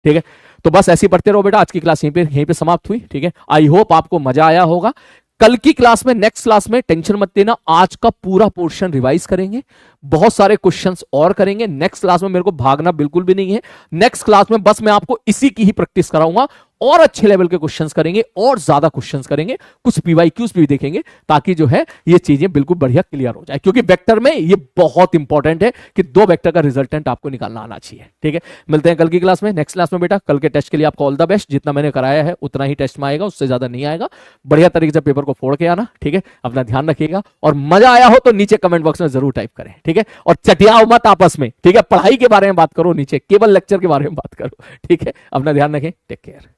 ठीक है। तो बस ऐसे ही पढ़ते रहो बेटा। आज की क्लास यहीं पे समाप्त हुई, ठीक है। आई होप आपको मजा आया होगा। कल की क्लास में, नेक्स्ट क्लास में टेंशन मत लेना, आज का पूरा पोर्शन रिवाइज करेंगे, बहुत सारे क्वेश्चंस और करेंगे। नेक्स्ट क्लास में मेरे को भागना बिल्कुल भी नहीं है। नेक्स्ट क्लास में बस मैं आपको इसी की ही प्रैक्टिस कराऊंगा और अच्छे लेवल के क्वेश्चंस करेंगे और ज्यादा क्वेश्चंस करेंगे, कुछ पीवाईक्यूज भी देखेंगे, ताकि जो है ये चीजें बिल्कुल बढ़िया क्लियर हो जाए, क्योंकि वेक्टर में ये बहुत इंपॉर्टेंट है कि 2 वेक्टर का रिजल्टेंट आपको निकालना आना चाहिए। ठीक है, मिलते हैं कल की क्लास में, नेक्स्ट क्लास में बेटा। कल के टेस्ट के लिए आपको ऑल द बेस्ट। जितना मैंने कराया है उतना ही टेस्ट में आएगा, उससे ज्यादा नहीं आएगा। बढ़िया तरीके से पेपर को फोड़ के आना। ठीक है, अपना ध्यान रखिएगा, और मजा आया हो तो नीचे कमेंट बॉक्स में जरूर टाइप करें। ठीक है, और चटियाओ मत आपस में। ठीक है, पढ़ाई के बारे में बात करो, नीचे केवल लेक्चर के बारे में बात करो। ठीक है, अपना ध्यान रखें, टेक केयर।